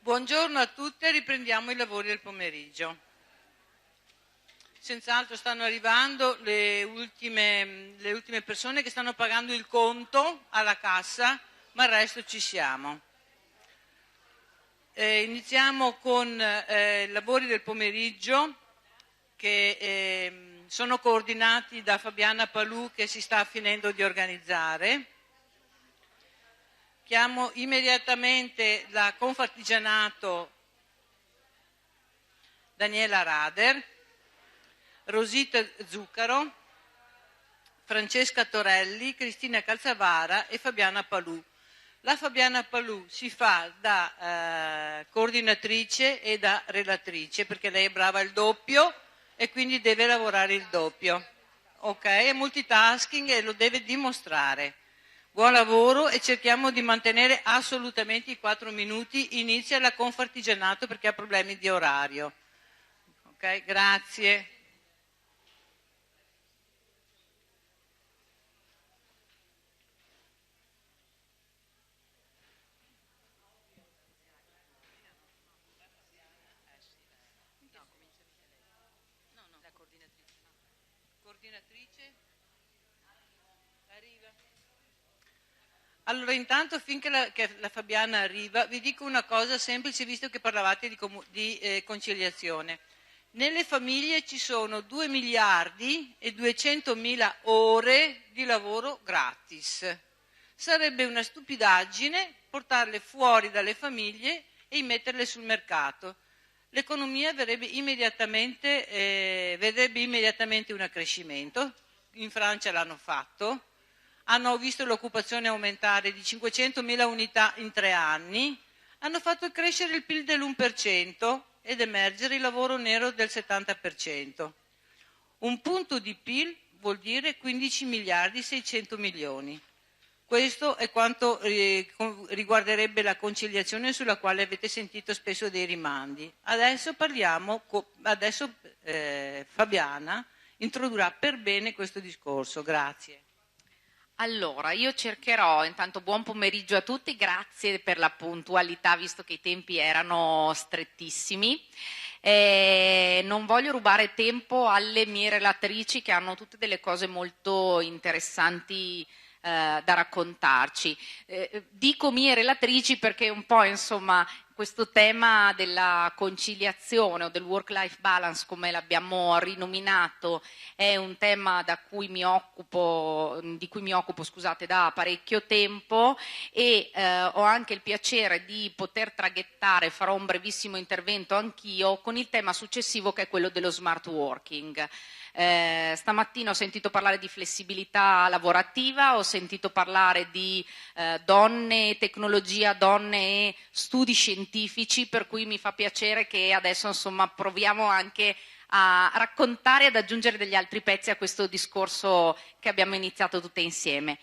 Buongiorno a tutte, riprendiamo i lavori del pomeriggio. Senz'altro stanno arrivando le ultime persone che stanno pagando il conto alla cassa, ma il resto ci siamo. Iniziamo con i lavori del pomeriggio che sono coordinati da Fabiana Palù, che si sta finendo di organizzare. Chiamo immediatamente la Confartigianato Daniela Rader, Rosita Zuccaro, Francesca Torelli, Cristina Calzavara e Fabiana Palù. La Fabiana Palù si fa da coordinatrice e da relatrice, perché lei è brava il doppio e quindi deve lavorare il doppio. Ok, è multitasking e lo deve dimostrare. Buon lavoro e cerchiamo di mantenere assolutamente i 4 minuti. Inizia la Confartigianato perché ha problemi di orario. Ok, grazie. Coordinatrice? Arriva. Allora, intanto finché la Fabiana arriva, vi dico una cosa semplice, visto che parlavate di conciliazione. Nelle famiglie ci sono 2 miliardi e 200 mila ore di lavoro gratis. Sarebbe una stupidaggine portarle fuori dalle famiglie e metterle sul mercato. L'economia vedrebbe immediatamente un accrescimento. In Francia l'hanno fatto. Hanno visto l'occupazione aumentare di 500.000 unità in 3 anni, hanno fatto crescere il PIL dell'1% ed emergere il lavoro nero del 70%. Un punto di PIL vuol dire 15 miliardi 600 milioni. Questo è quanto riguarderebbe la conciliazione, sulla quale avete sentito spesso dei rimandi. Adesso Fabiana introdurrà per bene questo discorso. Grazie. Allora, io cercherò, intanto buon pomeriggio a tutti, grazie per la puntualità visto che i tempi erano strettissimi. Non voglio rubare tempo alle mie relatrici che hanno tutte delle cose molto interessanti da raccontarci. Dico mie relatrici perché un po' insomma questo tema della conciliazione o del work-life balance, come l'abbiamo rinominato, è un tema di cui mi occupo, scusate, da parecchio tempo e ho anche il piacere di poter traghettare, farò un brevissimo intervento anch'io, con il tema successivo che è quello dello smart working. Stamattina ho sentito parlare di flessibilità lavorativa, ho sentito parlare di donne, tecnologia, donne e studi scientifici, per cui mi fa piacere che adesso insomma proviamo anche a raccontare e ad aggiungere degli altri pezzi a questo discorso che abbiamo iniziato tutte insieme.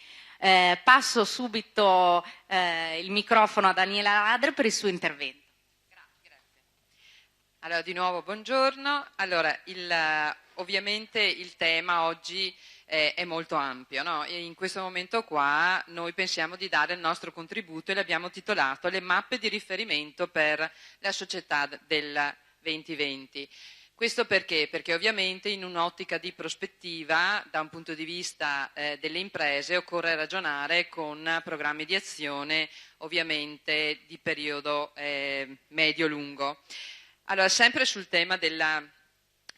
Passo subito il microfono a Daniela Rader per il suo intervento. Grazie. Allora, di nuovo buongiorno. Allora, ovviamente il tema oggi è molto ampio, no? E in questo momento qua noi pensiamo di dare il nostro contributo e l'abbiamo titolato Le mappe di riferimento per la società del 2020. Questo perché? Perché ovviamente in un'ottica di prospettiva, da un punto di vista delle imprese, occorre ragionare con programmi di azione ovviamente di periodo medio-lungo. Allora, sempre sul tema della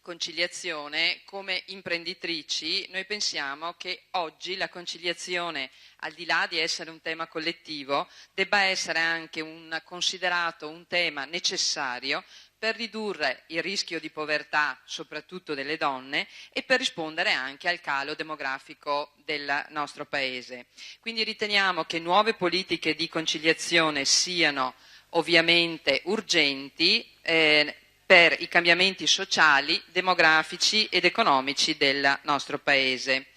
conciliazione, come imprenditrici noi pensiamo che oggi la conciliazione, al di là di essere un tema collettivo, debba essere anche considerato un tema necessario per ridurre il rischio di povertà, soprattutto delle donne, e per rispondere anche al calo demografico del nostro Paese. Quindi riteniamo che nuove politiche di conciliazione siano ovviamente urgenti per i cambiamenti sociali, demografici ed economici del nostro Paese.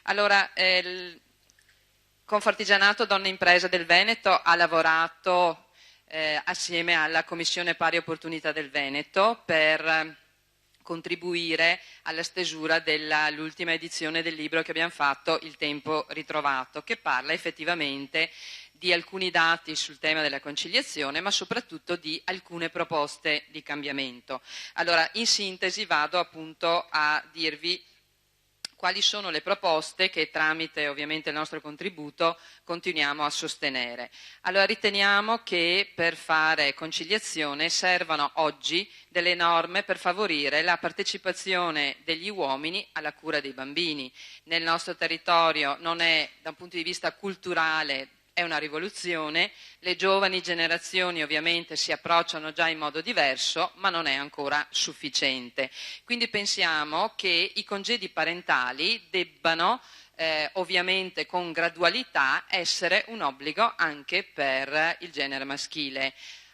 Allora, il Confartigianato Donne Impresa del Veneto ha lavorato assieme alla Commissione Pari Opportunità del Veneto per contribuire alla stesura dell'ultima edizione del libro che abbiamo fatto, Il tempo ritrovato, che parla effettivamente di alcuni dati sul tema della conciliazione, ma soprattutto di alcune proposte di cambiamento. Allora, in sintesi vado appunto a dirvi quali sono le proposte che tramite ovviamente il nostro contributo continuiamo a sostenere. Allora riteniamo che per fare conciliazione servano oggi delle norme per favorire la partecipazione degli uomini alla cura dei bambini. Nel nostro territorio non è, da un punto di vista culturale, è una rivoluzione, le giovani generazioni ovviamente si approcciano già in modo diverso, ma non è ancora sufficiente. Quindi pensiamo che i congedi parentali debbano ovviamente con gradualità essere un obbligo anche per il genere maschile.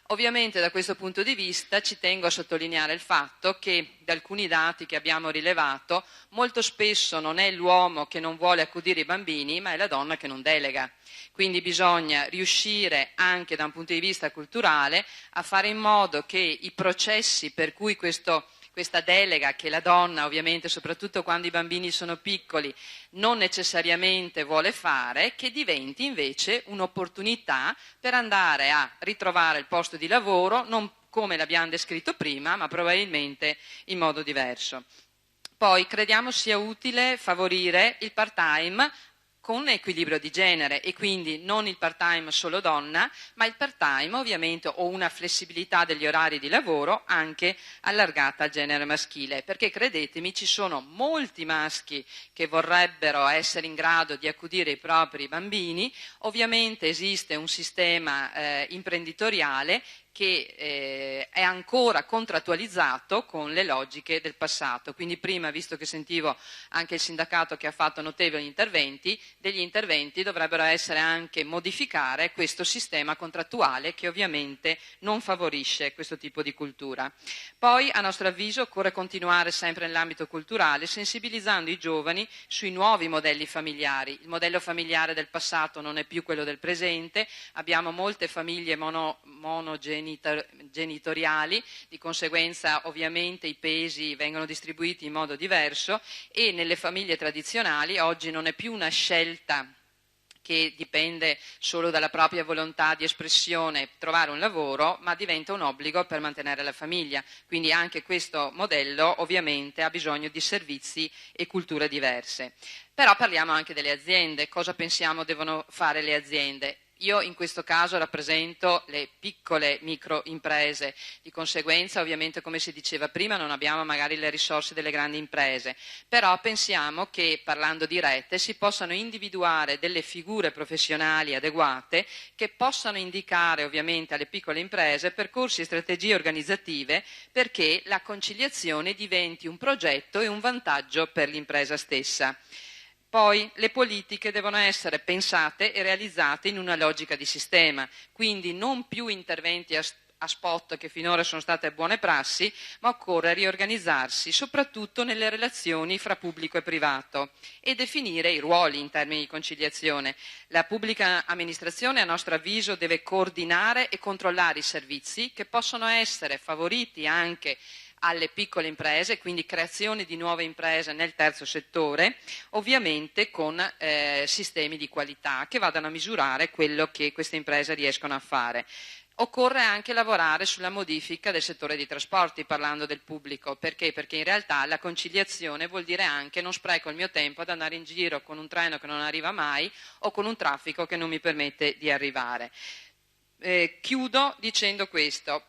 Ovviamente da questo punto di vista ci tengo a sottolineare il fatto che da alcuni dati che abbiamo rilevato molto spesso non è l'uomo che non vuole accudire i bambini, ma è la donna che non delega. Quindi bisogna riuscire anche da un punto di vista culturale a fare in modo che i processi per cui questa delega che la donna, ovviamente soprattutto quando i bambini sono piccoli, non necessariamente vuole fare, che diventi invece un'opportunità per andare a ritrovare il posto di lavoro, non come l'abbiamo descritto prima, ma probabilmente in modo diverso. Poi crediamo sia utile favorire il part-time con equilibrio di genere e quindi non il part-time solo donna, ma il part-time ovviamente o una flessibilità degli orari di lavoro anche allargata al genere maschile, perché credetemi ci sono molti maschi che vorrebbero essere in grado di accudire i propri bambini, ovviamente esiste un sistema imprenditoriale che è ancora contrattualizzato con le logiche del passato. Quindi prima, visto che sentivo anche il sindacato che ha fatto notevoli interventi, degli interventi dovrebbero essere anche modificare questo sistema contrattuale che ovviamente non favorisce questo tipo di cultura. Poi, a nostro avviso, occorre continuare sempre nell'ambito culturale, sensibilizzando i giovani sui nuovi modelli familiari. Il modello familiare del passato non è più quello del presente, abbiamo molte famiglie monogenitoriali, di conseguenza ovviamente i pesi vengono distribuiti in modo diverso e nelle famiglie tradizionali oggi non è più una scelta che dipende solo dalla propria volontà di espressione trovare un lavoro, ma diventa un obbligo per mantenere la famiglia. Quindi anche questo modello ovviamente ha bisogno di servizi e culture diverse. Però parliamo anche delle aziende. Cosa pensiamo devono fare le aziende? Io in questo caso rappresento le piccole microimprese, di conseguenza ovviamente come si diceva prima non abbiamo magari le risorse delle grandi imprese, però pensiamo che parlando di rete si possano individuare delle figure professionali adeguate che possano indicare ovviamente alle piccole imprese percorsi e strategie organizzative perché la conciliazione diventi un progetto e un vantaggio per l'impresa stessa. Poi le politiche devono essere pensate e realizzate in una logica di sistema, quindi non più interventi a spot che finora sono state buone prassi, ma occorre riorganizzarsi soprattutto nelle relazioni fra pubblico e privato e definire i ruoli in termini di conciliazione. La pubblica amministrazione, a nostro avviso, deve coordinare e controllare i servizi che possono essere favoriti anche alle piccole imprese, quindi creazione di nuove imprese nel terzo settore, ovviamente con sistemi di qualità che vadano a misurare quello che queste imprese riescono a fare. Occorre anche lavorare sulla modifica del settore dei trasporti, parlando del pubblico. Perché? Perché in realtà la conciliazione vuol dire anche non spreco il mio tempo ad andare in giro con un treno che non arriva mai o con un traffico che non mi permette di arrivare. Chiudo dicendo questo.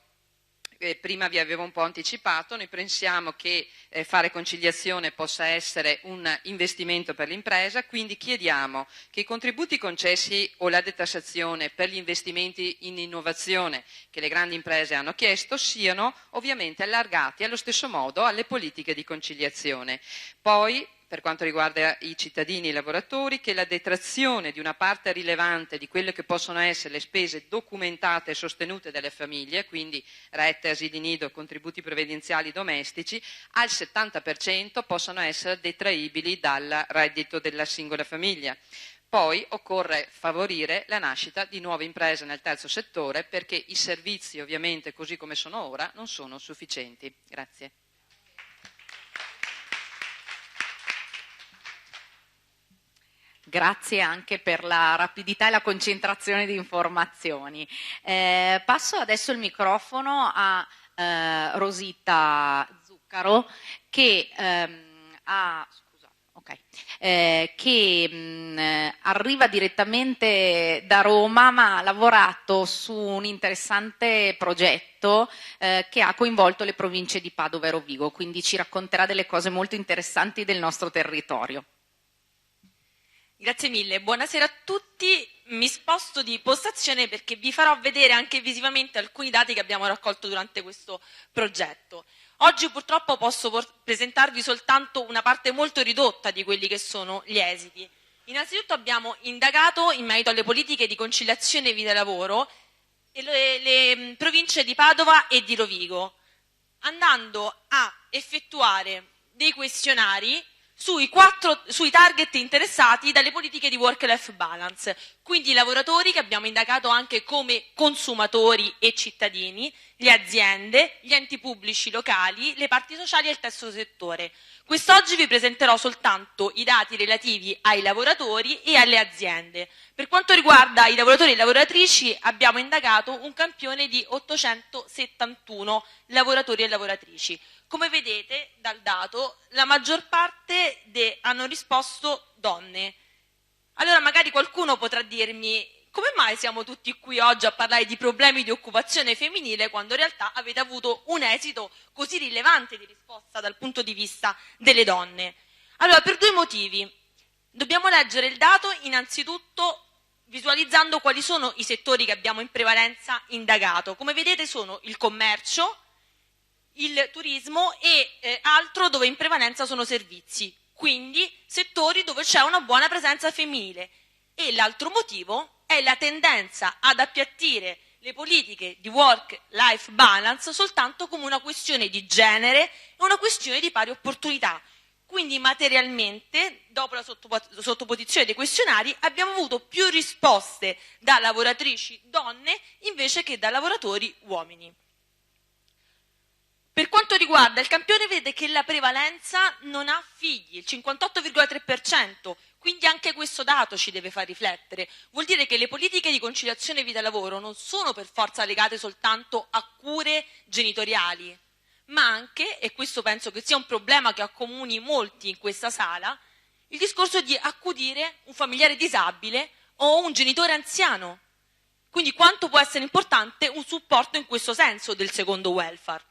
Prima vi avevo un po' anticipato, noi pensiamo che fare conciliazione possa essere un investimento per l'impresa, quindi chiediamo che i contributi concessi o la detassazione per gli investimenti in innovazione che le grandi imprese hanno chiesto siano ovviamente allargati allo stesso modo alle politiche di conciliazione. Poi, per quanto riguarda i cittadini e i lavoratori, che la detrazione di una parte rilevante di quelle che possono essere le spese documentate e sostenute dalle famiglie, quindi rette, asili nido, contributi previdenziali domestici, al 70% possano essere detraibili dal reddito della singola famiglia. Poi occorre favorire la nascita di nuove imprese nel terzo settore perché i servizi, ovviamente, così come sono ora, non sono sufficienti. Grazie. Grazie anche per la rapidità e la concentrazione di informazioni. Passo adesso il microfono a Rosita Zuccaro che arriva direttamente da Roma, ma ha lavorato su un interessante progetto che ha coinvolto le province di Padova e Rovigo, quindi ci racconterà delle cose molto interessanti del nostro territorio. Grazie mille, buonasera a tutti. Mi sposto di postazione perché vi farò vedere anche visivamente alcuni dati che abbiamo raccolto durante questo progetto. Oggi purtroppo posso presentarvi soltanto una parte molto ridotta di quelli che sono gli esiti. Innanzitutto abbiamo indagato in merito alle politiche di conciliazione vita-lavoro le province di Padova e di Rovigo, andando a effettuare dei questionari sui target interessati dalle politiche di work-life balance, quindi i lavoratori che abbiamo indagato anche come consumatori e cittadini, le aziende, gli enti pubblici locali, le parti sociali e il terzo settore. Quest'oggi vi presenterò soltanto i dati relativi ai lavoratori e alle aziende. Per quanto riguarda i lavoratori e le lavoratrici abbiamo indagato un campione di 871 lavoratori e lavoratrici. Come vedete dal dato, la maggior parte hanno risposto donne. Allora magari qualcuno potrà dirmi come mai siamo tutti qui oggi a parlare di problemi di occupazione femminile quando in realtà avete avuto un esito così rilevante di risposta dal punto di vista delle donne? Allora, per due motivi. Dobbiamo leggere il dato innanzitutto visualizzando quali sono i settori che abbiamo in prevalenza indagato. Come vedete sono il commercio, il turismo e altro dove in prevalenza sono servizi, quindi settori dove c'è una buona presenza femminile. E l'altro motivo è la tendenza ad appiattire le politiche di work-life balance soltanto come una questione di genere e una questione di pari opportunità. Quindi materialmente, dopo la sottoposizione dei questionari, abbiamo avuto più risposte da lavoratrici donne invece che da lavoratori uomini. Per quanto riguarda il campione, vede che la prevalenza non ha figli, il 58,3%, quindi anche questo dato ci deve far riflettere. Vuol dire che le politiche di conciliazione vita-lavoro non sono per forza legate soltanto a cure genitoriali, ma anche, e questo penso che sia un problema che accomuni molti in questa sala, il discorso di accudire un familiare disabile o un genitore anziano. Quindi quanto può essere importante un supporto in questo senso del secondo welfare.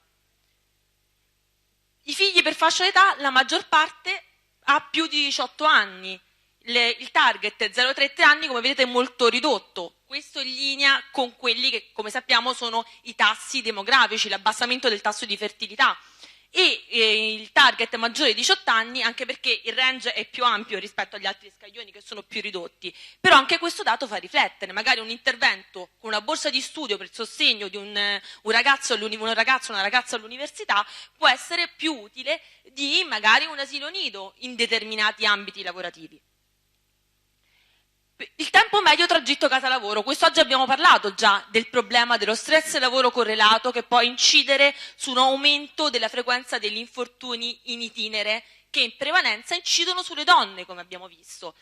I figli per fascia d'età, la maggior parte ha più di 18 anni, il target 0,3 anni come vedete è molto ridotto, questo in linea con quelli che come sappiamo sono i tassi demografici, l'abbassamento del tasso di fertilità e il target maggiore di 18 anni anche perché il range è più ampio rispetto agli altri scaglioni che sono più ridotti, però anche questo dato fa riflettere, magari un intervento con una borsa di studio per il sostegno di un ragazzo o una ragazza all'università può essere più utile di magari un asilo nido in determinati ambiti lavorativi. Il tempo medio tragitto casa-lavoro. Quest'oggi abbiamo parlato già del problema dello stress lavoro correlato che può incidere su un aumento della frequenza degli infortuni in itinere che in prevalenza incidono sulle donne, come abbiamo visto.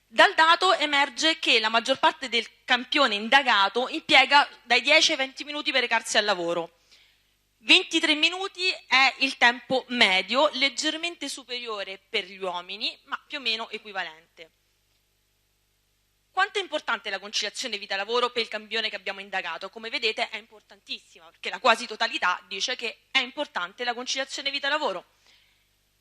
Dal dato emerge che la maggior parte del campione indagato impiega dai 10 ai 20 minuti per recarsi al lavoro. 23 minuti è il tempo medio, leggermente superiore per gli uomini, ma più o meno equivalente. Quanto è importante la conciliazione vita-lavoro per il campione che abbiamo indagato? Come vedete è importantissima, perché la quasi totalità dice che è importante la conciliazione vita-lavoro.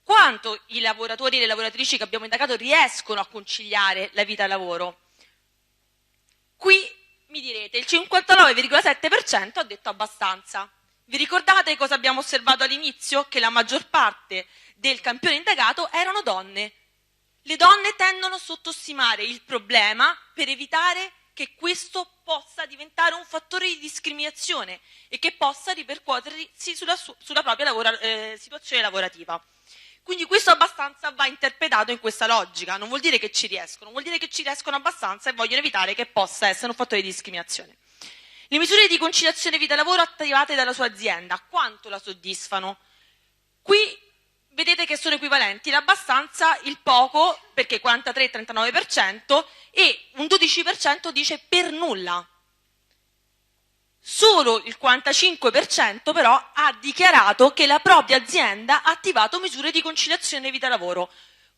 Quanto i lavoratori e le lavoratrici che abbiamo indagato riescono a conciliare la vita-lavoro? Qui mi direte, il 59,7% ha detto abbastanza. Vi ricordate cosa abbiamo osservato all'inizio? Che la maggior parte del campione indagato erano donne. Le donne tendono a sottostimare il problema per evitare che questo possa diventare un fattore di discriminazione e che possa ripercuotersi sulla propria situazione lavorativa. Quindi questo abbastanza va interpretato in questa logica, non vuol dire che ci riescono, vuol dire che ci riescono abbastanza e vogliono evitare che possa essere un fattore di discriminazione. Le misure di conciliazione vita-lavoro attivate dalla sua azienda, quanto la soddisfano? Qui vedete che sono equivalenti l'abbastanza, il poco, perché 43-39%, e un 12% dice per nulla. Solo il 45% però ha dichiarato che la propria azienda ha attivato misure di conciliazione vita-lavoro.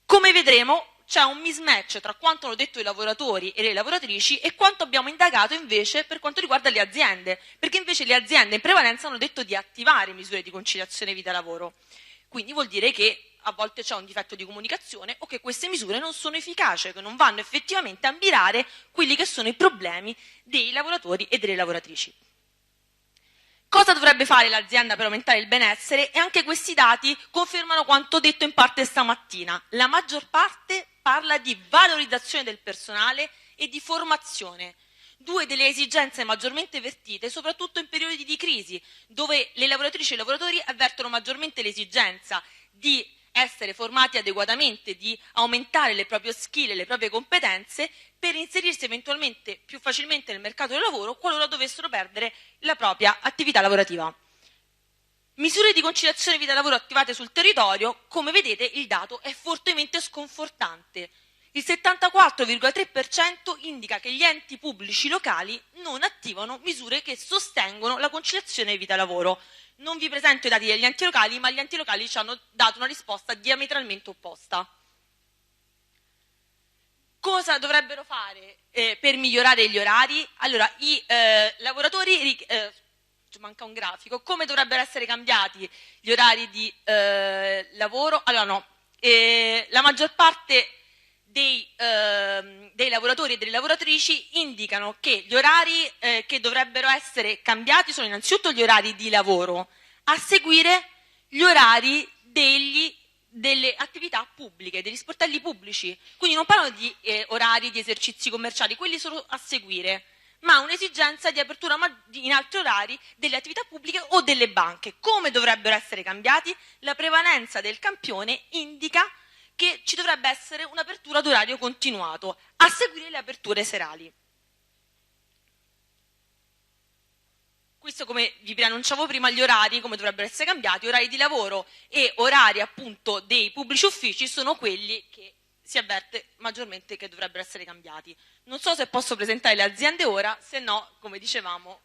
Come vedremo c'è un mismatch tra quanto hanno detto i lavoratori e le lavoratrici e quanto abbiamo indagato invece per quanto riguarda le aziende, perché invece le aziende in prevalenza hanno detto di attivare misure di conciliazione vita-lavoro. Quindi vuol dire che a volte c'è un difetto di comunicazione o che queste misure non sono efficaci, che non vanno effettivamente a mirare quelli che sono i problemi dei lavoratori e delle lavoratrici. Cosa dovrebbe fare l'azienda per aumentare il benessere? E anche questi dati confermano quanto detto in parte stamattina. La maggior parte parla di valorizzazione del personale e di formazione, due delle esigenze maggiormente avvertite, soprattutto in periodi di crisi, dove le lavoratrici e i lavoratori avvertono maggiormente l'esigenza di essere formati adeguatamente, di aumentare le proprie skill e le proprie competenze per inserirsi eventualmente più facilmente nel mercato del lavoro qualora dovessero perdere la propria attività lavorativa. Misure di conciliazione vita-lavoro attivate sul territorio, come vedete il dato è fortemente sconfortante. Il 74,3% indica che gli enti pubblici locali non attivano misure che sostengono la conciliazione vita-lavoro. Non vi presento i dati degli enti locali, ma gli enti locali ci hanno dato una risposta diametralmente opposta. Cosa dovrebbero fare per migliorare gli orari? Allora, i lavoratori, manca un grafico, come dovrebbero essere cambiati gli orari di lavoro? Allora no, la maggior parte dei lavoratori e delle lavoratrici indicano che gli orari che dovrebbero essere cambiati sono innanzitutto gli orari di lavoro, a seguire gli orari delle attività pubbliche, degli sportelli pubblici. Quindi non parlano di orari di esercizi commerciali, quelli sono a seguire, ma un'esigenza di apertura in altri orari delle attività pubbliche o delle banche. Come dovrebbero essere cambiati? La prevalenza del campione indica che ci dovrebbe essere un'apertura d'orario continuato, a seguire le aperture serali. Questo, come vi preannunciavo prima, gli orari come dovrebbero essere cambiati, orari di lavoro e orari appunto dei pubblici uffici sono quelli che si avverte maggiormente che dovrebbero essere cambiati. Non so se posso presentare le aziende ora, se no, come dicevamo...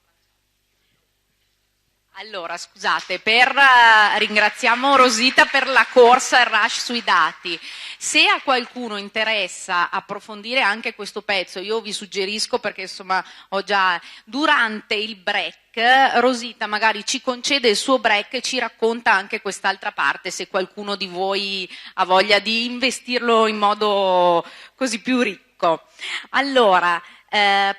Allora, scusate, ringraziamo Rosita per la corsa e il rush sui dati. Se a qualcuno interessa approfondire anche questo pezzo, io vi suggerisco, perché insomma ho già durante il break, Rosita magari ci concede il suo break e ci racconta anche quest'altra parte, se qualcuno di voi ha voglia di investirlo in modo così più ricco. Allora,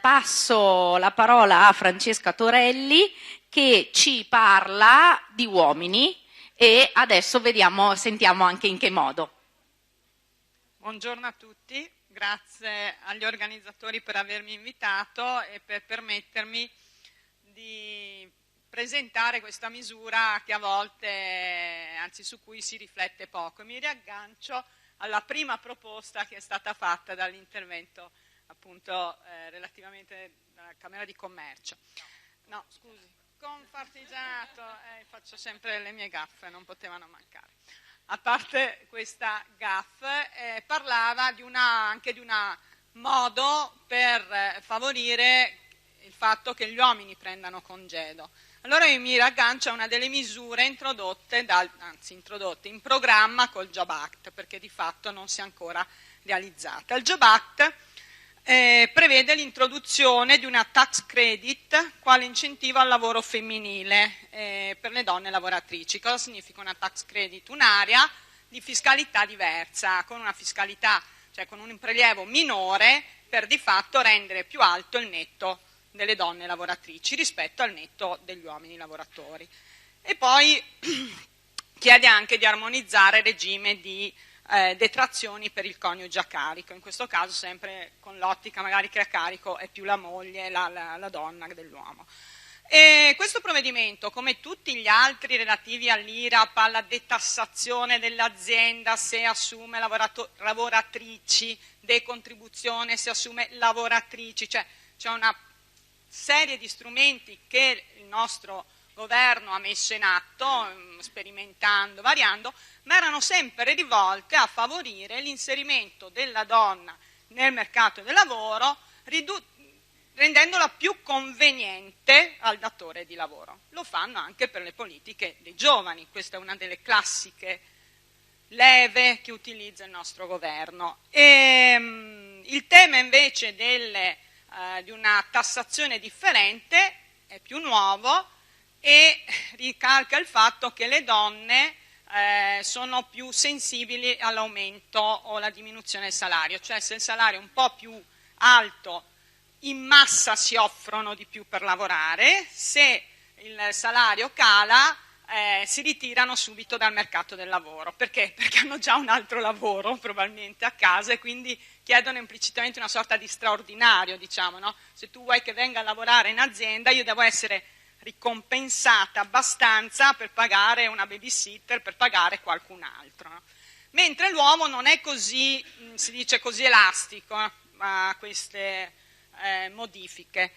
passo la parola a Francesca Torelli, che ci parla di uomini e adesso sentiamo anche in che modo. Buongiorno a tutti, grazie agli organizzatori per avermi invitato e per permettermi di presentare questa misura che a volte, anzi su cui si riflette poco. Mi riaggancio alla prima proposta che è stata fatta dall'intervento appunto relativamente alla Camera di Commercio. No, scusi. Confartigianato, faccio sempre le mie gaffe, non potevano mancare. A parte questa gaffe, parlava anche di un modo per favorire il fatto che gli uomini prendano congedo. Allora io mi raggancio a una delle misure introdotte in programma col Job Act, perché di fatto non si è ancora realizzata. Il Job Act prevede l'introduzione di una tax credit quale incentivo al lavoro femminile per le donne lavoratrici. Cosa significa una tax credit? Un'area di fiscalità diversa, con una fiscalità, cioè con un prelievo minore per di fatto rendere più alto il netto delle donne lavoratrici rispetto al netto degli uomini lavoratori. E poi chiede anche di armonizzare il regime di detrazioni per il coniuge a carico, in questo caso sempre con l'ottica magari che a carico è più la moglie, la donna dell'uomo. E questo provvedimento, come tutti gli altri relativi all'IRAP, alla detassazione dell'azienda se assume lavoratrici, decontribuzione se assume lavoratrici, cioè c'è una serie di strumenti che il nostro governo ha messo in atto, sperimentando, variando, ma erano sempre rivolte a favorire l'inserimento della donna nel mercato del lavoro, rendendola più conveniente al datore di lavoro. Lo fanno anche per le politiche dei giovani, questa è una delle classiche leve che utilizza il nostro governo. Il tema invece di una tassazione differente è più nuovo e ricalca il fatto che le donne sono più sensibili all'aumento o alla diminuzione del salario, cioè se il salario è un po' più alto in massa si offrono di più per lavorare, se il salario cala si ritirano subito dal mercato del lavoro. Perché? Perché hanno già un altro lavoro probabilmente a casa e quindi chiedono implicitamente una sorta di straordinario, diciamo, no? Se tu vuoi che venga a lavorare in azienda io devo essere ricompensata abbastanza per pagare una babysitter, per pagare qualcun altro. No? Mentre l'uomo non è così, si dice così elastico a queste modifiche.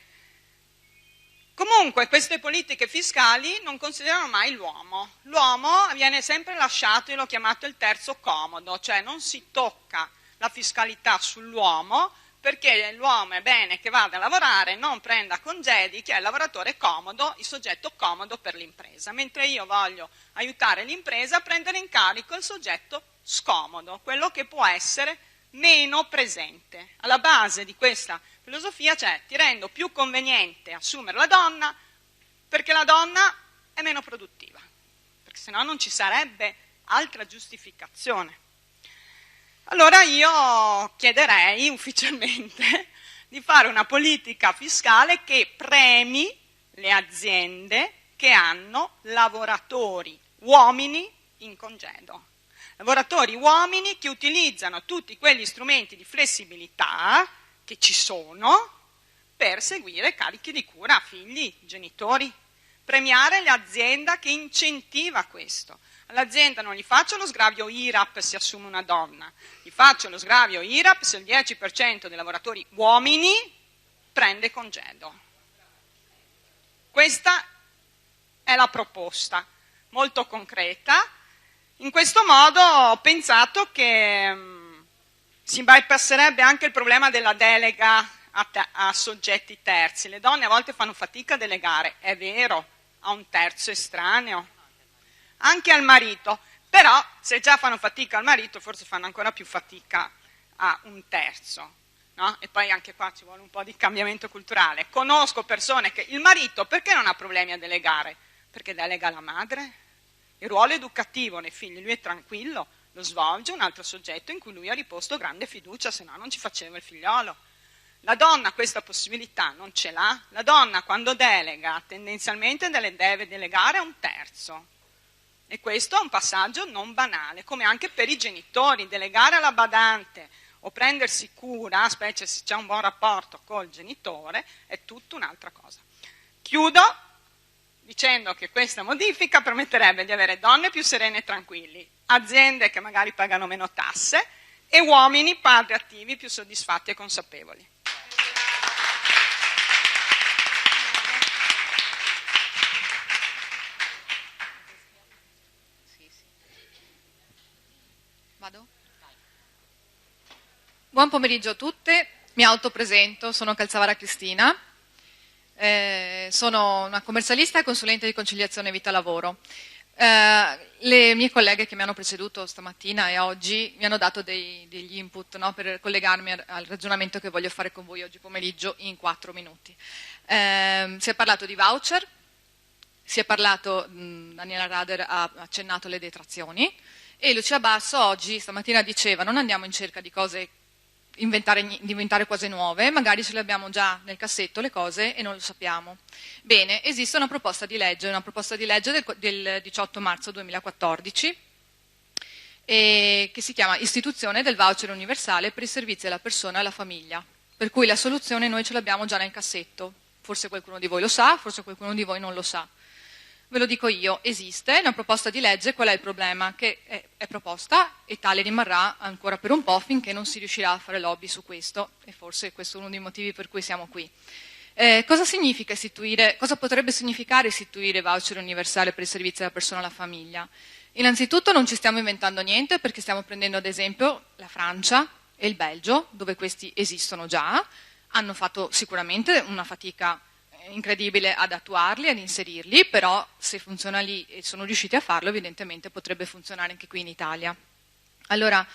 Comunque queste politiche fiscali non considerano mai l'uomo. L'uomo viene sempre lasciato, io l'ho chiamato il terzo comodo, cioè non si tocca la fiscalità sull'uomo perché l'uomo è bene che vada a lavorare, non prenda congedi, che è il lavoratore comodo, il soggetto comodo per l'impresa, mentre io voglio aiutare l'impresa a prendere in carico il soggetto scomodo, quello che può essere meno presente. Alla base di questa filosofia c'è ti rendo più conveniente assumere la donna perché la donna è meno produttiva, perché sennò non ci sarebbe altra giustificazione. Allora io chiederei ufficialmente di fare una politica fiscale che premi le aziende che hanno lavoratori uomini in congedo. Lavoratori uomini che utilizzano tutti quegli strumenti di flessibilità che ci sono per seguire carichi di cura a figli, genitori. Premiare l'azienda che incentiva questo. All'azienda non gli faccio lo sgravio IRAP se assume una donna, gli faccio lo sgravio IRAP se il 10% dei lavoratori uomini prende congedo. Questa è la proposta, molto concreta. In questo modo ho pensato che si bypasserebbe anche il problema della delega a soggetti terzi. Le donne a volte fanno fatica a delegare, è vero, a un terzo estraneo, anche al marito, però se già fanno fatica al marito forse fanno ancora più fatica a un terzo, no? E poi anche qua ci vuole un po' di cambiamento culturale. Conosco persone che il marito perché non ha problemi a delegare? Perché delega la madre. Il ruolo educativo nei figli, lui è tranquillo, lo svolge un altro soggetto in cui lui ha riposto grande fiducia, se no non ci faceva il figliolo. La donna questa possibilità non ce l'ha. La donna quando delega tendenzialmente deve delegare a un terzo. E questo è un passaggio non banale, come anche per i genitori. Delegare alla badante o prendersi cura, specie se c'è un buon rapporto col genitore, è tutta un'altra cosa. Chiudo dicendo che questa modifica permetterebbe di avere donne più serene e tranquilli, aziende che magari pagano meno tasse e uomini padri attivi più soddisfatti e consapevoli. Vado? Buon pomeriggio a tutte, mi autopresento, sono Calzavara Cristina, sono una commercialista e consulente di conciliazione vita-lavoro. Le mie colleghe che mi hanno preceduto stamattina e oggi mi hanno dato degli input, no, per collegarmi al ragionamento che voglio fare con voi oggi pomeriggio in 4 minuti. Si è parlato di voucher, si è parlato, Daniela Rader ha accennato alle detrazioni e Lucia Basso oggi, stamattina diceva non andiamo in cerca di cose, inventare cose nuove, magari ce le abbiamo già nel cassetto le cose e non lo sappiamo. Bene, esiste una proposta di legge del 18 marzo 2014 che si chiama Istituzione del voucher universale per i servizi alla persona e alla famiglia, per cui la soluzione noi ce l'abbiamo già nel cassetto, forse qualcuno di voi lo sa, forse qualcuno di voi non lo sa. Ve lo dico io, esiste una proposta di legge, qual è il problema? Che è proposta e tale rimarrà ancora per un po' finché non si riuscirà a fare lobby su questo e forse questo è uno dei motivi per cui siamo qui. Cosa significa cosa potrebbe significare istituire voucher universale per i servizi alla persona e alla famiglia? Innanzitutto non ci stiamo inventando niente, perché stiamo prendendo ad esempio la Francia e il Belgio, dove questi esistono già, hanno fatto sicuramente una fatica incredibile ad attuarli, ad inserirli, però se funziona lì e sono riusciti a farlo, evidentemente potrebbe funzionare anche qui in Italia. Allora,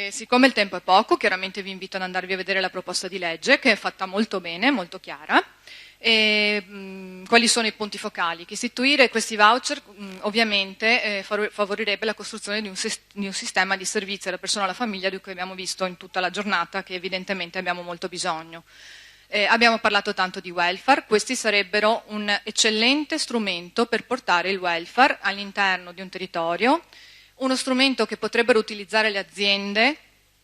siccome il tempo è poco, chiaramente vi invito ad andarvi a vedere la proposta di legge, che è fatta molto bene, molto chiara. Quali sono i punti focali? Che istituire questi voucher ovviamente favorirebbe la costruzione di un sistema di servizi alla persona e alla famiglia di cui abbiamo visto in tutta la giornata, che evidentemente abbiamo molto bisogno. Abbiamo parlato tanto di welfare, questi sarebbero un eccellente strumento per portare il welfare all'interno di un territorio, uno strumento che potrebbero utilizzare le aziende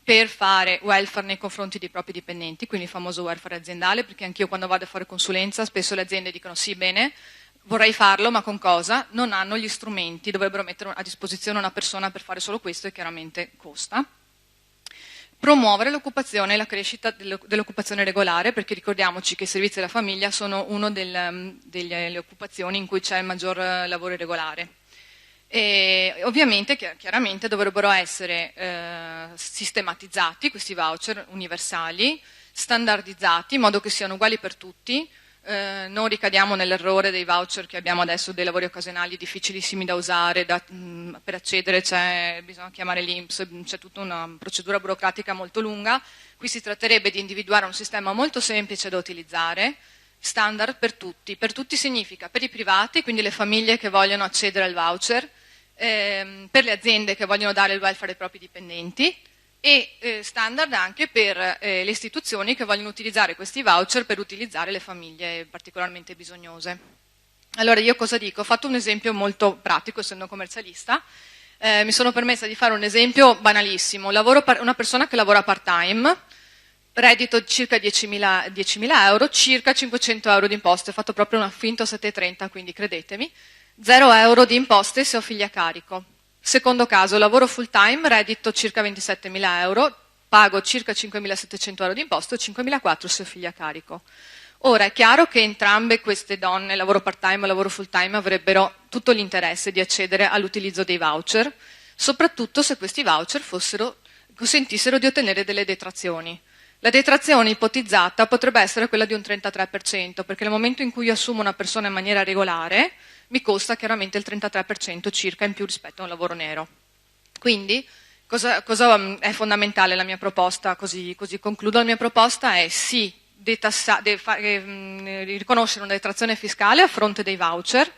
per fare welfare nei confronti dei propri dipendenti, quindi il famoso welfare aziendale, perché anch'io quando vado a fare consulenza spesso le aziende dicono sì, bene, vorrei farlo, ma con cosa? Non hanno gli strumenti, dovrebbero mettere a disposizione una persona per fare solo questo e chiaramente costa. Promuovere l'occupazione e la crescita dell'occupazione regolare, perché ricordiamoci che i servizi della famiglia sono una delle occupazioni in cui c'è il maggior lavoro irregolare. E ovviamente, chiaramente, dovrebbero essere sistematizzati questi voucher universali, standardizzati in modo che siano uguali per tutti. Non ricadiamo nell'errore dei voucher che abbiamo adesso, dei lavori occasionali difficilissimi da usare, per accedere bisogna chiamare l'INPS, c'è tutta una procedura burocratica molto lunga. Qui si tratterebbe di individuare un sistema molto semplice da utilizzare, standard per tutti. Per tutti significa per i privati, quindi le famiglie che vogliono accedere al voucher, per le aziende che vogliono dare il welfare ai propri dipendenti, e standard anche per le istituzioni che vogliono utilizzare questi voucher per utilizzare le famiglie particolarmente bisognose. Allora io cosa dico? Ho fatto un esempio molto pratico, essendo commercialista, mi sono permessa di fare un esempio banalissimo. Una persona che lavora part-time, reddito di circa 10.000 euro, circa 500 euro di imposte, ho fatto proprio un finto 7,30, quindi credetemi, 0 euro di imposte se ho figli a carico. Secondo caso, lavoro full time, reddito circa 27.000 euro, pago circa 5.700 euro di imposte, 5.400 se ho figli a carico. Ora, è chiaro che entrambe queste donne, lavoro part time e lavoro full time, avrebbero tutto l'interesse di accedere all'utilizzo dei voucher, soprattutto se questi voucher consentissero di ottenere delle detrazioni. La detrazione ipotizzata potrebbe essere quella di un 33%, perché nel momento in cui io assumo una persona in maniera regolare, mi costa chiaramente il 33% circa in più rispetto a un lavoro nero. Quindi, cosa è fondamentale la mia proposta? Così concludo. La mia proposta è sì, riconoscere una detrazione fiscale a fronte dei voucher,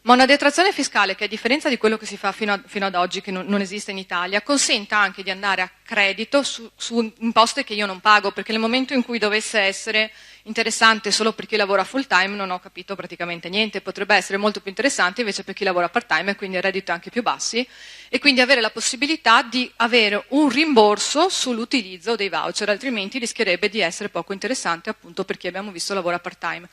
ma una detrazione fiscale che, a differenza di quello che si fa fino ad oggi, che non esiste in Italia, consenta anche di andare a credito su imposte che io non pago, perché nel momento in cui dovesse essere interessante solo per chi lavora full time non ho capito praticamente niente, potrebbe essere molto più interessante invece per chi lavora part time e quindi il reddito è anche più bassi, e quindi avere la possibilità di avere un rimborso sull'utilizzo dei voucher, altrimenti rischierebbe di essere poco interessante appunto per chi abbiamo visto lavora part time.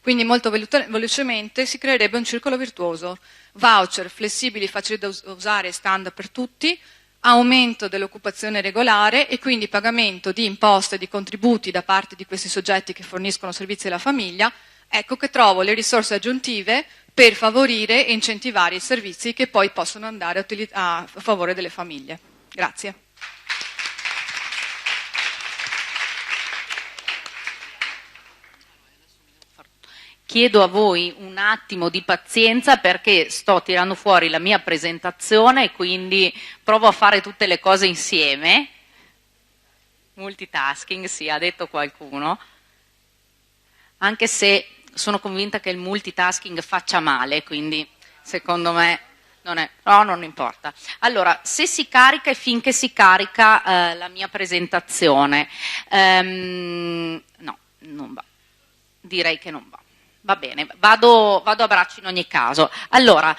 Quindi molto velocemente si creerebbe un circolo virtuoso, voucher flessibili, facili da usare, standard per tutti, aumento dell'occupazione regolare e quindi pagamento di imposte e di contributi da parte di questi soggetti che forniscono servizi alla famiglia. Ecco che trovo le risorse aggiuntive per favorire e incentivare i servizi che poi possono andare a favore delle famiglie. Grazie. Chiedo a voi un attimo di pazienza perché sto tirando fuori la mia presentazione e quindi provo a fare tutte le cose insieme. Multitasking, sì, ha detto qualcuno. Anche se sono convinta che il multitasking faccia male, quindi secondo me non importa. Allora, se si carica e finché si carica la mia presentazione, no, non va. Direi che non va. Va bene, vado a braccio in ogni caso. Allora,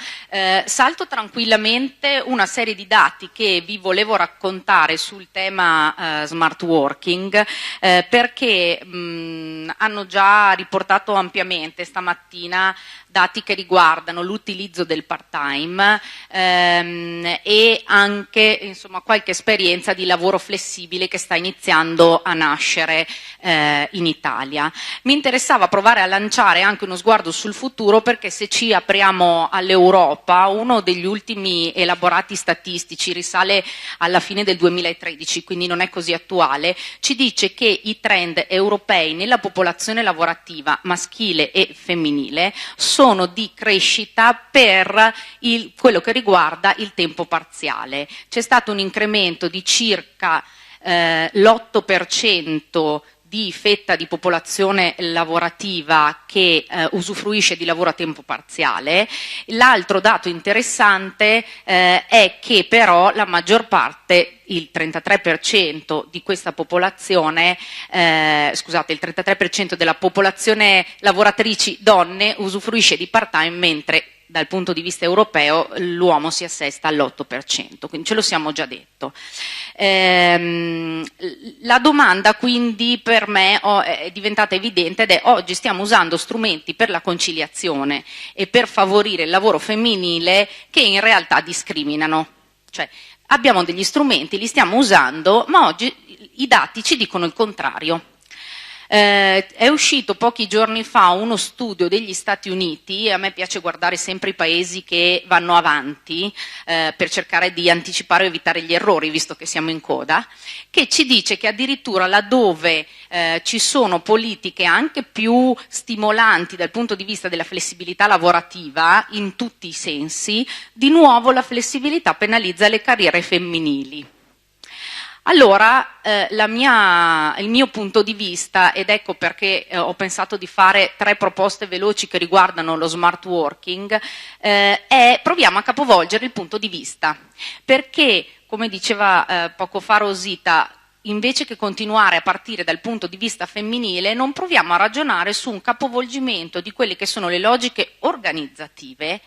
salto tranquillamente una serie di dati che vi volevo raccontare sul tema smart working, perché hanno già riportato ampiamente stamattina dati che riguardano l'utilizzo del part-time e anche insomma, qualche esperienza di lavoro flessibile che sta iniziando a nascere in Italia. Mi interessava provare a lanciare anche uno sguardo sul futuro, perché se ci apriamo all'Europa, uno degli ultimi elaborati statistici risale alla fine del 2013, quindi non è così attuale, ci dice che i trend europei nella popolazione lavorativa maschile e femminile sono di crescita per quello che riguarda il tempo parziale. C'è stato un incremento di circa l'8% di fetta di popolazione lavorativa che usufruisce di lavoro a tempo parziale. L'altro dato interessante è che però la maggior parte, il 33% di questa popolazione, scusate, il 33% della popolazione lavoratrici donne usufruisce di part-time, mentre dal punto di vista europeo l'uomo si assesta all'8%, quindi ce lo siamo già detto. La domanda quindi per me è diventata evidente, ed è: oggi stiamo usando strumenti per la conciliazione e per favorire il lavoro femminile che in realtà discriminano. Cioè, abbiamo degli strumenti, li stiamo usando, ma oggi i dati ci dicono il contrario. È uscito pochi giorni fa uno studio degli Stati Uniti, a me piace guardare sempre i paesi che vanno avanti per cercare di anticipare o evitare gli errori, visto che siamo in coda, che ci dice che addirittura laddove ci sono politiche anche più stimolanti dal punto di vista della flessibilità lavorativa, in tutti i sensi, di nuovo la flessibilità penalizza le carriere femminili. Allora, il mio punto di vista, ed ecco perché ho pensato di fare 3 proposte veloci che riguardano lo smart working, è: proviamo a capovolgere il punto di vista, perché, come diceva poco fa Rosita, invece che continuare a partire dal punto di vista femminile, non proviamo a ragionare su un capovolgimento di quelle che sono le logiche organizzative,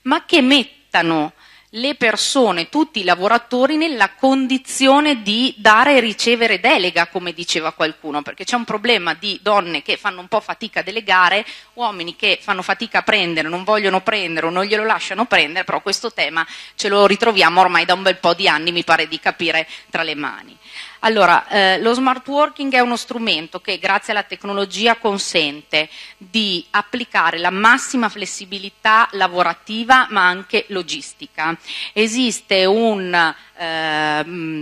ma che mettano le persone, tutti i lavoratori, nella condizione di dare e ricevere delega, come diceva qualcuno, perché c'è un problema di donne che fanno un po' fatica a delegare, uomini che fanno fatica a prendere, non vogliono prendere o non glielo lasciano prendere, però questo tema ce lo ritroviamo ormai da un bel po' di anni, mi pare di capire, tra le mani. Allora, lo smart working è uno strumento che grazie alla tecnologia consente di applicare la massima flessibilità lavorativa ma anche logistica. Esiste un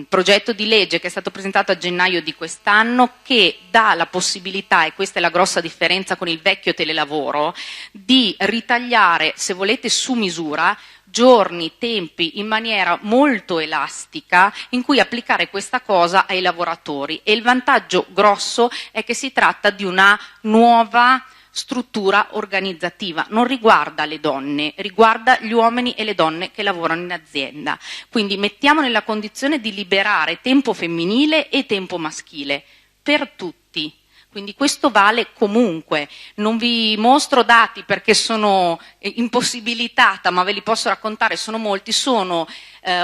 progetto di legge che è stato presentato a gennaio di quest'anno che dà la possibilità, e questa è la grossa differenza con il vecchio telelavoro, di ritagliare, se volete su misura, giorni, tempi in maniera molto elastica in cui applicare questa cosa ai lavoratori, e il vantaggio grosso è che si tratta di una nuova struttura organizzativa, non riguarda le donne, riguarda gli uomini e le donne che lavorano in azienda, quindi mettiamo nella condizione di liberare tempo femminile e tempo maschile per tutti. Quindi questo vale comunque. Non vi mostro dati perché sono impossibilitata, ma ve li posso raccontare, sono molti, sono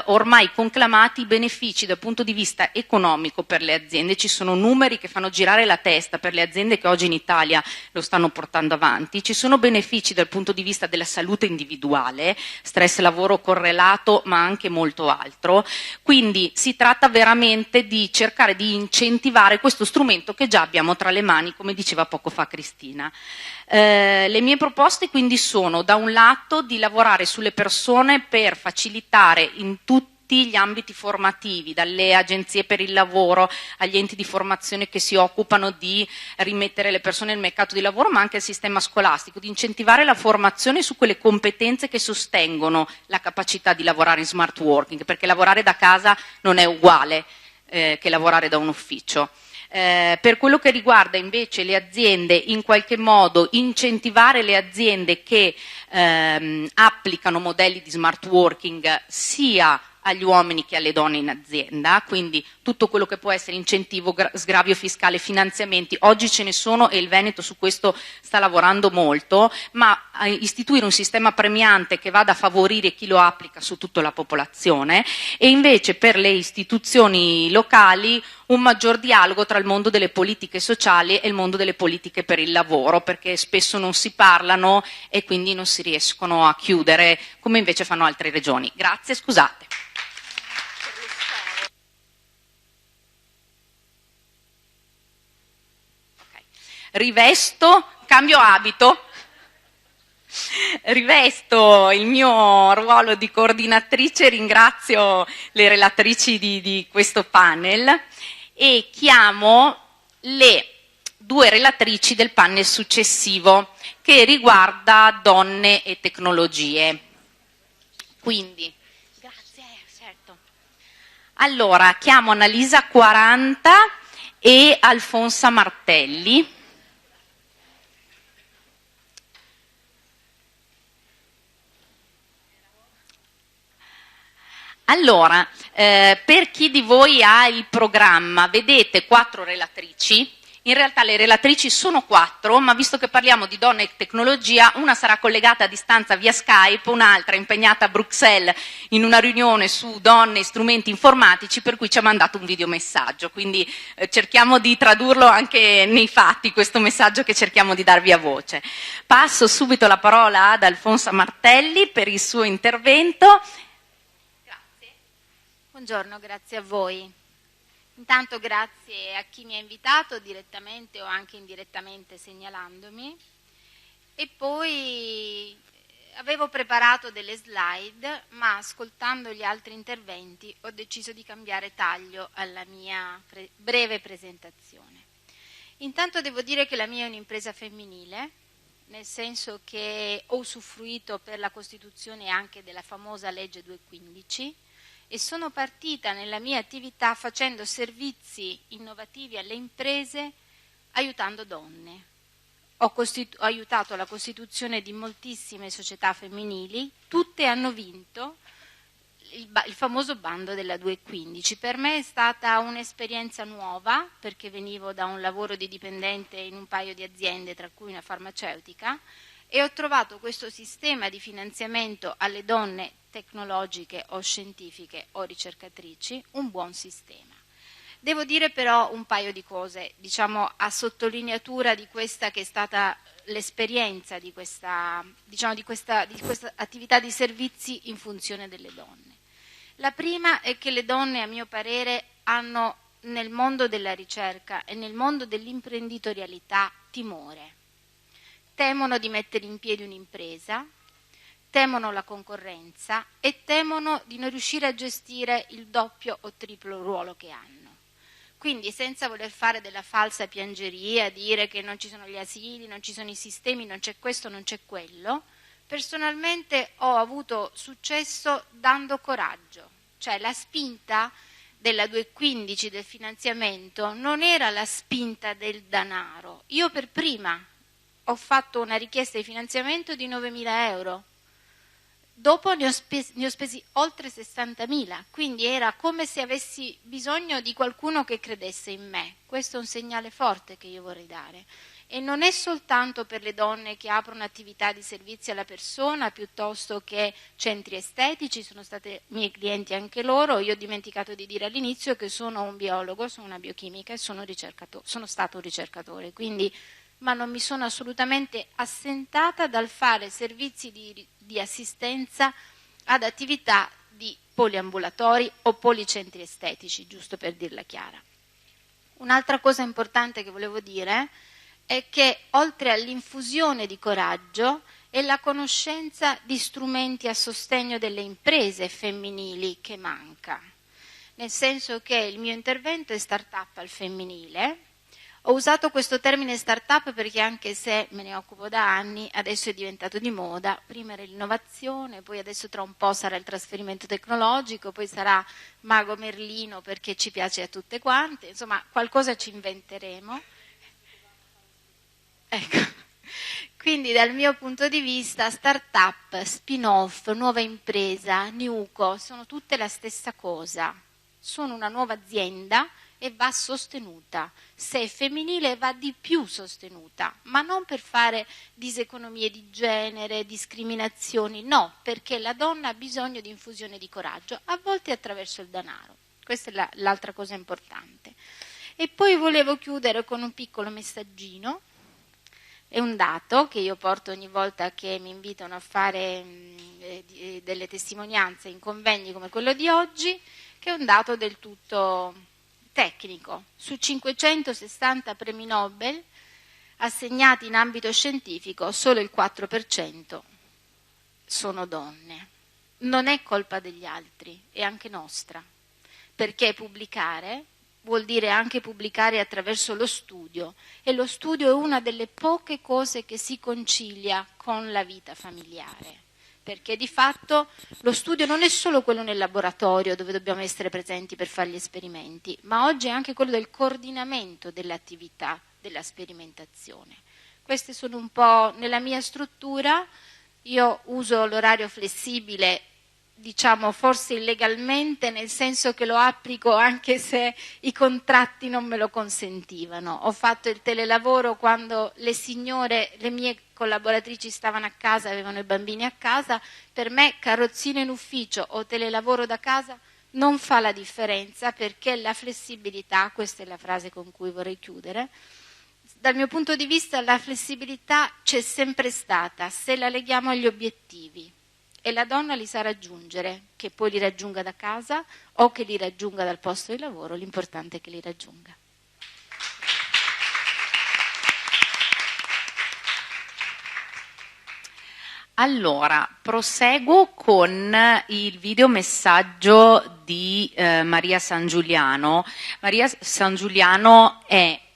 ormai conclamati i benefici dal punto di vista economico per le aziende. Ci sono numeri che fanno girare la testa per le aziende che oggi in Italia lo stanno portando avanti. Ci sono benefici dal punto di vista della salute individuale, stress lavoro correlato, ma anche molto altro. Quindi si tratta veramente di cercare di incentivare questo strumento che già abbiamo tra le mani, come diceva poco fa Cristina. Le mie proposte quindi sono, da un lato, di lavorare sulle persone per facilitare in tutti gli ambiti formativi, dalle agenzie per il lavoro agli enti di formazione che si occupano di rimettere le persone nel mercato di lavoro, ma anche il sistema scolastico, di incentivare la formazione su quelle competenze che sostengono la capacità di lavorare in smart working, perché lavorare da casa non è uguale che lavorare da un ufficio. Per quello che riguarda invece le aziende, in qualche modo incentivare le aziende che applicano modelli di smart working sia agli uomini che alle donne in azienda, quindi tutto quello che può essere incentivo, sgravio fiscale, finanziamenti, oggi ce ne sono e il Veneto su questo sta lavorando molto, ma istituire un sistema premiante che vada a favorire chi lo applica su tutta la popolazione e invece per le istituzioni locali un maggior dialogo tra il mondo delle politiche sociali e il mondo delle politiche per il lavoro, perché spesso non si parlano e quindi non si riescono a chiudere come invece fanno altre regioni. Grazie, scusate. Rivesto, cambio abito, rivesto il mio ruolo di coordinatrice, ringrazio le relatrici di questo panel e chiamo le 2 relatrici del panel successivo che riguarda donne e tecnologie. Quindi, grazie, certo. Allora, chiamo Annalisa Quaranta e Alfonsa Martelli. Allora, per chi di voi ha il programma, vedete 4 relatrici, in realtà le relatrici sono 4, ma visto che parliamo di donne e tecnologia, una sarà collegata a distanza via Skype, un'altra impegnata a Bruxelles in una riunione su donne e strumenti informatici, per cui ci ha mandato un videomessaggio, quindi cerchiamo di tradurlo anche nei fatti, questo messaggio che cerchiamo di darvi a voce. Passo subito la parola ad Alfonsa Martelli per il suo intervento. Buongiorno, grazie a voi. Intanto grazie a chi mi ha invitato direttamente o anche indirettamente segnalandomi. E poi avevo preparato delle slide, ma ascoltando gli altri interventi ho deciso di cambiare taglio alla mia breve presentazione. Intanto devo dire che la mia è un'impresa femminile, nel senso che ho usufruito per la costituzione anche della famosa legge 215, e sono partita nella mia attività facendo servizi innovativi alle imprese aiutando donne. Ho aiutato la costituzione di moltissime società femminili, tutte hanno vinto il famoso bando della 215. Per me è stata un'esperienza nuova perché venivo da un lavoro di dipendente in un paio di aziende, tra cui una farmaceutica, e ho trovato questo sistema di finanziamento alle donne tecnologiche o scientifiche o ricercatrici un buon sistema. Devo dire però un paio di cose, diciamo a sottolineatura di questa che è stata l'esperienza di questa attività di servizi in funzione delle donne. La prima è che le donne, a mio parere, hanno nel mondo della ricerca e nel mondo dell'imprenditorialità timore. Temono di mettere in piedi un'impresa, temono la concorrenza e temono di non riuscire a gestire il doppio o triplo ruolo che hanno. Quindi, senza voler fare della falsa piangeria, dire che non ci sono gli asili, non ci sono i sistemi, non c'è questo, non c'è quello, personalmente ho avuto successo dando coraggio, cioè la spinta della 215 del finanziamento non era la spinta del denaro. Io per prima ho fatto una richiesta di finanziamento di 9.000 euro, dopo ne ho spesi oltre 60.000, quindi era come se avessi bisogno di qualcuno che credesse in me. Questo è un segnale forte che io vorrei dare. E non è soltanto per le donne che aprono attività di servizi alla persona, piuttosto che centri estetici, sono state miei clienti anche loro. Io ho dimenticato di dire all'inizio che sono un biologo, sono una biochimica e sono stato un ricercatore, quindi, ma non mi sono assolutamente assentata dal fare servizi di assistenza ad attività di poliambulatori o policentri estetici, giusto per dirla chiara. Un'altra cosa importante che volevo dire è che oltre all'infusione di coraggio è la conoscenza di strumenti a sostegno delle imprese femminili che manca, nel senso che il mio intervento è startup al femminile. Ho usato questo termine startup perché anche se me ne occupo da anni, adesso è diventato di moda, prima era l'innovazione, poi adesso tra un po' sarà il trasferimento tecnologico, poi sarà Mago Merlino perché ci piace a tutte quante, insomma qualcosa ci inventeremo. Ecco. Quindi dal mio punto di vista start-up, spin-off, nuova impresa, Newco, sono tutte la stessa cosa. Sono una nuova azienda e va sostenuta. Se è femminile va di più sostenuta, ma non per fare diseconomie di genere, discriminazioni, no, perché la donna ha bisogno di infusione di coraggio, a volte attraverso il denaro. Questa è l'altra cosa importante. E poi volevo chiudere con un piccolo messaggino. È un dato che io porto ogni volta che mi invitano a fare delle testimonianze in convegni come quello di oggi, che è un dato del tutto tecnico. Su 560 premi Nobel assegnati in ambito scientifico, solo il 4% sono donne. Non è colpa degli altri, è anche nostra, perché pubblicare vuol dire anche pubblicare attraverso lo studio, e lo studio è una delle poche cose che si concilia con la vita familiare, perché di fatto lo studio non è solo quello nel laboratorio dove dobbiamo essere presenti per fare gli esperimenti, ma oggi è anche quello del coordinamento delle attività della sperimentazione. Queste sono un po' nella mia struttura. Io uso l'orario flessibile, diciamo forse illegalmente, nel senso che lo applico anche se i contratti non me lo consentivano. Ho fatto il telelavoro quando le signore, le mie collaboratrici stavano a casa, avevano i bambini a casa. Per me carrozzino in ufficio o telelavoro da casa non fa la differenza, perché la flessibilità, questa è la frase con cui vorrei chiudere, dal mio punto di vista la flessibilità c'è sempre stata se la leghiamo agli obiettivi. E la donna li sa raggiungere, che poi li raggiunga da casa o che li raggiunga dal posto di lavoro, l'importante è che li raggiunga. Allora, proseguo con il videomessaggio di Maria San Giuliano. Maria San Giuliano è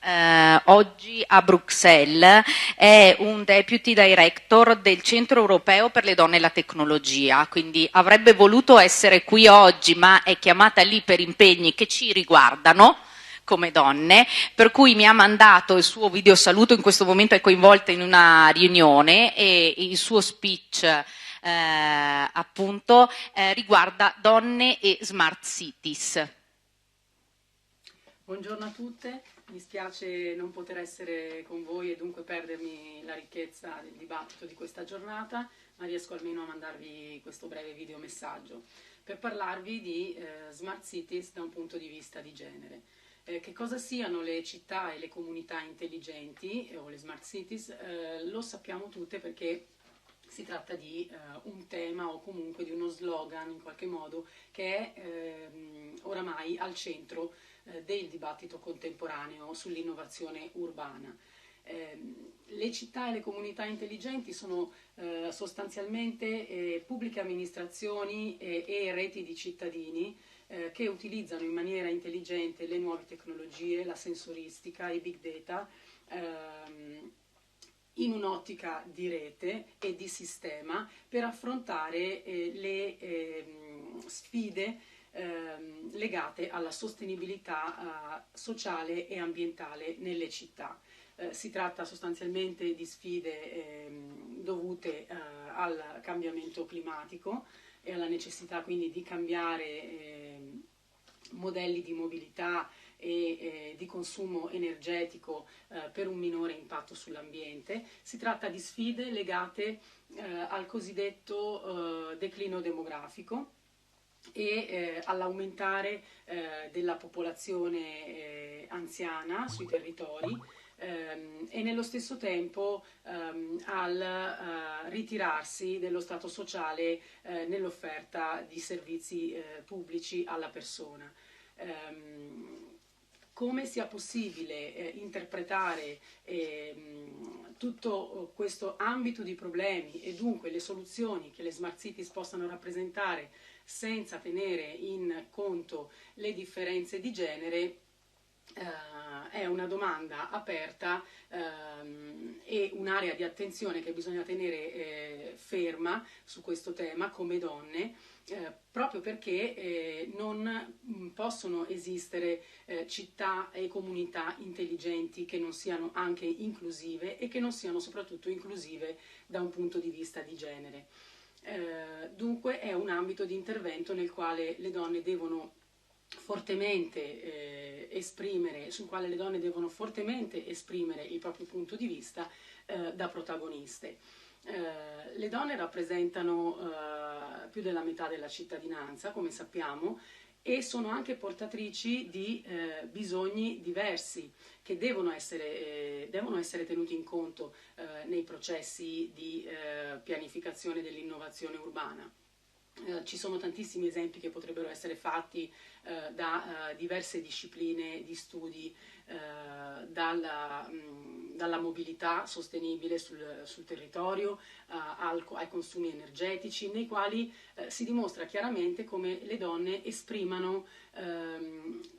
oggi a Bruxelles, è un deputy director del Centro Europeo per le Donne e la Tecnologia, quindi avrebbe voluto essere qui oggi, ma è chiamata lì per impegni che ci riguardano come donne, per cui mi ha mandato il suo videosaluto. In questo momento è coinvolta in una riunione e il suo speech appunto riguarda donne e smart cities. Buongiorno a tutte, mi spiace non poter essere con voi e dunque perdermi la ricchezza del dibattito di questa giornata, ma riesco almeno a mandarvi questo breve videomessaggio per parlarvi di smart cities da un punto di vista di genere. Che cosa siano le città e le comunità intelligenti o le smart cities lo sappiamo tutte, perché si tratta di un tema o comunque di uno slogan in qualche modo che è oramai al centro del dibattito contemporaneo sull'innovazione urbana. Le città e le comunità intelligenti sono sostanzialmente pubbliche amministrazioni e reti di cittadini che utilizzano in maniera intelligente le nuove tecnologie, la sensoristica, i big data, in un'ottica di rete e di sistema per affrontare le sfide legate alla sostenibilità sociale e ambientale nelle città. Si tratta sostanzialmente di sfide dovute al cambiamento climatico e alla necessità quindi di cambiare modelli di mobilità e di consumo energetico per un minore impatto sull'ambiente. Si tratta di sfide legate al cosiddetto declino demografico e all'aumentare della popolazione anziana sui territori e nello stesso tempo al ritirarsi dello stato sociale nell'offerta di servizi pubblici alla persona. Come sia possibile interpretare tutto questo ambito di problemi e dunque le soluzioni che le smart cities possano rappresentare senza tenere in conto le differenze di genere è una domanda aperta e un'area di attenzione che bisogna tenere ferma su questo tema come donne, proprio perché non possono esistere città e comunità intelligenti che non siano anche inclusive e che non siano soprattutto inclusive da un punto di vista di genere. Dunque è un ambito di intervento nel quale le donne devono fortemente sul quale le donne devono fortemente esprimere il proprio punto di vista da protagoniste. Le donne rappresentano più della metà della cittadinanza, come sappiamo, e sono anche portatrici di bisogni diversi che devono essere tenuti in conto nei processi di pianificazione dell'innovazione urbana. Ci sono tantissimi esempi che potrebbero essere fatti da diverse discipline di studi, dalla mobilità sostenibile sul territorio ai consumi energetici, nei quali si dimostra chiaramente come le donne esprimano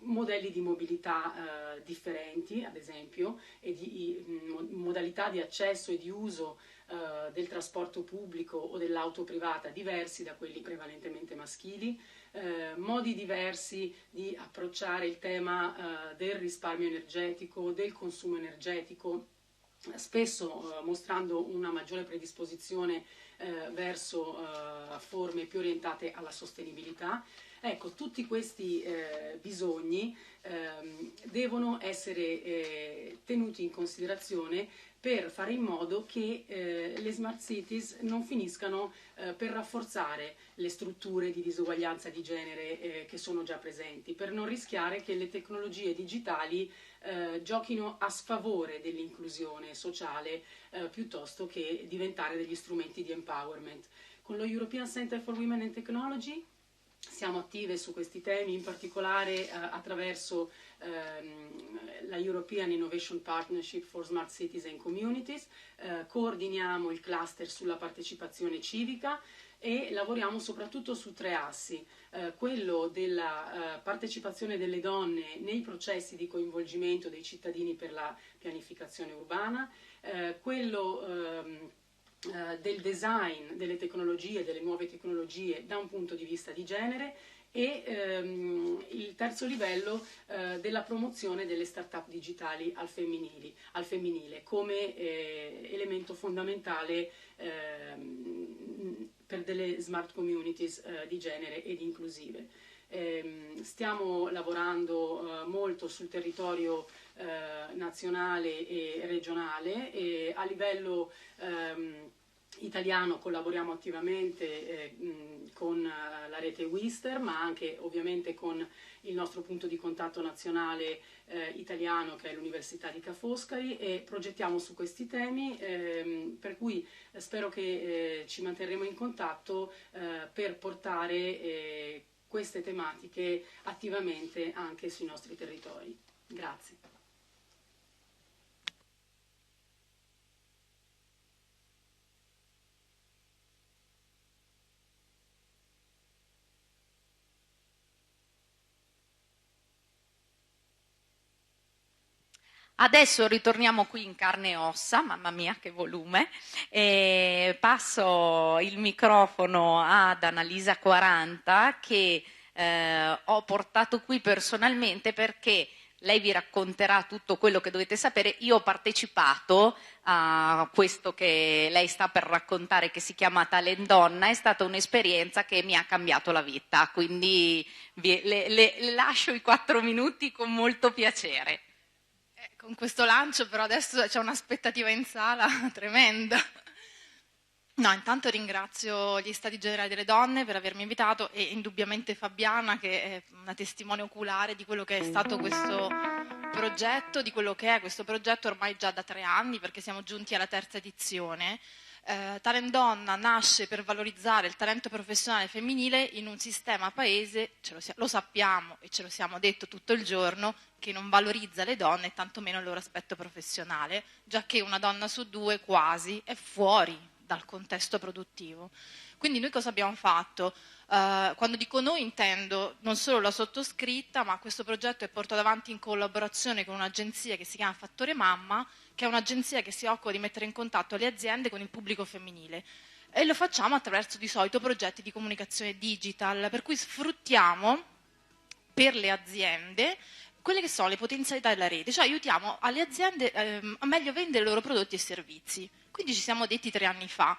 modelli di mobilità differenti, ad esempio, e di modalità di accesso e di uso del trasporto pubblico o dell'auto privata diversi da quelli prevalentemente maschili, modi diversi di approcciare il tema del risparmio energetico, del consumo energetico, spesso mostrando una maggiore predisposizione verso forme più orientate alla sostenibilità. Ecco, tutti questi bisogni devono essere tenuti in considerazione per fare in modo che le smart cities non finiscano per rafforzare le strutture di disuguaglianza di genere che sono già presenti, per non rischiare che le tecnologie digitali giochino a sfavore dell'inclusione sociale piuttosto che diventare degli strumenti di empowerment. Con lo European Center for Women and Technology siamo attive su questi temi, in particolare attraverso la European Innovation Partnership for Smart Cities and Communities, coordiniamo il cluster sulla partecipazione civica e lavoriamo soprattutto su 3 assi, quello della partecipazione delle donne nei processi di coinvolgimento dei cittadini per la pianificazione urbana, quello del design delle tecnologie, delle nuove tecnologie da un punto di vista di genere e il terzo livello della promozione delle start-up digitali al femminile come elemento fondamentale per delle smart communities di genere ed inclusive. Stiamo lavorando molto sul territorio nazionale e regionale e a livello italiano collaboriamo attivamente con la rete Wister, ma anche ovviamente con il nostro punto di contatto nazionale italiano che è l'Università di Ca' Foscari e progettiamo su questi temi, per cui spero che ci manterremo in contatto per portare queste tematiche attivamente anche sui nostri territori. Grazie. Adesso ritorniamo qui in carne e ossa, mamma mia che volume, e passo il microfono ad Annalisa 40 che ho portato qui personalmente perché lei vi racconterà tutto quello che dovete sapere. Io ho partecipato a questo che lei sta per raccontare che si chiama Talent Donna, è stata un'esperienza che mi ha cambiato la vita, quindi le lascio i 4 minuti con molto piacere. Con questo lancio però adesso c'è un'aspettativa in sala tremenda. No, intanto ringrazio gli Stati Generali delle Donne per avermi invitato e indubbiamente Fabiana che è una testimone oculare di quello che è stato questo progetto, di quello che è questo progetto ormai già da 3 anni perché siamo giunti alla 3ª edizione. Talent Donna nasce per valorizzare il talento professionale femminile in un sistema paese, lo sappiamo e ce lo siamo detto tutto il giorno, che non valorizza le donne e tantomeno il loro aspetto professionale, già che una donna su 2 quasi è fuori dal contesto produttivo. Quindi noi cosa abbiamo fatto? Quando dico noi intendo non solo la sottoscritta, ma questo progetto è portato avanti in collaborazione con un'agenzia che si chiama Fattore Mamma, che è un'agenzia che si occupa di mettere in contatto le aziende con il pubblico femminile. E lo facciamo attraverso di solito progetti di comunicazione digital, per cui sfruttiamo per le aziende quelle che sono le potenzialità della rete, cioè aiutiamo alle aziende a meglio vendere i loro prodotti e servizi. Quindi ci siamo detti 3 anni fa,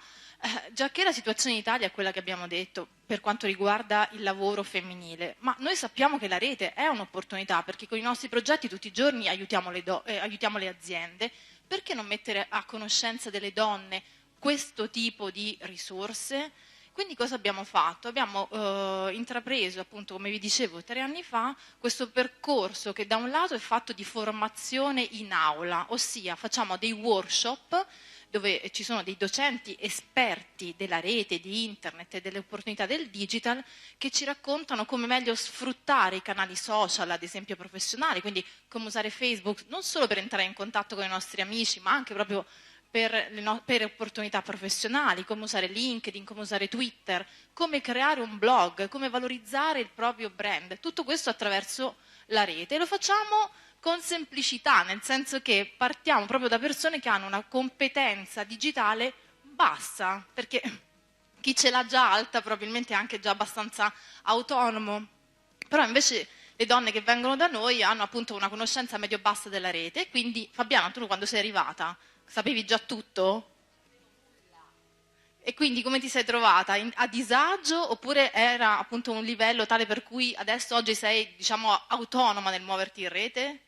già che la situazione in Italia è quella che abbiamo detto per quanto riguarda il lavoro femminile, ma noi sappiamo che la rete è un'opportunità, perché con i nostri progetti tutti i giorni aiutiamo le aziende, perché non mettere a conoscenza delle donne questo tipo di risorse? Quindi cosa abbiamo fatto? Abbiamo intrapreso, appunto, come vi dicevo, 3 anni fa, questo percorso che da un lato è fatto di formazione in aula, ossia facciamo dei workshop dove ci sono dei docenti esperti della rete, di internet e delle opportunità del digital che ci raccontano come meglio sfruttare i canali social, ad esempio professionali, quindi come usare Facebook non solo per entrare in contatto con i nostri amici, ma anche proprio per opportunità professionali, come usare LinkedIn, come usare Twitter, come creare un blog, come valorizzare il proprio brand. Tutto questo attraverso la rete e lo facciamo con semplicità, nel senso che partiamo proprio da persone che hanno una competenza digitale bassa, perché chi ce l'ha già alta probabilmente è anche già abbastanza autonomo, però invece le donne che vengono da noi hanno appunto una conoscenza medio-bassa della rete. Quindi Fabiana, tu quando sei arrivata sapevi già tutto? E quindi come ti sei trovata? A disagio oppure era appunto un livello tale per cui adesso oggi sei, diciamo, autonoma nel muoverti in rete?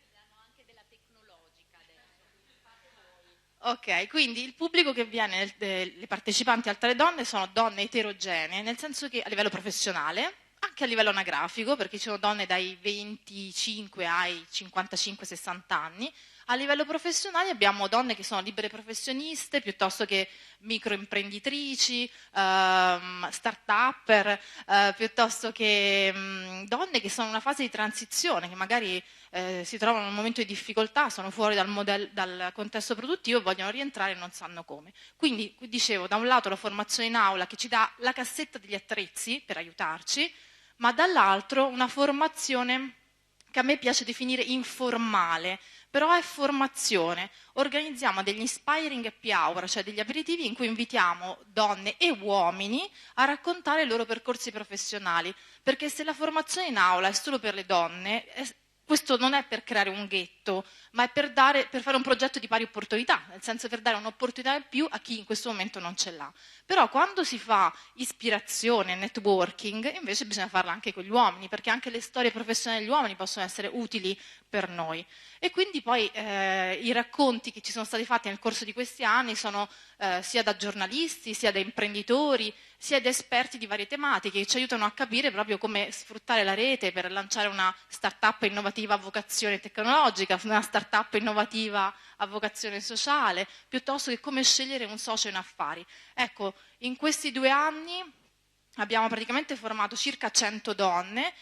Ok, quindi il pubblico che viene, le partecipanti al Tale Donne sono donne eterogenee, nel senso che a livello professionale, anche a livello anagrafico, perché ci sono donne dai 25 ai 55-60 anni. A livello professionale abbiamo donne che sono libere professioniste, piuttosto che microimprenditrici, start-upper, piuttosto che donne che sono in una fase di transizione, che magari si trovano in un momento di difficoltà, sono fuori dal contesto produttivo e vogliono rientrare e non sanno come. Quindi, dicevo, da un lato la formazione in aula che ci dà la cassetta degli attrezzi per aiutarci, ma dall'altro una formazione che a me piace definire informale, però è formazione. Organizziamo degli inspiring happy hour, cioè degli aperitivi in cui invitiamo donne e uomini a raccontare i loro percorsi professionali, perché se la formazione in aula è solo per le donne, questo non è per creare un ghetto, ma è per fare un progetto di pari opportunità, nel senso per dare un'opportunità in più a chi in questo momento non ce l'ha. Però quando si fa ispirazione, networking, invece bisogna farla anche con gli uomini, perché anche le storie professionali degli uomini possono essere utili per noi. E quindi poi i racconti che ci sono stati fatti nel corso di questi anni sono sia da giornalisti, sia da imprenditori, sia da esperti di varie tematiche che ci aiutano a capire proprio come sfruttare la rete per lanciare una startup innovativa a vocazione tecnologica, una startup innovativa a vocazione sociale, piuttosto che come scegliere un socio in affari. Ecco, in questi 2 anni abbiamo praticamente formato circa 100 donne,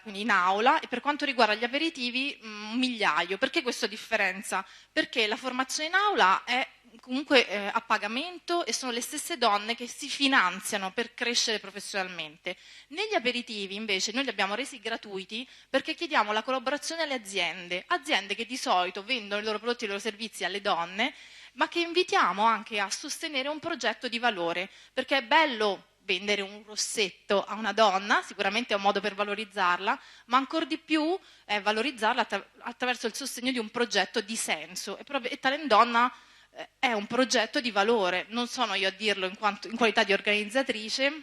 quindi in aula, e per quanto riguarda gli aperitivi 1.000.000. Perché questa differenza? Perché la formazione in aula è comunque a pagamento e sono le stesse donne che si finanziano per crescere professionalmente. Negli aperitivi invece noi li abbiamo resi gratuiti perché chiediamo la collaborazione alle aziende che di solito vendono i loro prodotti e i loro servizi alle donne, ma che invitiamo anche a sostenere un progetto di valore, perché è bello vendere un rossetto a una donna, sicuramente è un modo per valorizzarla, ma ancor di più è valorizzarla attraverso il sostegno di un progetto di senso. E Talent Donna è un progetto di valore, non sono io a dirlo in qualità di organizzatrice,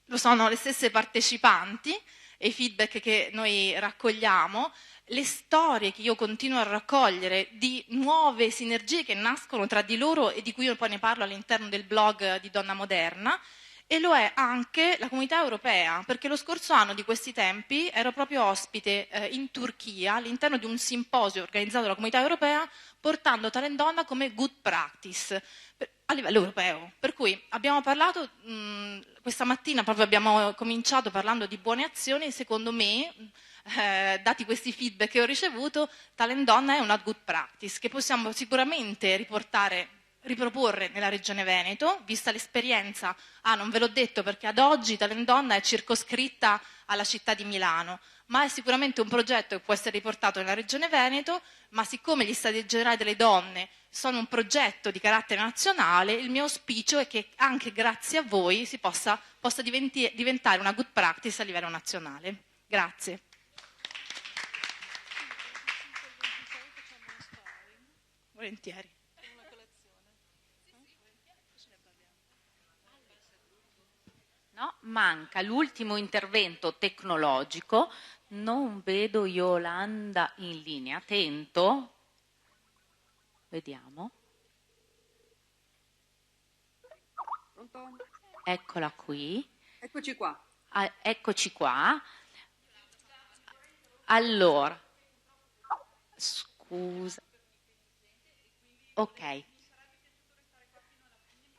lo sono le stesse partecipanti e i feedback che noi raccogliamo, le storie che io continuo a raccogliere di nuove sinergie che nascono tra di loro e di cui io poi ne parlo all'interno del blog di Donna Moderna. E lo è anche la comunità europea, perché lo scorso anno di questi tempi ero proprio ospite in Turchia all'interno di un simposio organizzato dalla comunità europea portando Talent Donna come good practice a livello europeo. Per cui abbiamo parlato, questa mattina proprio abbiamo cominciato parlando di buone azioni e secondo me, dati questi feedback che ho ricevuto, Talent Donna è una good practice che possiamo sicuramente riportare riproporre nella Regione Veneto, vista l'esperienza, non ve l'ho detto perché ad oggi Talent Donna è circoscritta alla città di Milano, ma è sicuramente un progetto che può essere riportato nella Regione Veneto, ma siccome gli Stati Generali delle Donne sono un progetto di carattere nazionale, il mio auspicio è che anche grazie a voi possa diventare una good practice a livello nazionale. Grazie. Volentieri. No, manca l'ultimo intervento tecnologico. Non vedo Yolanda in linea. Attento. Vediamo. Pronto? Eccola qui. Eccoci qua. Eccoci qua. Allora, scusa. Ok.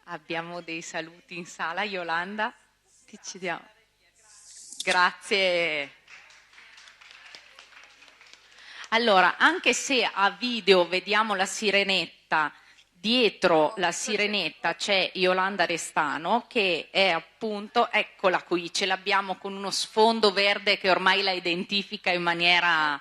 Abbiamo dei saluti in sala. Yolanda, ti ci diamo. Grazie. Allora, anche se a video vediamo la sirenetta, dietro la sirenetta c'è Yolanda Restano, che è appunto, eccola qui, ce l'abbiamo con uno sfondo verde che ormai la identifica in maniera...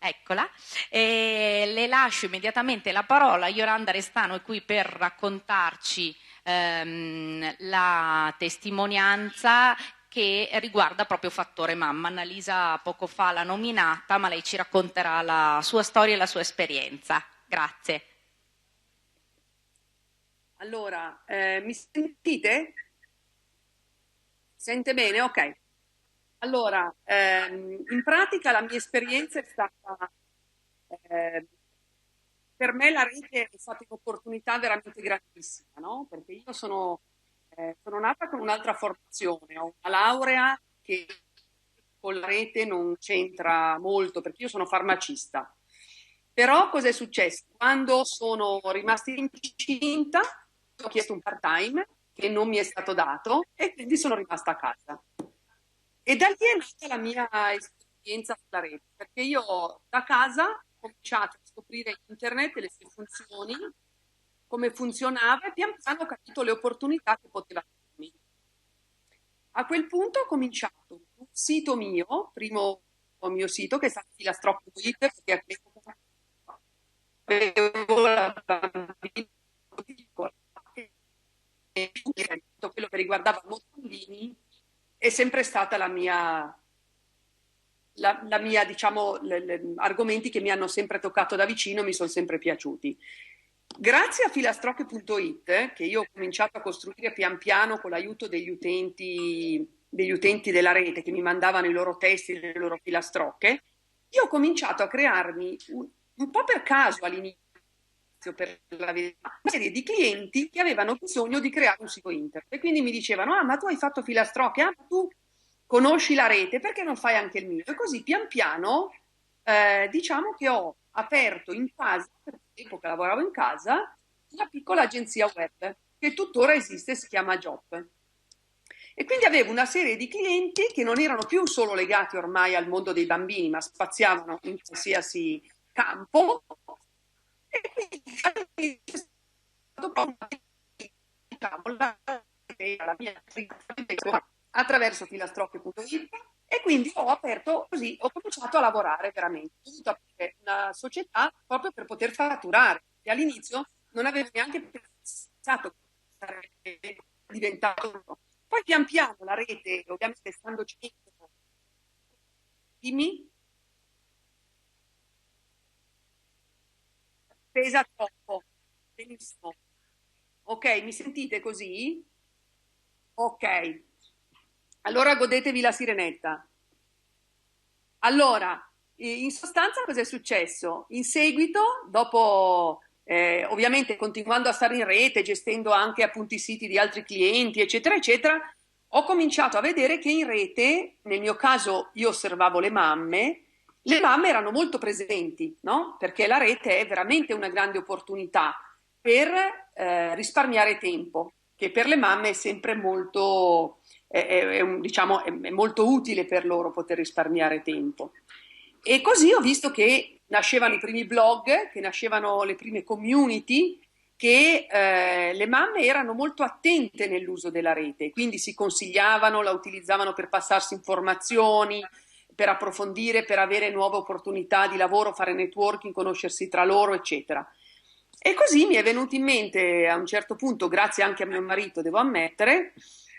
Eccola, le lascio immediatamente la parola. Yolanda Restano è qui per raccontarci la testimonianza che riguarda proprio Fattore Mamma. Annalisa poco fa l'ha nominata, ma lei ci racconterà la sua storia e la sua esperienza. Grazie. Allora, mi sentite? Sente bene? Ok. Allora, in pratica la mia esperienza è stata, per me la rete è stata un'opportunità veramente grandissima, no? Perché io sono nata con un'altra formazione, ho una laurea che con la rete non c'entra molto, perché io sono farmacista. Però cosa è successo? Quando sono rimasta incinta, ho chiesto un part-time che non mi è stato dato e quindi sono rimasta a casa. E da lì è nata la mia esperienza sulla rete, perché io da casa ho cominciato a scoprire internet e le sue funzioni, come funzionava, e pian piano ho capito le opportunità che poteva darmi. A quel punto ho cominciato un sito mio, primo mio sito, che è stato filastrocco.it, perché all'epoca avevo la bambina piccola, e quello che riguardava motondini è sempre stata la mia diciamo, argomenti che mi hanno sempre toccato da vicino, mi sono sempre piaciuti. Grazie a filastrocche.it, che io ho cominciato a costruire pian piano con l'aiuto degli utenti della rete che mi mandavano i loro testi e le loro filastrocche, io ho cominciato a crearmi un po' per caso all'inizio, per la verità, una serie di clienti che avevano bisogno di creare un sito internet e quindi mi dicevano: ma tu hai fatto filastrocche, ma tu conosci la rete, perché non fai anche il mio? E così pian piano diciamo che ho aperto in casa, perché all'epoca lavoravo in casa, una piccola agenzia web che tuttora esiste, si chiama Job. E quindi avevo una serie di clienti che non erano più solo legati ormai al mondo dei bambini, ma spaziavano in qualsiasi campo. E quindi la mia attraverso filastrocche.it, e quindi ho aperto così, ho cominciato a lavorare veramente. Ho dovuto aprire una società proprio per poter fatturare, e all'inizio non avevo neanche pensato che sarebbe diventato. Poi pian piano la rete, ovviamente stando centro, pesa troppo. Benissimo. Ok, mi sentite così? Ok. Allora godetevi la sirenetta. Allora, in sostanza cosa è successo? In seguito, dopo, ovviamente continuando a stare in rete, gestendo anche appunto i siti di altri clienti, eccetera, eccetera, ho cominciato a vedere che in rete, nel mio caso io osservavo le mamme erano molto presenti, no? Perché la rete è veramente una grande opportunità per risparmiare tempo, che per le mamme è sempre molto, diciamo, è molto utile per loro poter risparmiare tempo. E così ho visto che nascevano i primi blog, che nascevano le prime community, che le mamme erano molto attente nell'uso della rete, quindi si consigliavano, la utilizzavano per passarsi informazioni, per approfondire, per avere nuove opportunità di lavoro, fare networking, conoscersi tra loro, eccetera. E così mi è venuto in mente a un certo punto, grazie anche a mio marito, devo ammettere,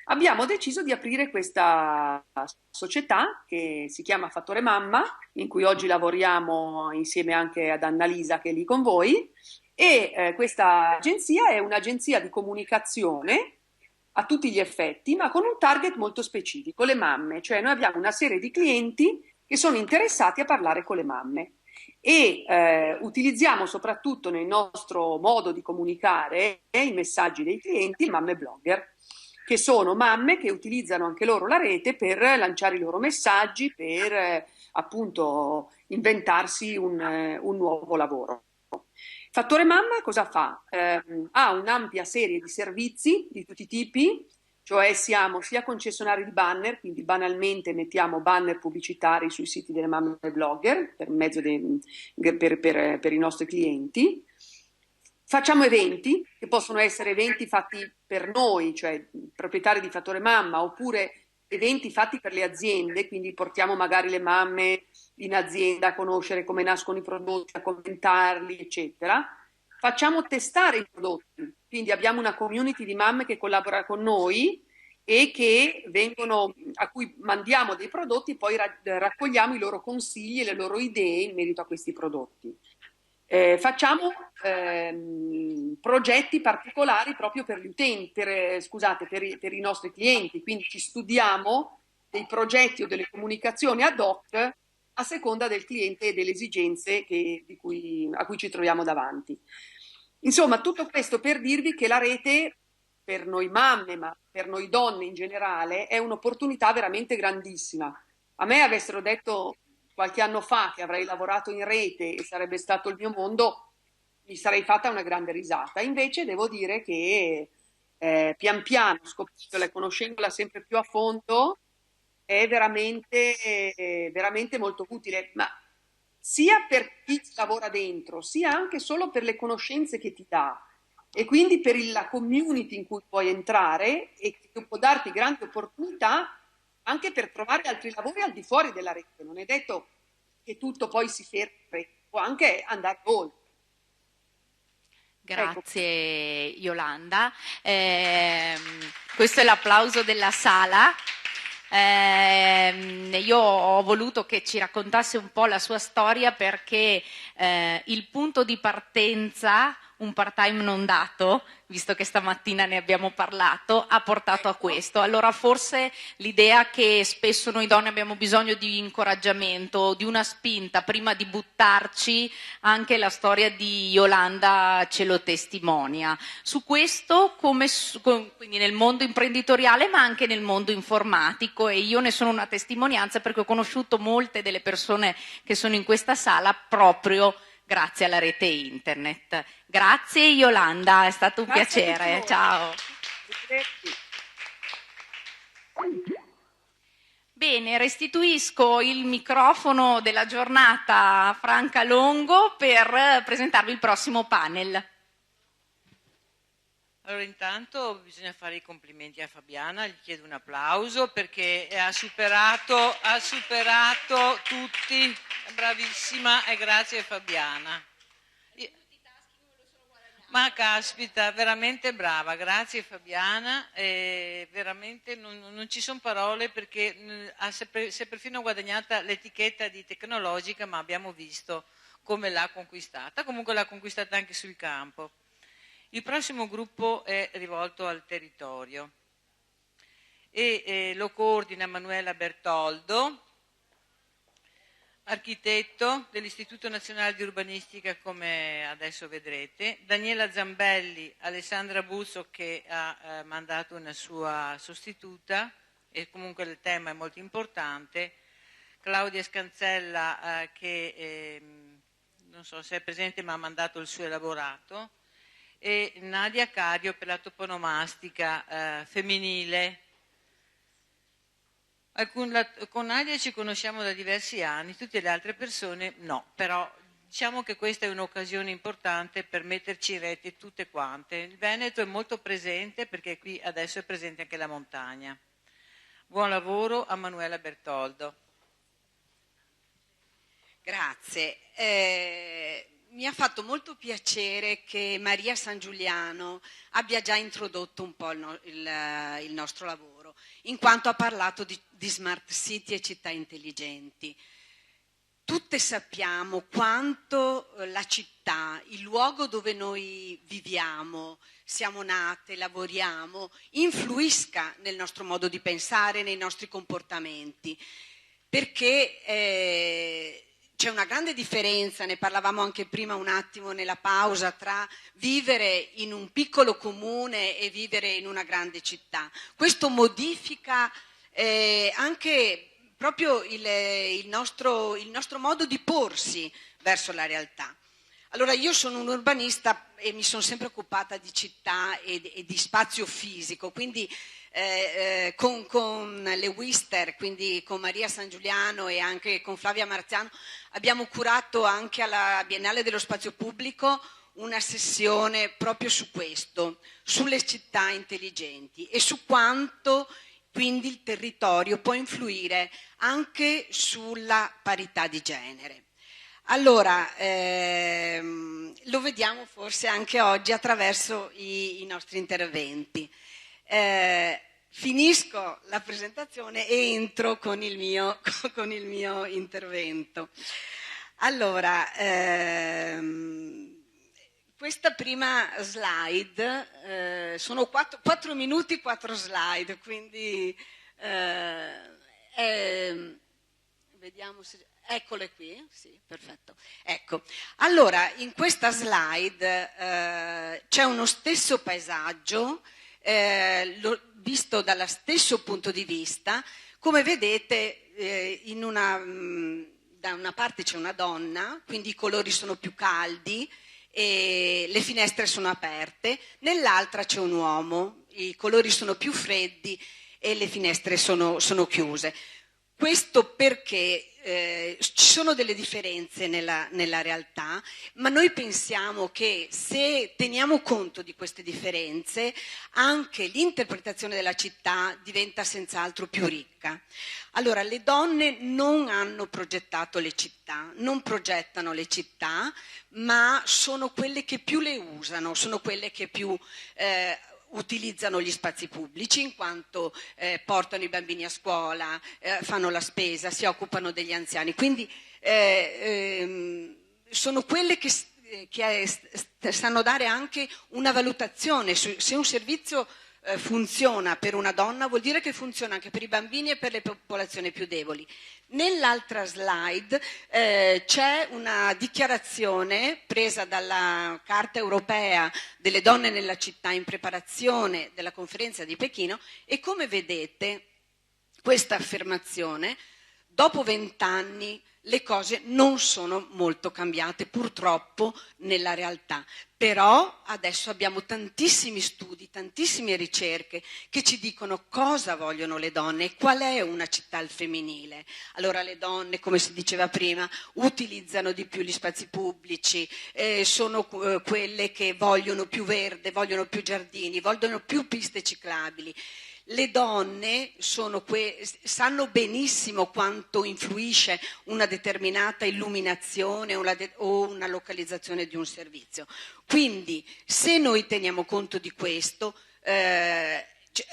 abbiamo deciso di aprire questa società che si chiama Fattore Mamma, in cui oggi lavoriamo insieme anche ad Annalisa che è lì con voi. E questa agenzia è un'agenzia di comunicazione a tutti gli effetti, ma con un target molto specifico, le mamme. Cioè noi abbiamo una serie di clienti che sono interessati a parlare con le mamme e utilizziamo soprattutto nel nostro modo di comunicare i messaggi dei clienti, le mamme blogger, che sono mamme che utilizzano anche loro la rete per lanciare i loro messaggi, per appunto inventarsi un nuovo lavoro. Fattore Mamma cosa fa? Ha un'ampia serie di servizi di tutti i tipi, cioè siamo sia concessionari di banner, quindi banalmente mettiamo banner pubblicitari sui siti delle mamme blogger per mezzo per i nostri clienti. Facciamo eventi, che possono essere eventi fatti per noi, cioè proprietari di Fattore Mamma, oppure eventi fatti per le aziende, quindi portiamo magari le mamme in azienda a conoscere come nascono i prodotti, a commentarli, eccetera. Facciamo testare i prodotti, quindi abbiamo una community di mamme che collabora con noi e che a cui mandiamo dei prodotti e poi raccogliamo i loro consigli e le loro idee in merito a questi prodotti. Facciamo progetti particolari proprio per gli utenti, per i nostri clienti, quindi ci studiamo dei progetti o delle comunicazioni ad hoc a seconda del cliente e delle esigenze a cui ci troviamo davanti. Insomma, tutto questo per dirvi che la rete per noi mamme, ma per noi donne in generale, è un'opportunità veramente grandissima. A me avessero detto qualche anno fa che avrei lavorato in rete e sarebbe stato il mio mondo, mi sarei fatta una grande risata. Invece devo dire che pian piano, scoprendola e conoscendola sempre più a fondo, è veramente molto utile, ma sia per chi lavora dentro, sia anche solo per le conoscenze che ti dà e quindi per la community in cui puoi entrare e che può darti grandi opportunità anche per trovare altri lavori al di fuori della rete. Non è detto che tutto poi si fermi, può anche andare oltre. Grazie Yolanda. Questo è l'applauso della sala. Io ho voluto che ci raccontasse un po' la sua storia perché il punto di partenza, un part-time non dato, visto che stamattina ne abbiamo parlato, ha portato a questo. Allora forse l'idea che spesso noi donne abbiamo bisogno di incoraggiamento, di una spinta prima di buttarci, anche la storia di Yolanda ce lo testimonia. Su questo, quindi nel mondo imprenditoriale ma anche nel mondo informatico, e io ne sono una testimonianza perché ho conosciuto molte delle persone che sono in questa sala proprio grazie alla rete internet. Grazie Yolanda, è stato un piacere. Ciao. Bene, restituisco il microfono della giornata a Franca Longo per presentarvi il prossimo panel. Allora intanto bisogna fare i complimenti a Fabiana, gli chiedo un applauso perché ha superato tutti, è bravissima e grazie Fabiana. Ma caspita, veramente brava, grazie Fabiana, veramente non ci sono parole perché si è perfino guadagnata l'etichetta di tecnologica, ma abbiamo visto come l'ha conquistata, comunque l'ha conquistata anche sul campo. Il prossimo gruppo è rivolto al territorio e lo coordina Manuela Bertoldo, architetto dell'Istituto Nazionale di Urbanistica, come adesso vedrete, Daniela Zambelli, Alessandra Buzzo che ha mandato una sua sostituta e comunque il tema è molto importante, Claudia Scanzella che non so se è presente ma ha mandato il suo elaborato, e Nadia Cario per la toponomastica femminile. Con Nadia ci conosciamo da diversi anni, tutte le altre persone no, però diciamo che questa è un'occasione importante per metterci in rete tutte quante. Il Veneto è molto presente perché qui adesso è presente anche la montagna. Buon lavoro a Manuela Bertoldo. Grazie. Mi ha fatto molto piacere che Maria San Giuliano abbia già introdotto un po' il nostro lavoro, in quanto ha parlato di smart city e città intelligenti. Tutte sappiamo quanto la città, il luogo dove noi viviamo, siamo nate, lavoriamo, influisca nel nostro modo di pensare, nei nostri comportamenti, perché c'è una grande differenza, ne parlavamo anche prima un attimo nella pausa, tra vivere in un piccolo comune e vivere in una grande città. Questo modifica anche proprio il nostro modo di porsi verso la realtà. Allora, io sono un urbanista e mi sono sempre occupata di città e di spazio fisico, quindi con le Wister, quindi con Maria San Giuliano e anche con Flavia Marziano, abbiamo curato anche alla Biennale dello Spazio Pubblico una sessione proprio su questo, sulle città intelligenti e su quanto quindi il territorio può influire anche sulla parità di genere. Allora, lo vediamo forse anche oggi attraverso i nostri interventi. Finisco la presentazione e entro con il mio intervento. Allora, questa prima slide, sono 4 minuti, 4 slide, quindi vediamo se... Eccole qui, sì, perfetto. Ecco, allora in questa slide c'è uno stesso paesaggio, visto dallo stesso punto di vista. Come vedete, da una parte c'è una donna, quindi i colori sono più caldi e le finestre sono aperte, nell'altra c'è un uomo, i colori sono più freddi e le finestre sono chiuse. Questo perché ci sono delle differenze nella realtà, ma noi pensiamo che se teniamo conto di queste differenze, anche l'interpretazione della città diventa senz'altro più ricca. Allora, le donne non hanno progettato le città, non progettano le città, ma sono quelle che più le usano, sono quelle che più utilizzano gli spazi pubblici, in quanto portano i bambini a scuola, fanno la spesa, si occupano degli anziani. Quindi sono quelle che sanno dare anche una valutazione. Se un servizio funziona per una donna, vuol dire che funziona anche per i bambini e per le popolazioni più deboli. Nell'altra slide c'è una dichiarazione presa dalla Carta europea delle donne nella città in preparazione della conferenza di Pechino, e come vedete questa affermazione, dopo 20 anni le cose non sono molto cambiate purtroppo nella realtà, però adesso abbiamo tantissimi studi, tantissime ricerche che ci dicono cosa vogliono le donne e qual è una città al femminile. Allora le donne, come si diceva prima, utilizzano di più gli spazi pubblici, sono quelle che vogliono più verde, vogliono più giardini, vogliono più piste ciclabili. Le donne sanno benissimo quanto influisce una determinata illuminazione o una localizzazione di un servizio. Quindi, se noi teniamo conto di questo,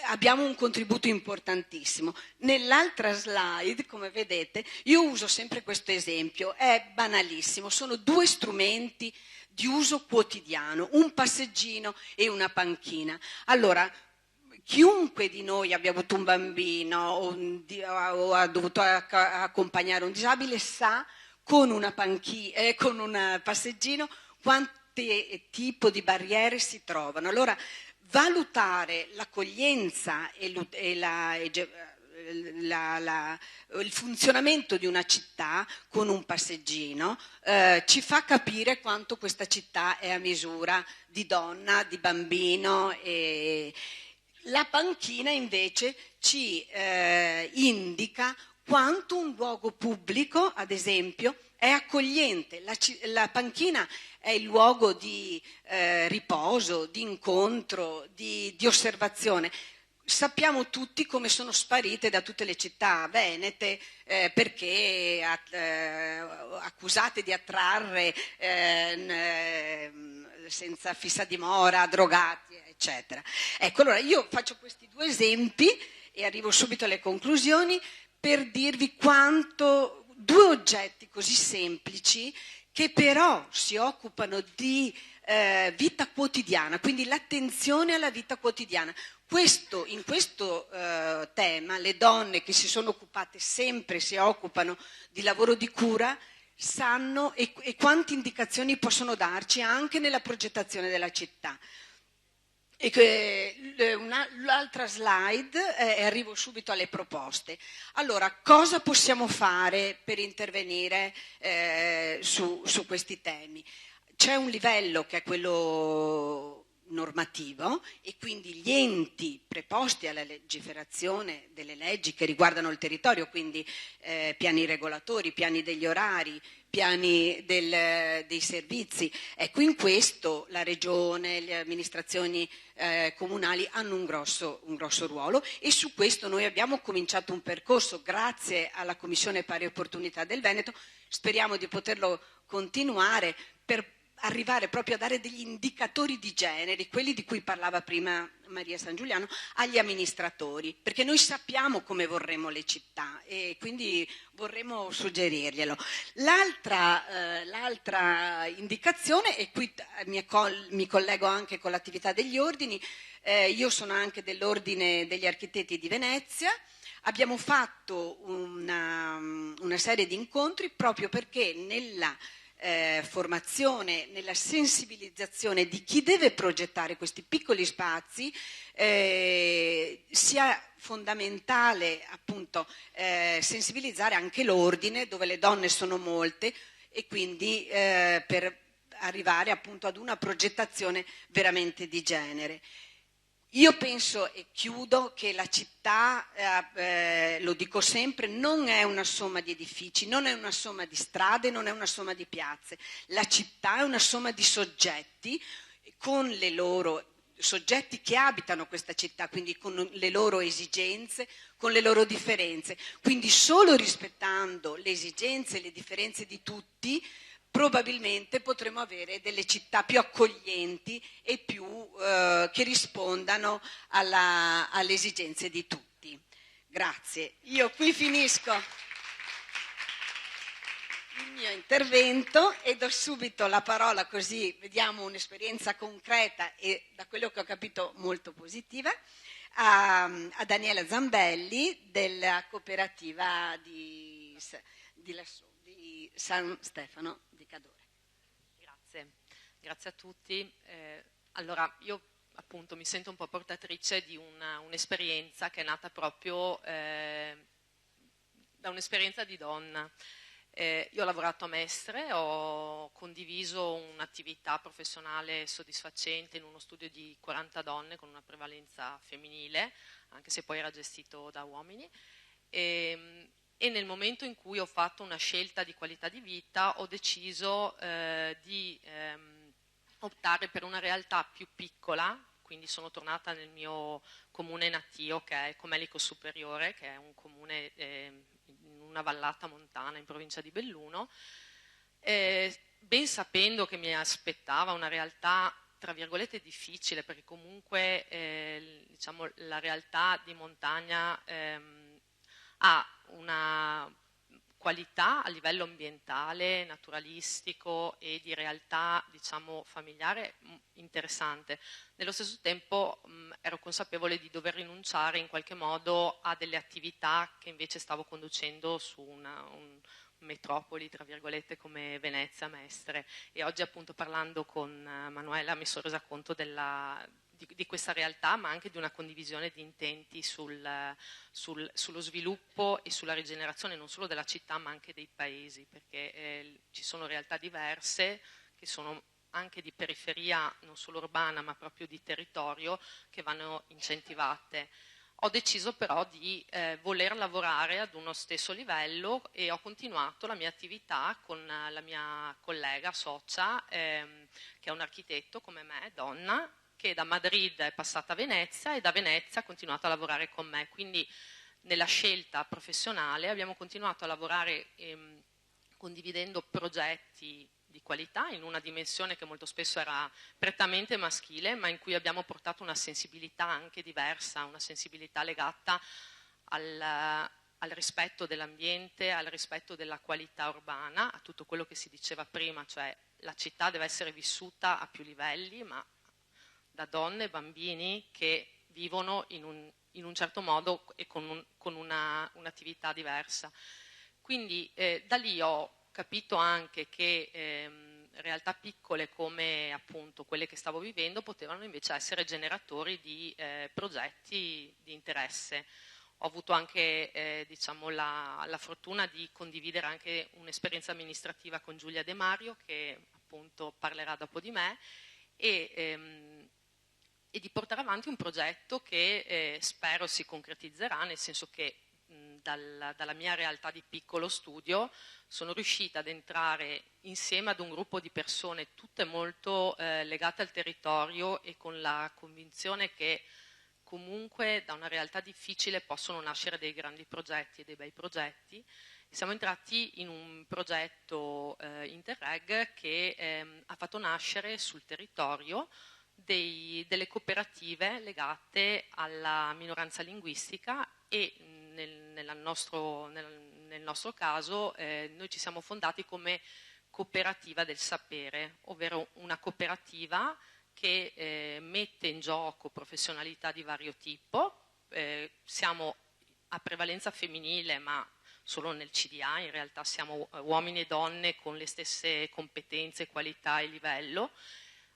abbiamo un contributo importantissimo. Nell'altra slide, come vedete, io uso sempre questo esempio, è banalissimo, sono 2 strumenti di uso quotidiano, un passeggino e una panchina. Allora, chiunque di noi abbia avuto un bambino o ha dovuto accompagnare un disabile sa con una panchina, con un passeggino quanti tipo di barriere si trovano. Allora, valutare l'accoglienza e il funzionamento di una città con un passeggino ci fa capire quanto questa città è a misura di donna, di bambino. La panchina invece ci indica quanto un luogo pubblico, ad esempio, è accogliente. La panchina è il luogo di riposo, di incontro, di osservazione. Sappiamo tutti come sono sparite da tutte le città venete perché accusate di attrarre senza fissa dimora, drogati, eccetera. Ecco, allora io faccio questi due esempi e arrivo subito alle conclusioni per dirvi quanto due oggetti così semplici che però si occupano di vita quotidiana, quindi l'attenzione alla vita quotidiana. In questo tema le donne che si sono occupate sempre, si occupano di lavoro di cura, sanno e quante indicazioni possono darci anche nella progettazione della città. L'altra slide, arrivo subito alle proposte. Allora, cosa possiamo fare per intervenire su questi temi? C'è un livello che è quello normativo e quindi gli enti preposti alla legiferazione delle leggi che riguardano il territorio, quindi piani regolatori, piani degli orari, piani dei servizi. Ecco, in questo la regione, le amministrazioni comunali hanno un grosso ruolo e su questo noi abbiamo cominciato un percorso grazie alla Commissione Pari Opportunità del Veneto, speriamo di poterlo continuare per arrivare proprio a dare degli indicatori di genere, quelli di cui parlava prima Maria San Giuliano, agli amministratori, perché noi sappiamo come vorremmo le città e quindi vorremmo suggerirglielo. L'altra indicazione, e qui mi collego anche con l'attività degli ordini, io sono anche dell'Ordine degli Architetti di Venezia. Abbiamo fatto una serie di incontri proprio perché nella formazione, nella sensibilizzazione di chi deve progettare questi piccoli spazi sia fondamentale appunto sensibilizzare anche l'ordine dove le donne sono molte e quindi per arrivare appunto ad una progettazione veramente di genere. Io penso, e chiudo, che la città, lo dico sempre, non è una somma di edifici, non è una somma di strade, non è una somma di piazze. La città è una somma di soggetti con le loro soggetti che abitano questa città, quindi con le loro esigenze, con le loro differenze. Quindi solo rispettando le esigenze e le differenze di tutti probabilmente potremo avere delle città più accoglienti e più che rispondano alle esigenze di tutti. Grazie. Io qui finisco il mio intervento e do subito la parola, così vediamo un'esperienza concreta e da quello che ho capito molto positiva, a Daniela Zambelli della cooperativa di San Stefano di Cadore. Grazie a tutti. Allora, io appunto mi sento un po' portatrice di un'esperienza che è nata proprio da un'esperienza di donna. Io ho lavorato a Mestre, ho condiviso un'attività professionale soddisfacente in uno studio di 40 donne con una prevalenza femminile, anche se poi era gestito da uomini. E nel momento in cui ho fatto una scelta di qualità di vita ho deciso di optare per una realtà più piccola, quindi sono tornata nel mio comune natio che è Comelico Superiore, che è un comune in una vallata montana in provincia di Belluno, ben sapendo che mi aspettava una realtà tra virgolette difficile, perché comunque diciamo, la realtà di montagna ha una qualità a livello ambientale, naturalistico e di realtà, diciamo, familiare interessante. Nello stesso tempo ero consapevole di dover rinunciare in qualche modo a delle attività che invece stavo conducendo su un metropoli, tra virgolette, come Venezia, Mestre. E oggi appunto parlando con Manuela mi sono resa conto di questa realtà, ma anche di una condivisione di intenti sullo sviluppo e sulla rigenerazione non solo della città ma anche dei paesi, perché ci sono realtà diverse che sono anche di periferia non solo urbana ma proprio di territorio che vanno incentivate. Ho deciso però di voler lavorare ad uno stesso livello e ho continuato la mia attività con la mia collega socia, che è un architetto come me, donna, che da Madrid è passata a Venezia e da Venezia ha continuato a lavorare con me. Quindi nella scelta professionale abbiamo continuato a lavorare condividendo progetti di qualità in una dimensione che molto spesso era prettamente maschile, ma in cui abbiamo portato una sensibilità anche diversa, una sensibilità legata al rispetto dell'ambiente, al rispetto della qualità urbana, a tutto quello che si diceva prima, cioè la città deve essere vissuta a più livelli, ma da donne e bambini che vivono in un certo modo e con un'attività diversa. Quindi da lì ho capito anche che realtà piccole come appunto quelle che stavo vivendo potevano invece essere generatori di progetti di interesse. Ho avuto anche diciamo la fortuna di condividere anche un'esperienza amministrativa con Giulia De Mario, che appunto parlerà dopo di me, e di portare avanti un progetto che spero si concretizzerà, nel senso che dalla mia realtà di piccolo studio sono riuscita ad entrare insieme ad un gruppo di persone tutte molto legate al territorio e con la convinzione che comunque da una realtà difficile possono nascere dei grandi progetti e dei bei progetti. Siamo entrati in un progetto Interreg che ha fatto nascere sul territorio delle cooperative legate alla minoranza linguistica e nel nostro caso noi ci siamo fondati come cooperativa del sapere, ovvero una cooperativa che mette in gioco professionalità di vario tipo. Siamo a prevalenza femminile, ma solo nel CDA, in realtà siamo uomini e donne con le stesse competenze, qualità e livello.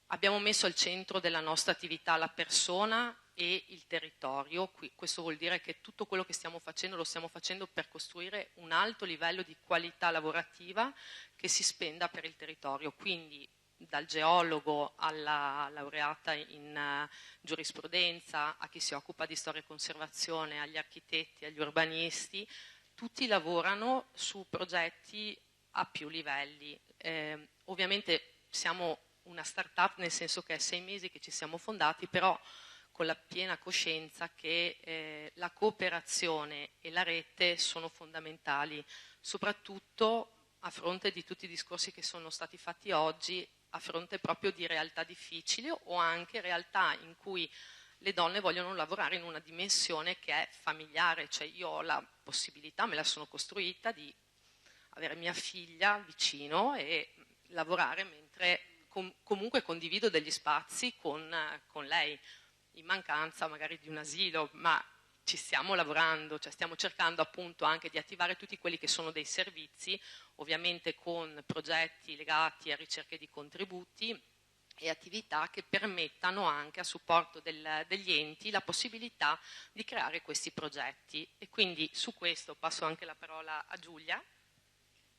Abbiamo messo al centro della nostra attività la persona e il territorio. Questo vuol dire che tutto quello che stiamo facendo lo stiamo facendo per costruire un alto livello di qualità lavorativa che si spenda per il territorio. Quindi dal geologo alla laureata in giurisprudenza, a chi si occupa di storia e conservazione, agli architetti, agli urbanisti, tutti lavorano su progetti a più livelli. Ovviamente siamo una start-up, nel senso che è 6 mesi che ci siamo fondati, però con la piena coscienza che la cooperazione e la rete sono fondamentali, soprattutto a fronte di tutti i discorsi che sono stati fatti oggi, a fronte proprio di realtà difficili o anche realtà in cui le donne vogliono lavorare in una dimensione che è familiare, cioè io ho la possibilità, me la sono costruita, di avere mia figlia vicino e lavorare mentre comunque condivido degli spazi con lei, in mancanza magari di un asilo, ma ci stiamo lavorando, cioè stiamo cercando appunto anche di attivare tutti quelli che sono dei servizi, ovviamente con progetti legati a ricerche di contributi e attività che permettano anche a supporto degli enti la possibilità di creare questi progetti. E quindi su questo passo anche la parola a Giulia.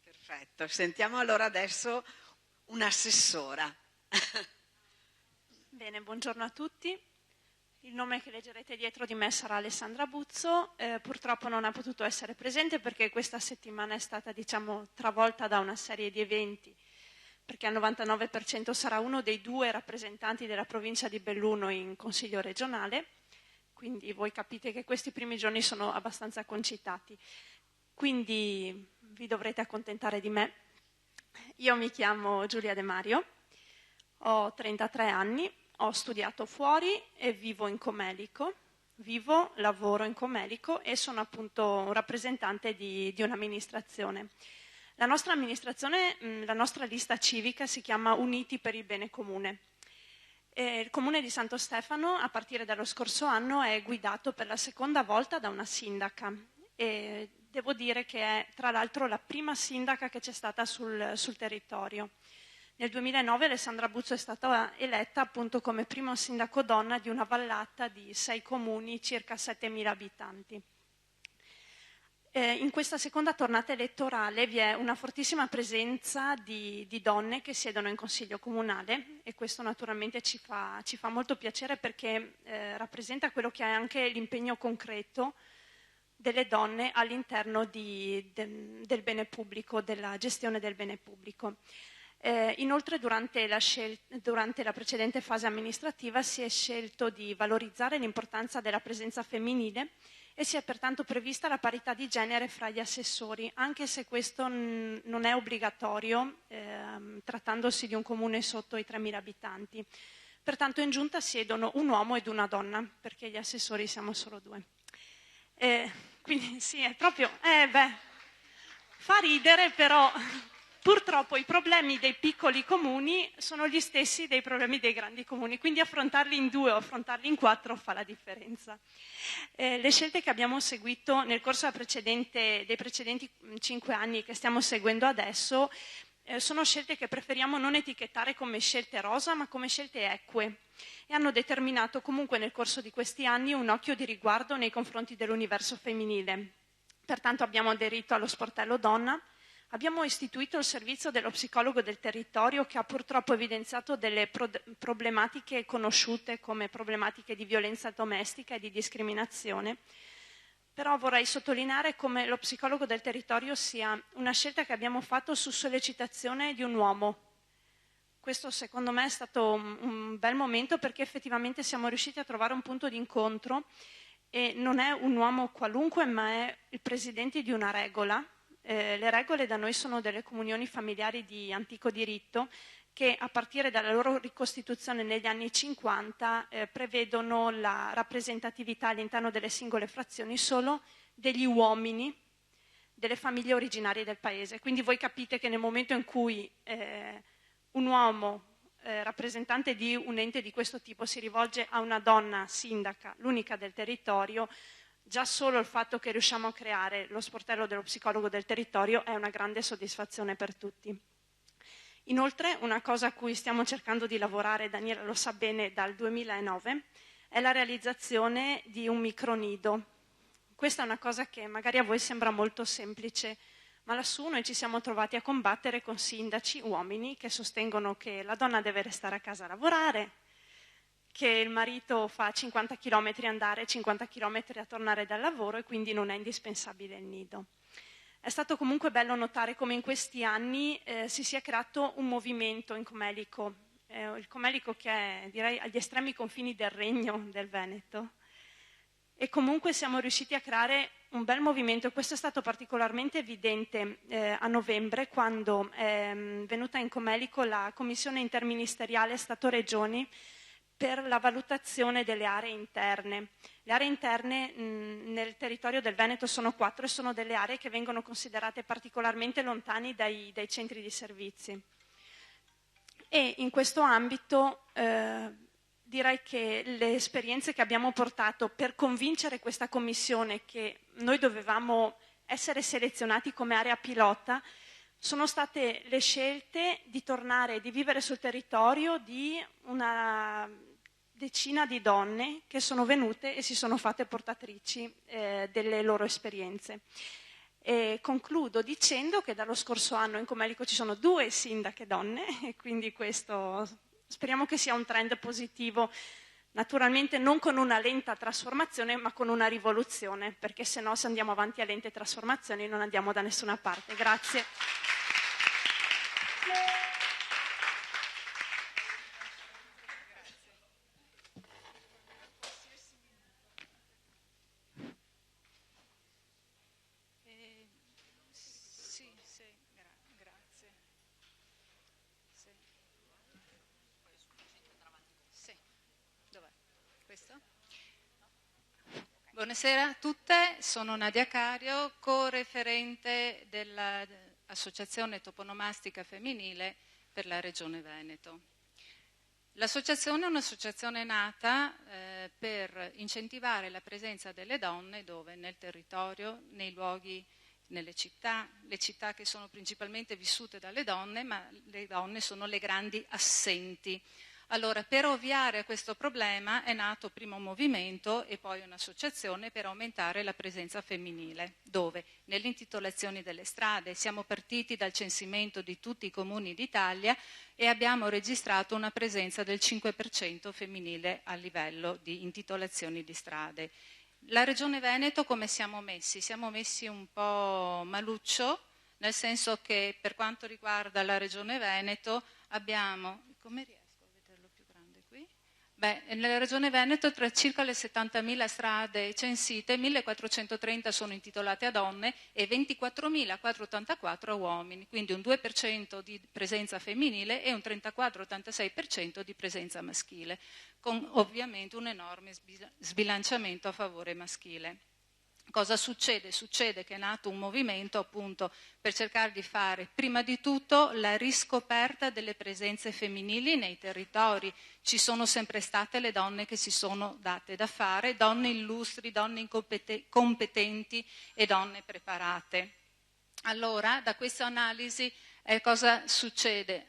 Perfetto, sentiamo allora adesso un'assessora. Bene, buongiorno a tutti. Il nome che leggerete dietro di me sarà Alessandra Buzzo. Purtroppo non ha potuto essere presente perché questa settimana è stata, travolta da una serie di eventi, perché al 99% sarà uno dei 2 rappresentanti della provincia di Belluno in Consiglio regionale, quindi voi capite che questi primi giorni sono abbastanza concitati. Quindi vi dovrete accontentare di me. Io mi chiamo Giulia De Mario, ho 33 anni, ho studiato fuori e vivo in Comelico. Lavoro in Comelico e sono appunto un rappresentante di un'amministrazione. La nostra amministrazione, la nostra lista civica si chiama Uniti per il Bene Comune. Il Comune di Santo Stefano, a partire dallo scorso anno, è guidato per la seconda volta da una sindaca. E devo dire che è tra l'altro la prima sindaca che c'è stata sul territorio. Nel 2009 Alessandra Buzzo è stata eletta appunto come primo sindaco donna di una vallata di 6 comuni, circa 7.000 abitanti. In questa seconda tornata elettorale vi è una fortissima presenza di donne che siedono in consiglio comunale e questo naturalmente ci fa molto piacere perché rappresenta quello che è anche l'impegno concreto delle donne all'interno del bene pubblico, della gestione del bene pubblico. Inoltre durante la precedente fase amministrativa si è scelto di valorizzare l'importanza della presenza femminile e si è pertanto prevista la parità di genere fra gli assessori, anche se questo non è obbligatorio trattandosi di un comune sotto i 3.000 abitanti. Pertanto in giunta siedono un uomo ed una donna, perché gli assessori siamo solo 2. Quindi sì, è proprio... fa ridere, però purtroppo i problemi dei piccoli comuni sono gli stessi dei problemi dei grandi comuni, quindi affrontarli in 2 o affrontarli in 4 fa la differenza. Le scelte che abbiamo seguito nel corso dei precedenti 5 anni che stiamo seguendo adesso sono scelte che preferiamo non etichettare come scelte rosa, ma come scelte eque e hanno determinato comunque nel corso di questi anni un occhio di riguardo nei confronti dell'universo femminile. Pertanto abbiamo aderito allo sportello donna, abbiamo istituito il servizio dello psicologo del territorio che ha purtroppo evidenziato delle problematiche conosciute come problematiche di violenza domestica e di discriminazione. Però vorrei sottolineare come lo psicologo del territorio sia una scelta che abbiamo fatto su sollecitazione di un uomo. Questo secondo me è stato un bel momento perché effettivamente siamo riusciti a trovare un punto di incontro e non è un uomo qualunque ma è il presidente di una regola. Le regole da noi sono delle comunioni familiari di antico diritto che a partire dalla loro ricostituzione negli anni 50 prevedono la rappresentatività all'interno delle singole frazioni solo degli uomini delle famiglie originarie del paese. Quindi voi capite che nel momento in cui un uomo rappresentante di un ente di questo tipo si rivolge a una donna sindaca, l'unica del territorio, già solo il fatto che riusciamo a creare lo sportello dello psicologo del territorio è una grande soddisfazione per tutti. Inoltre, una cosa a cui stiamo cercando di lavorare, Daniela lo sa bene, dal 2009, è la realizzazione di un micronido. Questa è una cosa che magari a voi sembra molto semplice, ma lassù noi ci siamo trovati a combattere con sindaci uomini che sostengono che la donna deve restare a casa a lavorare, che il marito fa 50 km andare, 50 km a tornare dal lavoro e quindi non è indispensabile il nido. È stato comunque bello notare come in questi anni si sia creato un movimento in Comelico, il Comelico che è direi agli estremi confini del regno del Veneto, e comunque siamo riusciti a creare un bel movimento e questo è stato particolarmente evidente a novembre quando è venuta in Comelico la commissione interministeriale Stato-Regioni per la valutazione delle aree interne. Le aree interne nel territorio del Veneto sono 4 e sono delle aree che vengono considerate particolarmente lontani dai centri di servizi. E in questo ambito direi che le esperienze che abbiamo portato per convincere questa commissione che noi dovevamo essere selezionati come area pilota sono state le scelte di tornare, di vivere sul territorio di una decina di donne che sono venute e si sono fatte portatrici delle loro esperienze. E concludo dicendo che dallo scorso anno in Comelico ci sono 2 sindache donne e quindi questo speriamo che sia un trend positivo, naturalmente non con una lenta trasformazione ma con una rivoluzione, perché se no se andiamo avanti a lente trasformazioni non andiamo da nessuna parte. Grazie. Buonasera a tutte, sono Nadia Cario, co-referente dell'Associazione Toponomastica Femminile per la Regione Veneto. L'associazione è un'associazione nata per incentivare la presenza delle donne dove nel territorio, nei luoghi, nelle città, le città che sono principalmente vissute dalle donne, ma le donne sono le grandi assenti. Allora, per ovviare a questo problema è nato prima un movimento e poi un'associazione per aumentare la presenza femminile. Dove? Nelle intitolazioni delle strade. Siamo partiti dal censimento di tutti i comuni d'Italia e abbiamo registrato una presenza del 5% femminile a livello di intitolazioni di strade. La Regione Veneto come siamo messi? Siamo messi un po' maluccio, nel senso che per quanto riguarda la Regione Veneto abbiamo... Come riesco a vederlo più grande qui? Beh, nella Regione Veneto tra circa le 70.000 strade censite, 1.430 sono intitolate a donne e 24.484 a uomini, quindi un 2% di presenza femminile e un 34-86% di presenza maschile, con ovviamente un enorme sbilanciamento a favore maschile. Cosa succede? Succede che è nato un movimento appunto per cercare di fare prima di tutto la riscoperta delle presenze femminili nei territori. Ci sono sempre state le donne che si sono date da fare, donne illustri, donne competenti e donne preparate. Allora, da questa analisi cosa succede?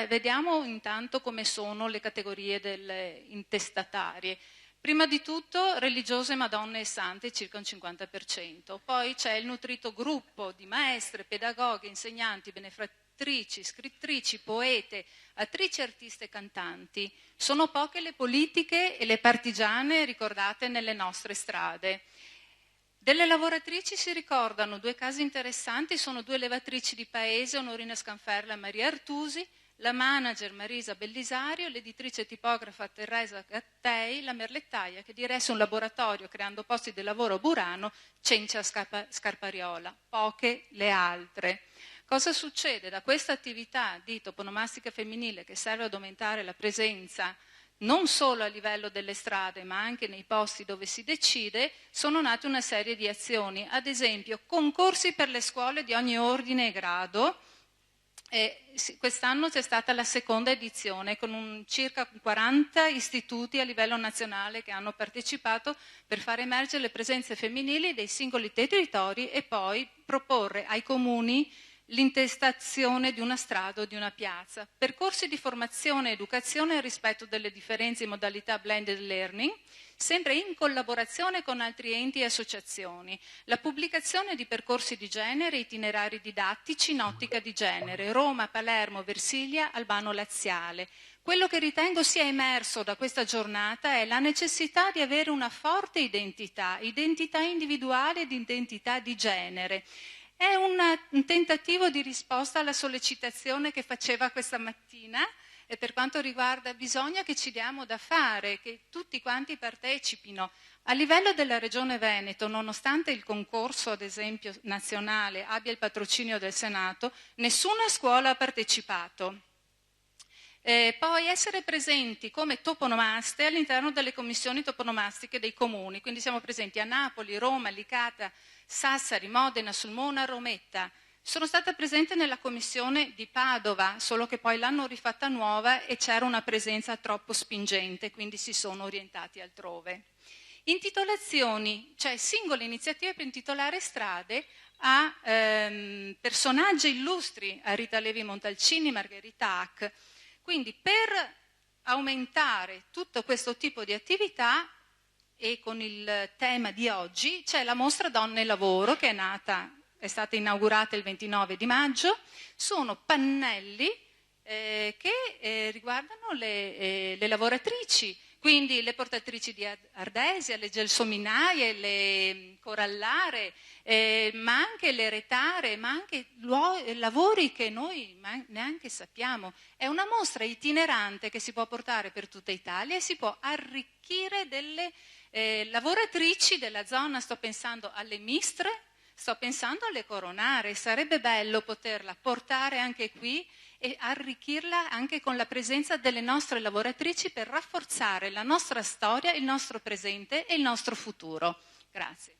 Vediamo intanto come sono le categorie delle intestatarie. Prima di tutto religiose, madonne e sante, circa un 50%. Poi c'è il nutrito gruppo di maestre, pedagoghe, insegnanti, benefattrici, scrittrici, poete, attrici, artiste e cantanti. Sono poche le politiche e le partigiane ricordate nelle nostre strade. Delle lavoratrici si ricordano due casi interessanti, sono due levatrici di paese, Onorina Scanferla e Maria Artusi, la manager Marisa Bellisario, l'editrice tipografa Teresa Gattei, la merlettaia che diresse un laboratorio creando posti di lavoro a Burano, Cencia Scarpariola, poche le altre. Cosa succede? Da questa attività di toponomastica femminile che serve ad aumentare la presenza non solo a livello delle strade ma anche nei posti dove si decide, sono nate una serie di azioni, ad esempio concorsi per le scuole di ogni ordine e grado. Quest'anno c'è stata la seconda edizione con circa 40 istituti a livello nazionale che hanno partecipato per far emergere le presenze femminili dei singoli territori e poi proporre ai comuni l'intestazione di una strada o di una piazza. Percorsi di formazione e educazione al rispetto delle differenze in modalità blended learning, sempre in collaborazione con altri enti e associazioni. La pubblicazione di percorsi di genere, itinerari didattici in ottica di genere, Roma, Palermo, Versilia, Albano Laziale. Quello che ritengo sia emerso da questa giornata è la necessità di avere una forte identità individuale ed identità di genere. È un tentativo di risposta alla sollecitazione che faceva questa mattina e per quanto riguarda bisogna che ci diamo da fare, che tutti quanti partecipino. A livello della Regione Veneto, nonostante il concorso, ad esempio, nazionale abbia il patrocinio del Senato, nessuna scuola ha partecipato. Poi essere presenti come toponomaste all'interno delle commissioni toponomastiche dei comuni, quindi siamo presenti a Napoli, Roma, Licata, Sassari, Modena, Sulmona, Rometta. Sono stata presente nella commissione di Padova, solo che poi l'hanno rifatta nuova e c'era una presenza troppo spingente, quindi si sono orientati altrove. Intitolazioni, cioè singole iniziative per intitolare strade a personaggi illustri, a Rita Levi Montalcini, Margherita Hack. Quindi per aumentare tutto questo tipo di attività e con il tema di oggi c'è la mostra Donne e Lavoro che è stata inaugurata il 29 di maggio. Sono pannelli che riguardano le lavoratrici, quindi le portatrici di ardesia, le gelsominaie, le corallare, ma anche le retare, ma anche lavori che noi neanche sappiamo. È una mostra itinerante che si può portare per tutta Italia e si può arricchire delle lavoratrici della zona. Sto pensando alle mistre, sto pensando alle coronare. Sarebbe bello poterla portare anche qui e arricchirla anche con la presenza delle nostre lavoratrici per rafforzare la nostra storia, il nostro presente e il nostro futuro. Grazie.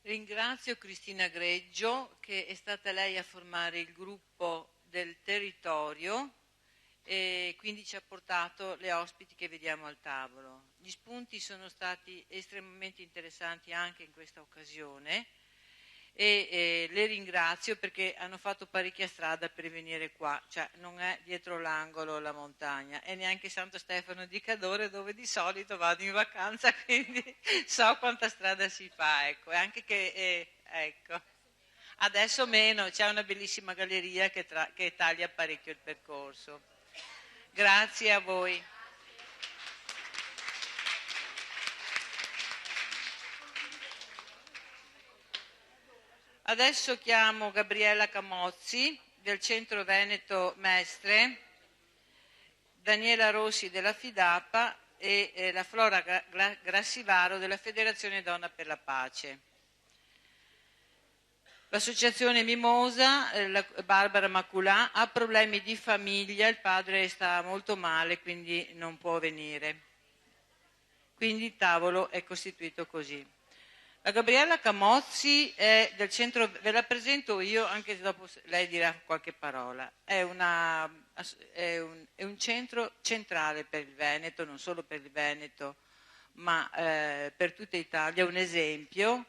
Ringrazio Cristina Greggio, che è stata lei a formare il gruppo del territorio e quindi ci ha portato le ospiti che vediamo al tavolo. Gli spunti sono stati estremamente interessanti anche in questa occasione e le ringrazio perché hanno fatto parecchia strada per venire qua, cioè non è dietro l'angolo la montagna, e neanche Santo Stefano di Cadore, dove di solito vado in vacanza, quindi so quanta strada si fa, ecco, e anche che ecco. Adesso meno, c'è una bellissima galleria che taglia parecchio il percorso. Grazie a voi. Adesso chiamo Gabriella Camozzi del Centro Veneto Mestre, Daniela Rossi della Fidapa e la Flora Grassivaro della Federazione Donna per la Pace. L'associazione Mimosa, Barbara Maculà, ha problemi di famiglia, il padre sta molto male, quindi non può venire. Quindi il tavolo è costituito così. La Gabriella Camozzi è del centro, ve la presento io anche se dopo lei dirà qualche parola. È un centro centrale per il Veneto, non solo per il Veneto, ma per tutta Italia, un esempio.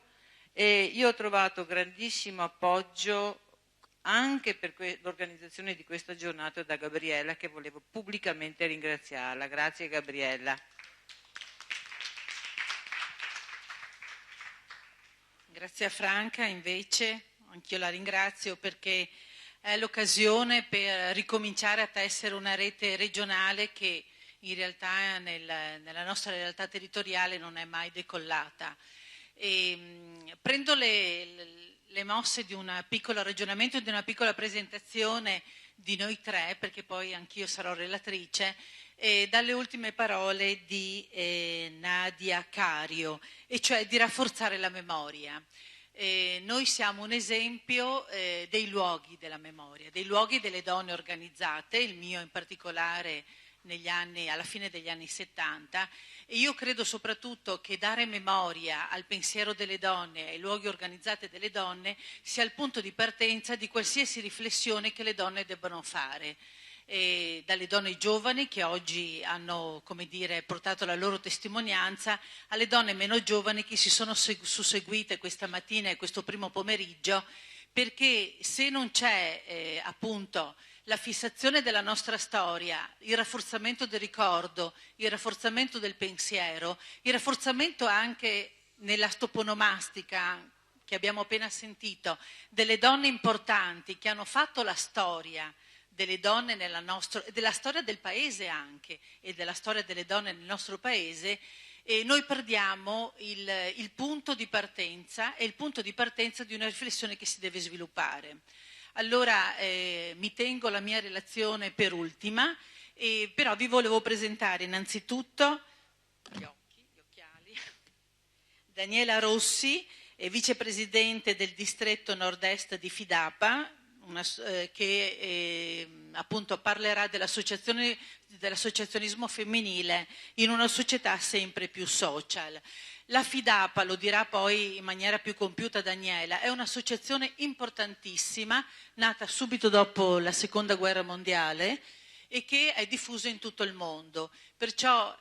E io ho trovato grandissimo appoggio anche per l'organizzazione di questa giornata da Gabriella, che volevo pubblicamente ringraziarla. Grazie Gabriella. Grazie a Franca, invece, anch'io la ringrazio perché è l'occasione per ricominciare a tessere una rete regionale che in realtà nella nostra realtà territoriale non è mai decollata. Prendo le mosse di un piccolo ragionamento e di una piccola presentazione di noi tre, perché poi anch'io sarò relatrice, dalle ultime parole di Nadia Cario, e cioè di rafforzare la memoria. Noi siamo un esempio dei luoghi della memoria, dei luoghi delle donne organizzate, il mio in particolare alla fine degli anni 70, e io credo soprattutto che dare memoria al pensiero delle donne, ai luoghi organizzati delle donne, sia il punto di partenza di qualsiasi riflessione che le donne debbano fare. Dalle donne giovani che oggi hanno, come dire, portato la loro testimonianza, alle donne meno giovani che si sono susseguite questa mattina e questo primo pomeriggio, perché se non c'è appunto la fissazione della nostra storia, il rafforzamento del ricordo, il rafforzamento del pensiero, il rafforzamento anche nella toponomastica che abbiamo appena sentito, delle donne importanti che hanno fatto la storia delle donne della storia del paese anche, e della storia delle donne nel nostro paese, e noi perdiamo il punto di partenza, e il punto di partenza di una riflessione che si deve sviluppare. Allora mi tengo la mia relazione per ultima, però vi volevo presentare innanzitutto gli occhiali, Daniela Rossi, vicepresidente del distretto nord-est di Fidapa, che appunto parlerà dell'associazionismo femminile in una società sempre più social. La Fidapa, lo dirà poi in maniera più compiuta Daniela, è un'associazione importantissima, nata subito dopo la Seconda Guerra Mondiale e che è diffusa in tutto il mondo. Perciò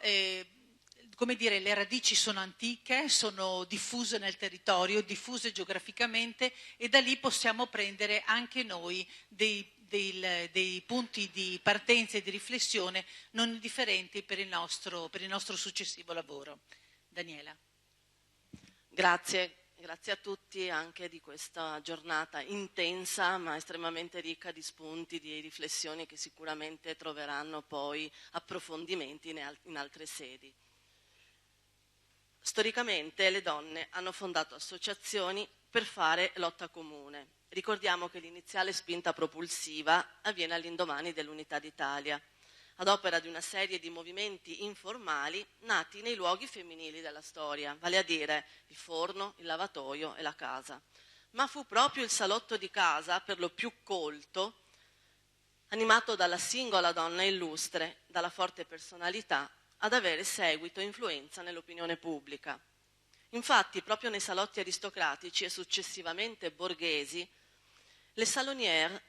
come dire, le radici sono antiche, sono diffuse nel territorio, diffuse geograficamente, e da lì possiamo prendere anche noi dei punti di partenza e di riflessione non indifferenti per il nostro successivo lavoro. Daniela. Grazie a tutti anche di questa giornata intensa ma estremamente ricca di spunti, di riflessioni che sicuramente troveranno poi approfondimenti in altre sedi. Storicamente le donne hanno fondato associazioni per fare lotta comune. Ricordiamo che l'iniziale spinta propulsiva avviene all'indomani dell'Unità d'Italia, ad opera di una serie di movimenti informali nati nei luoghi femminili della storia, vale a dire il forno, il lavatoio e la casa. Ma fu proprio il salotto di casa, per lo più colto, animato dalla singola donna illustre, dalla forte personalità, ad avere seguito e influenza nell'opinione pubblica. Infatti, proprio nei salotti aristocratici e successivamente borghesi, le salonière,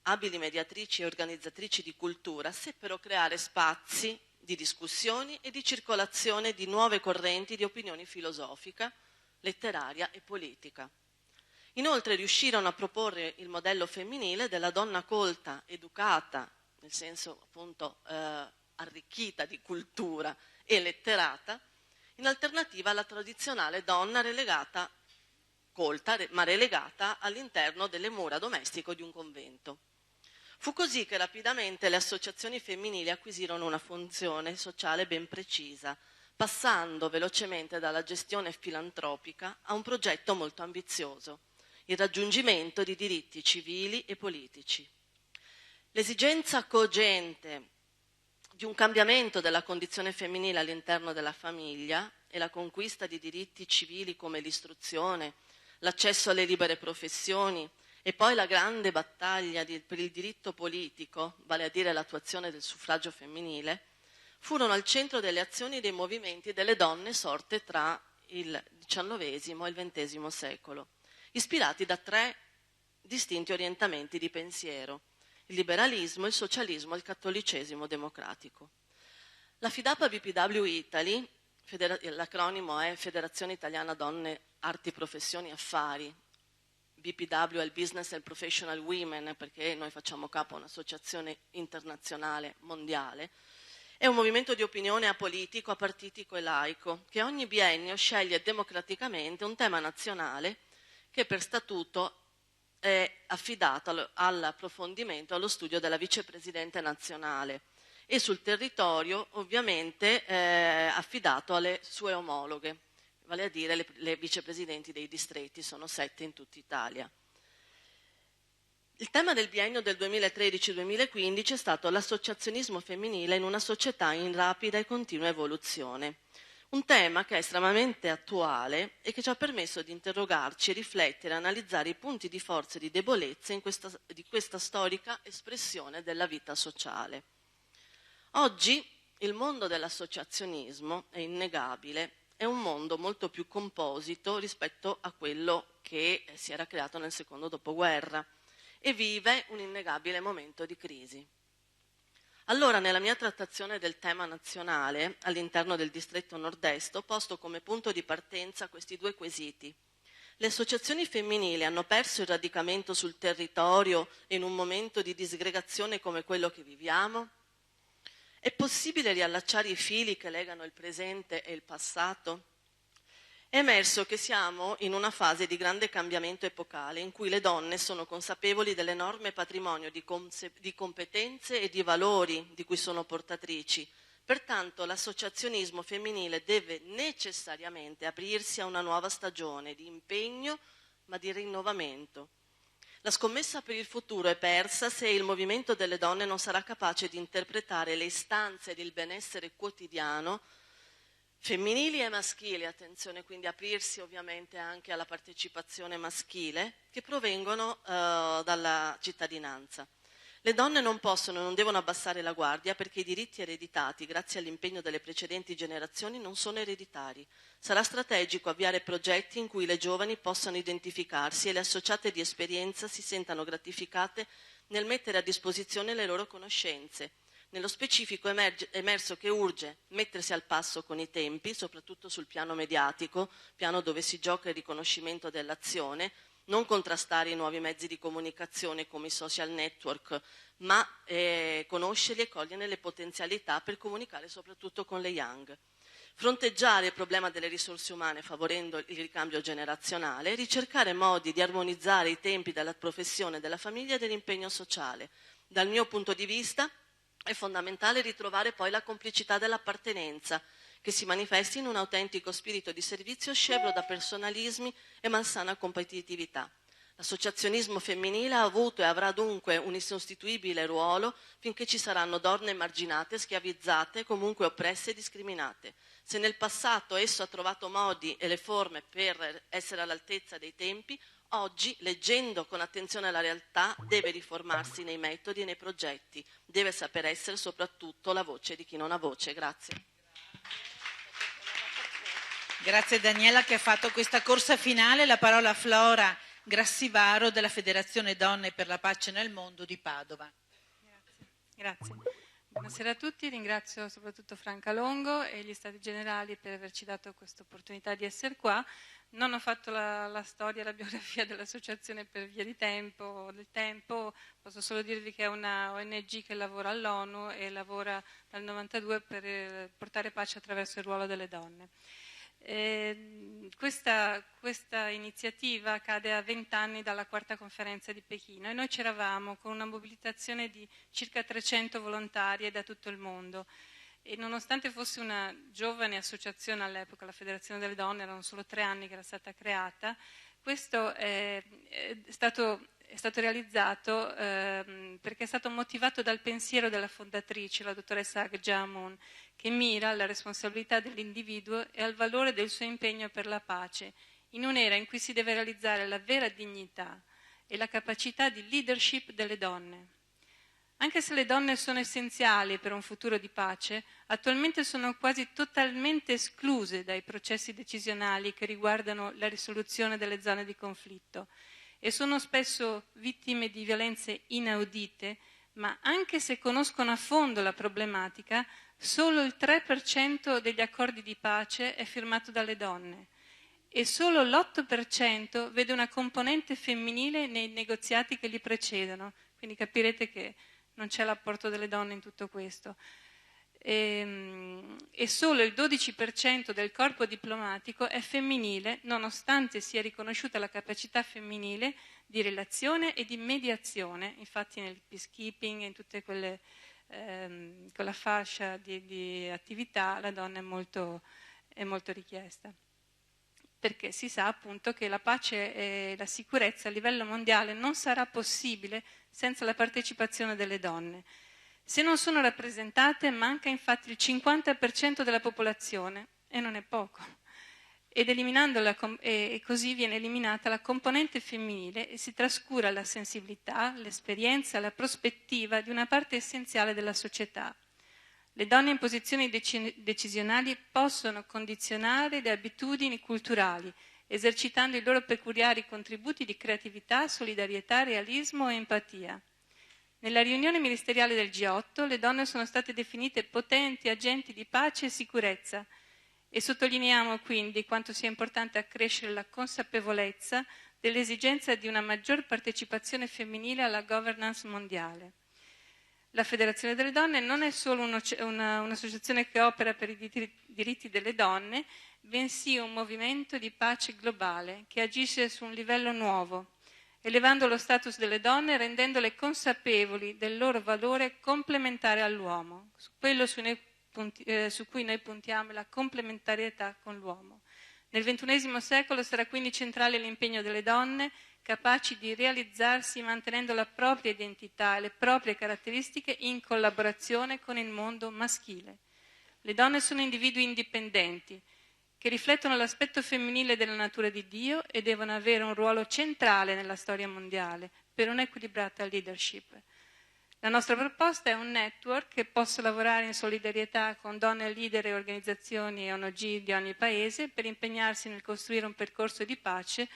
abili mediatrici e organizzatrici di cultura, seppero creare spazi di discussioni e di circolazione di nuove correnti di opinioni filosofica, letteraria e politica. Inoltre riuscirono a proporre il modello femminile della donna colta, educata, nel senso appunto arricchita di cultura e letterata, in alternativa alla tradizionale donna relegata, colta, ma relegata all'interno delle mura domestiche di un convento. Fu così che rapidamente le associazioni femminili acquisirono una funzione sociale ben precisa, passando velocemente dalla gestione filantropica a un progetto molto ambizioso, il raggiungimento di diritti civili e politici. L'esigenza cogente di un cambiamento della condizione femminile all'interno della famiglia e la conquista di diritti civili come l'istruzione, l'accesso alle libere professioni e poi la grande battaglia per il diritto politico, vale a dire l'attuazione del suffragio femminile, furono al centro delle azioni dei movimenti delle donne sorte tra il XIX e il XX secolo, ispirati da 3 distinti orientamenti di pensiero: il liberalismo, il socialismo e il cattolicesimo democratico. La FIDAPA BPW Italy, l'acronimo è Federazione Italiana Donne Arti Professioni Affari, BPW è il Business and Professional Women, perché noi facciamo capo a un'associazione internazionale mondiale, è un movimento di opinione apolitico, apartitico e laico, che ogni biennio sceglie democraticamente un tema nazionale che per statuto è affidato all'approfondimento, allo studio della vicepresidente nazionale e sul territorio ovviamente affidato alle sue omologhe, vale a dire le vicepresidenti dei distretti, sono 7 in tutta Italia. Il tema del biennio del 2013-2015 è stato l'associazionismo femminile in una società in rapida e continua evoluzione. Un tema che è estremamente attuale e che ci ha permesso di interrogarci, riflettere, analizzare i punti di forza e di debolezza di questa storica espressione della vita sociale. Oggi il mondo dell'associazionismo, è innegabile, è un mondo molto più composito rispetto a quello che si era creato nel secondo dopoguerra e vive un innegabile momento di crisi. Allora, nella mia trattazione del tema nazionale all'interno del distretto nord-est ho posto come punto di partenza questi 2 quesiti. Le associazioni femminili hanno perso il radicamento sul territorio in un momento di disgregazione come quello che viviamo? È possibile riallacciare i fili che legano il presente e il passato? È emerso che siamo in una fase di grande cambiamento epocale in cui le donne sono consapevoli dell'enorme patrimonio di competenze e di valori di cui sono portatrici. Pertanto l'associazionismo femminile deve necessariamente aprirsi a una nuova stagione di impegno ma di rinnovamento. La scommessa per il futuro è persa se il movimento delle donne non sarà capace di interpretare le istanze del benessere quotidiano femminili e maschili, attenzione, quindi aprirsi ovviamente anche alla partecipazione maschile, che provengono dalla cittadinanza. Le donne non possono e non devono abbassare la guardia perché i diritti ereditati, grazie all'impegno delle precedenti generazioni, non sono ereditari. Sarà strategico avviare progetti in cui le giovani possano identificarsi e le associate di esperienza si sentano gratificate nel mettere a disposizione le loro conoscenze. Nello specifico è emerso che urge mettersi al passo con i tempi, soprattutto sul piano mediatico, piano dove si gioca il riconoscimento dell'azione, non contrastare i nuovi mezzi di comunicazione come i social network, ma conoscerli e cogliere le potenzialità per comunicare soprattutto con le young. Fronteggiare il problema delle risorse umane favorendo il ricambio generazionale, ricercare modi di armonizzare i tempi della professione, della famiglia e dell'impegno sociale. Dal mio punto di vista è fondamentale ritrovare poi la complicità dell'appartenenza, che si manifesti in un autentico spirito di servizio scevro da personalismi e malsana competitività. L'associazionismo femminile ha avuto e avrà dunque un insostituibile ruolo finché ci saranno donne emarginate, schiavizzate, comunque oppresse e discriminate. Se nel passato esso ha trovato modi e le forme per essere all'altezza dei tempi, oggi, leggendo con attenzione la realtà, deve riformarsi nei metodi e nei progetti. Deve saper essere soprattutto la voce di chi non ha voce. Grazie. Grazie Daniela che ha fatto questa corsa finale. La parola a Flora Grassivaro della Federazione Donne per la Pace nel Mondo di Padova. Grazie. Buonasera a tutti, ringrazio soprattutto Franca Longo e gli Stati Generali per averci dato questa opportunità di essere qua. Non ho fatto la storia, la biografia dell'associazione per via del tempo, posso solo dirvi che è una ONG che lavora all'ONU e lavora dal 92 per portare pace attraverso il ruolo delle donne. Questa iniziativa cade a 20 anni dalla quarta conferenza di Pechino e noi c'eravamo con una mobilitazione di circa 300 volontarie da tutto il mondo e nonostante fosse una giovane associazione all'epoca, la Federazione delle Donne, erano solo 3 anni che era stata creata, questo è stato realizzato perché è stato motivato dal pensiero della fondatrice, la dottoressa Ag Jamun, che mira alla responsabilità dell'individuo e al valore del suo impegno per la pace, in un'era in cui si deve realizzare la vera dignità e la capacità di leadership delle donne. Anche se le donne sono essenziali per un futuro di pace, attualmente sono quasi totalmente escluse dai processi decisionali che riguardano la risoluzione delle zone di conflitto e sono spesso vittime di violenze inaudite, ma anche se conoscono a fondo la problematica, solo il 3% degli accordi di pace è firmato dalle donne e solo l'8% vede una componente femminile nei negoziati che li precedono, quindi capirete che non c'è l'apporto delle donne in tutto questo. E solo il 12% del corpo diplomatico è femminile, nonostante sia riconosciuta la capacità femminile di relazione e di mediazione. Infatti nel peacekeeping e in tutte quelle quella fascia di attività la donna è molto richiesta, perché si sa appunto che la pace e la sicurezza a livello mondiale non sarà possibile senza la partecipazione delle donne. Se non sono rappresentate manca infatti il 50% della popolazione e non è poco. E così viene eliminata la componente femminile e si trascura la sensibilità, l'esperienza, la prospettiva di una parte essenziale della società. Le donne in posizioni decisionali possono condizionare le abitudini culturali, esercitando i loro peculiari contributi di creatività, solidarietà, realismo e empatia. Nella riunione ministeriale del G8 le donne sono state definite potenti agenti di pace e sicurezza e sottolineiamo quindi quanto sia importante accrescere la consapevolezza dell'esigenza di una maggior partecipazione femminile alla governance mondiale. La Federazione delle Donne non è solo un'associazione che opera per i diritti delle donne, bensì un movimento di pace globale che agisce su un livello nuovo, elevando lo status delle donne e rendendole consapevoli del loro valore complementare all'uomo. Quello su cui noi puntiamo è la complementarietà con l'uomo. Nel XXI secolo sarà quindi centrale l'impegno delle donne, capaci di realizzarsi mantenendo la propria identità e le proprie caratteristiche in collaborazione con il mondo maschile. Le donne sono individui indipendenti, che riflettono l'aspetto femminile della natura di Dio e devono avere un ruolo centrale nella storia mondiale per un'equilibrata leadership. La nostra proposta è un network che possa lavorare in solidarietà con donne leader e organizzazioni e ONG di ogni paese per impegnarsi nel costruire un percorso di pace,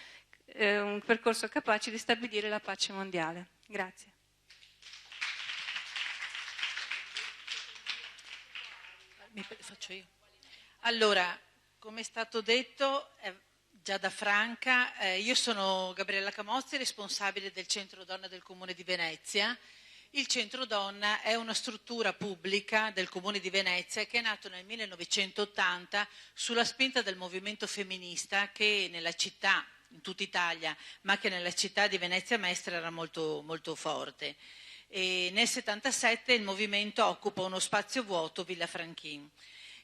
un percorso capace di stabilire la pace mondiale. Grazie. Faccio io. Allora, come è stato detto già da Franca, io sono Gabriella Camozzi, responsabile del Centro Donna del Comune di Venezia. Il Centro Donna è una struttura pubblica del Comune di Venezia che è nato nel 1980 sulla spinta del movimento femminista che nella città, in tutta Italia, ma che nella città di Venezia Mestre era molto, molto forte. E nel 1977 il movimento occupa uno spazio vuoto, Villa Franchin.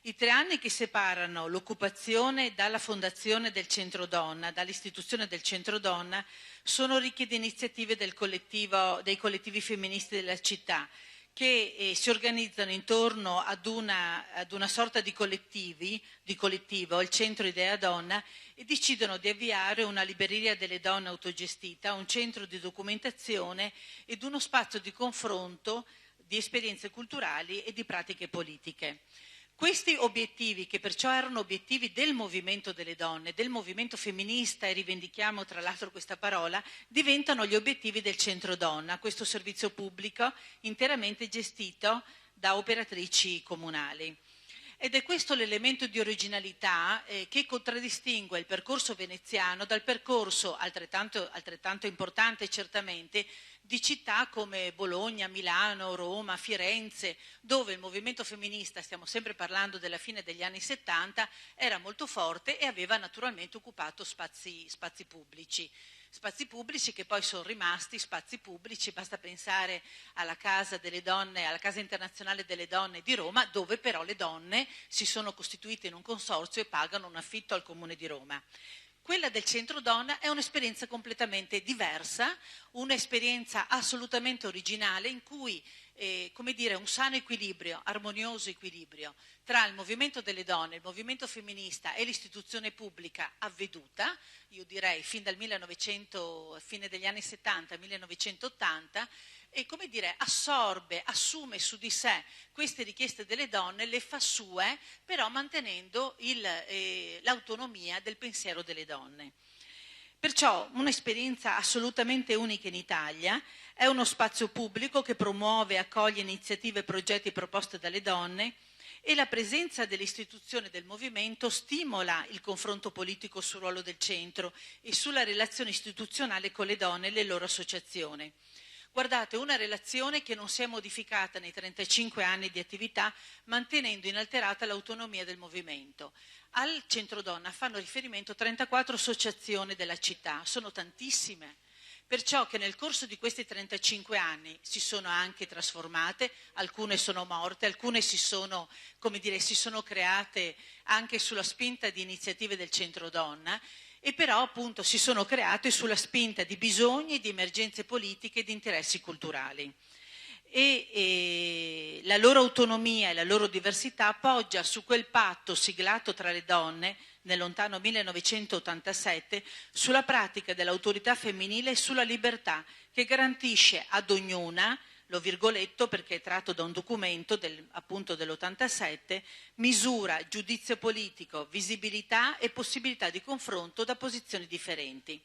I 3 anni che separano l'occupazione dalla fondazione del Centro Donna, dall'istituzione del Centro Donna, sono ricchi di iniziative dei collettivi femministi della città, che si organizzano intorno ad una sorta di collettivo, il Centro Idea Donna, e decidono di avviare una libreria delle donne autogestita, un centro di documentazione ed uno spazio di confronto di esperienze culturali e di pratiche politiche. Questi obiettivi, che perciò erano obiettivi del movimento delle donne, del movimento femminista, e rivendichiamo tra l'altro questa parola, diventano gli obiettivi del Centro Donna, questo servizio pubblico interamente gestito da operatrici comunali. Ed è questo l'elemento di originalità che contraddistingue il percorso veneziano dal percorso altrettanto importante certamente di città come Bologna, Milano, Roma, Firenze, dove il movimento femminista, stiamo sempre parlando della fine degli anni 70, era molto forte e aveva naturalmente occupato spazi pubblici. Spazi pubblici che poi sono rimasti spazi pubblici, basta pensare alla Casa delle Donne, alla Casa Internazionale delle Donne di Roma, dove però le donne si sono costituite in un consorzio e pagano un affitto al Comune di Roma. Quella del Centro Donna è un'esperienza completamente diversa, un'esperienza assolutamente originale in cui come dire, un sano equilibrio, armonioso equilibrio tra il movimento delle donne, il movimento femminista e l'istituzione pubblica avveduta, io direi fin dal 1900, fine degli anni 70, 1980, e come dire, assume su di sé queste richieste delle donne, le fa sue, però mantenendo l'autonomia del pensiero delle donne. Perciò un'esperienza assolutamente unica in Italia, è uno spazio pubblico che promuove e accoglie iniziative, progetti proposte dalle donne e la presenza dell'istituzione del movimento stimola il confronto politico sul ruolo del centro e sulla relazione istituzionale con le donne e le loro associazioni. Guardate, una relazione che non si è modificata nei 35 anni di attività, mantenendo inalterata l'autonomia del movimento. Al Centro Donna fanno riferimento 34 associazioni della città, sono tantissime, perciò che nel corso di questi 35 anni si sono anche trasformate, alcune sono morte, alcune si sono create anche sulla spinta di iniziative del Centro Donna, e però appunto si sono create sulla spinta di bisogni, di emergenze politiche e di interessi culturali. E la loro autonomia e la loro diversità poggia su quel patto siglato tra le donne nel lontano 1987 sulla pratica dell'autorità femminile e sulla libertà che garantisce ad ognuna, lo virgoletto perché è tratto da un documento appunto dell'87, misura, giudizio politico, visibilità e possibilità di confronto da posizioni differenti.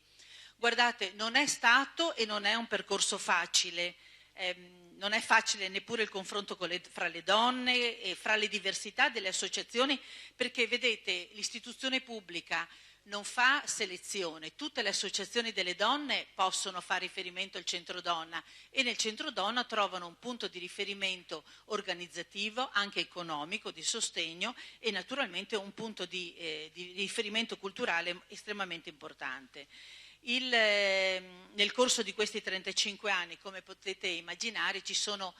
Guardate, non è stato e non è un percorso facile, non è facile neppure il confronto fra le donne e fra le diversità delle associazioni, perché vedete l'istituzione pubblica non fa selezione, tutte le associazioni delle donne possono fare riferimento al Centro Donna e nel Centro Donna trovano un punto di riferimento organizzativo, anche economico, di sostegno e naturalmente un punto di riferimento culturale estremamente importante. Nel corso di questi 35 anni, come potete immaginare, si sono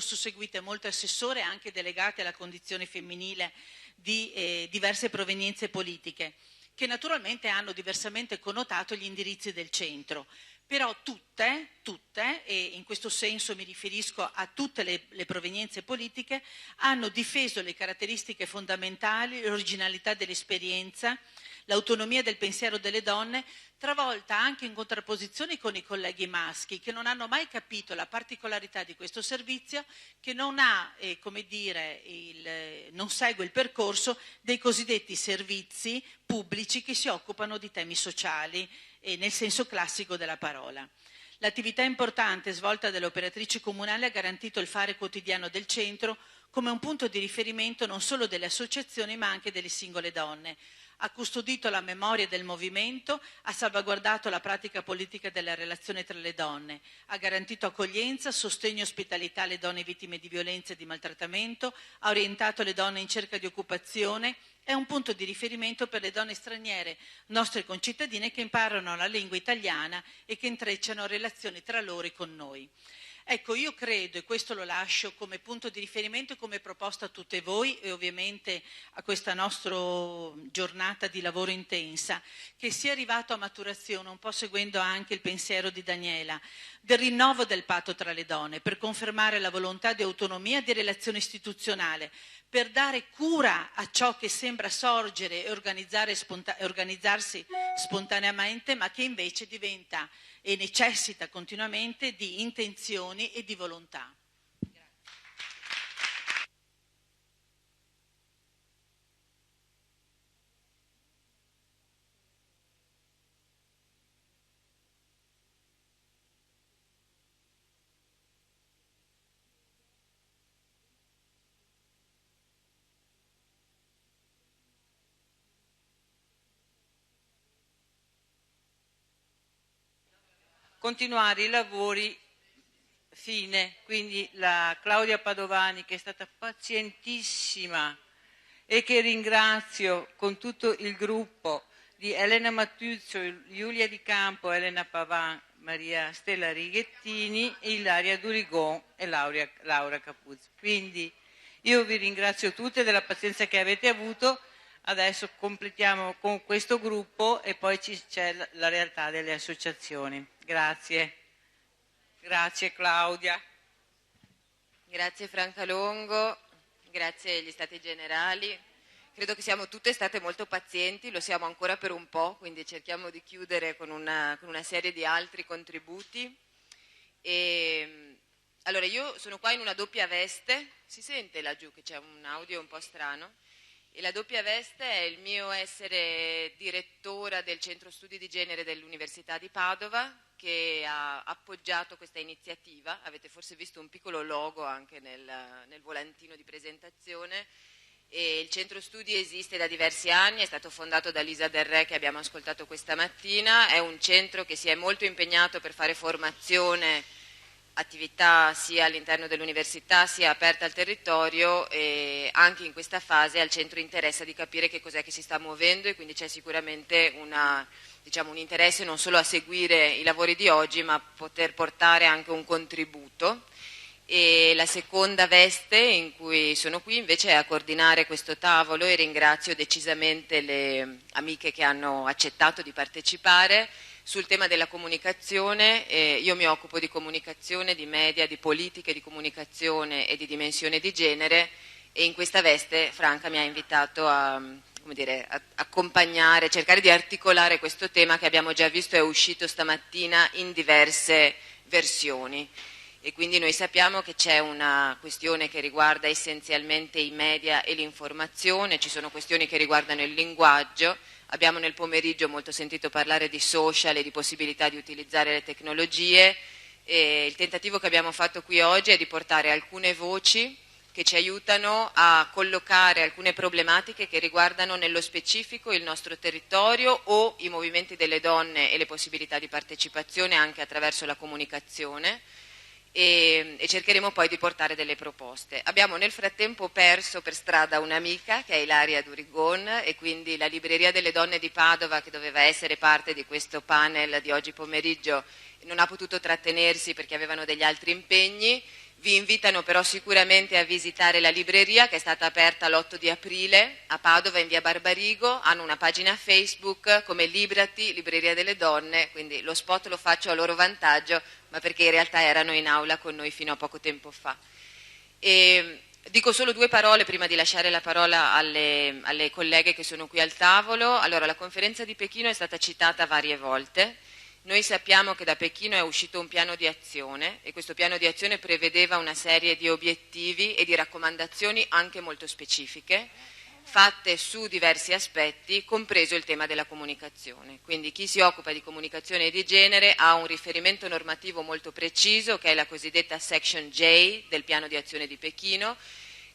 susseguite molte assessore anche delegate alla condizione femminile di diverse provenienze politiche, che naturalmente hanno diversamente connotato gli indirizzi del centro, però tutte, e in questo senso mi riferisco a tutte le provenienze politiche, hanno difeso le caratteristiche fondamentali, l'originalità dell'esperienza, l'autonomia del pensiero delle donne, travolta anche in contrapposizione con i colleghi maschi che non hanno mai capito la particolarità di questo servizio, che non ha, non segue il percorso dei cosiddetti servizi pubblici che si occupano di temi sociali nel senso classico della parola. L'attività importante svolta dalle operatrici comunali ha garantito il fare quotidiano del centro come un punto di riferimento non solo delle associazioni ma anche delle singole donne. Ha custodito la memoria del movimento, ha salvaguardato la pratica politica della relazione tra le donne, ha garantito accoglienza, sostegno e ospitalità alle donne vittime di violenza e di maltrattamento, ha orientato le donne in cerca di occupazione, è un punto di riferimento per le donne straniere, nostre concittadine che imparano la lingua italiana e che intrecciano relazioni tra loro e con noi. Ecco, io credo, e questo lo lascio come punto di riferimento e come proposta a tutte voi e ovviamente a questa nostra giornata di lavoro intensa, che sia arrivato a maturazione, un po' seguendo anche il pensiero di Daniela, del rinnovo del patto tra le donne, per confermare la volontà di autonomia e di relazione istituzionale, per dare cura a ciò che sembra sorgere e organizzarsi spontaneamente, ma che invece diventa e necessita continuamente di intenzioni e di volontà. continuare i lavori fine, quindi la Claudia Padovani, che è stata pazientissima e che ringrazio con tutto il gruppo, di Elena Mattuzzo, Giulia Di Campo, Elena Pavan, Maria Stella Righettini, Ilaria Durigon e Laura Capuzzo. Quindi io vi ringrazio tutte della pazienza che avete avuto. Adesso completiamo con questo gruppo e poi c'è la realtà delle associazioni. Grazie. Grazie Claudia. Grazie Franca Longo, grazie agli Stati Generali. Credo che siamo tutte state molto pazienti, lo siamo ancora per un po', quindi cerchiamo di chiudere con una serie di altri contributi. Allora, io sono qua in una doppia veste, si sente laggiù che c'è un audio un po' strano, e la doppia veste è il mio essere direttora del Centro Studi di Genere dell'Università di Padova, che ha appoggiato questa iniziativa. Avete forse visto un piccolo logo anche nel volantino di presentazione. E il Centro Studi esiste da diversi anni, è stato fondato da Lisa Del Re, che abbiamo ascoltato questa mattina. È un centro che si è molto impegnato per fare formazione, attività sia all'interno dell'università sia aperta al territorio, e anche in questa fase al centro interessa di capire che cos'è che si sta muovendo, e quindi c'è sicuramente un interesse non solo a seguire i lavori di oggi, ma a poter portare anche un contributo. E la seconda veste in cui sono qui invece è a coordinare questo tavolo, e ringrazio decisamente le amiche che hanno accettato di partecipare sul tema della comunicazione. Io mi occupo di comunicazione, di media, di politiche di comunicazione e di dimensione di genere, e in questa veste Franca mi ha invitato a accompagnare, cercare di articolare questo tema che abbiamo già visto è uscito stamattina in diverse versioni. E quindi noi sappiamo che c'è una questione che riguarda essenzialmente i media e l'informazione, ci sono questioni che riguardano il linguaggio, abbiamo nel pomeriggio molto sentito parlare di social e di possibilità di utilizzare le tecnologie, e il tentativo che abbiamo fatto qui oggi è di portare alcune voci che ci aiutano a collocare alcune problematiche che riguardano nello specifico il nostro territorio o i movimenti delle donne e le possibilità di partecipazione anche attraverso la comunicazione. E cercheremo poi di portare delle proposte. Abbiamo nel frattempo perso per strada un'amica che è Ilaria Durigon, e quindi la Libreria delle Donne di Padova, che doveva essere parte di questo panel di oggi pomeriggio, non ha potuto trattenersi perché avevano degli altri impegni. Vi invitano però sicuramente a visitare la libreria, che è stata aperta l'8 di aprile a Padova in via Barbarigo. Hanno una pagina Facebook come Librati, Libreria delle Donne, quindi lo spot lo faccio a loro vantaggio, ma perché in realtà erano in aula con noi fino a poco tempo fa. E dico solo due parole prima di lasciare la parola alle colleghe che sono qui al tavolo. Allora, la conferenza di Pechino è stata citata varie volte. Noi sappiamo che da Pechino è uscito un piano di azione, e questo piano di azione prevedeva una serie di obiettivi e di raccomandazioni anche molto specifiche, fatte su diversi aspetti, compreso il tema della comunicazione. Quindi chi si occupa di comunicazione e di genere ha un riferimento normativo molto preciso, che è la cosiddetta Section J del piano di azione di Pechino,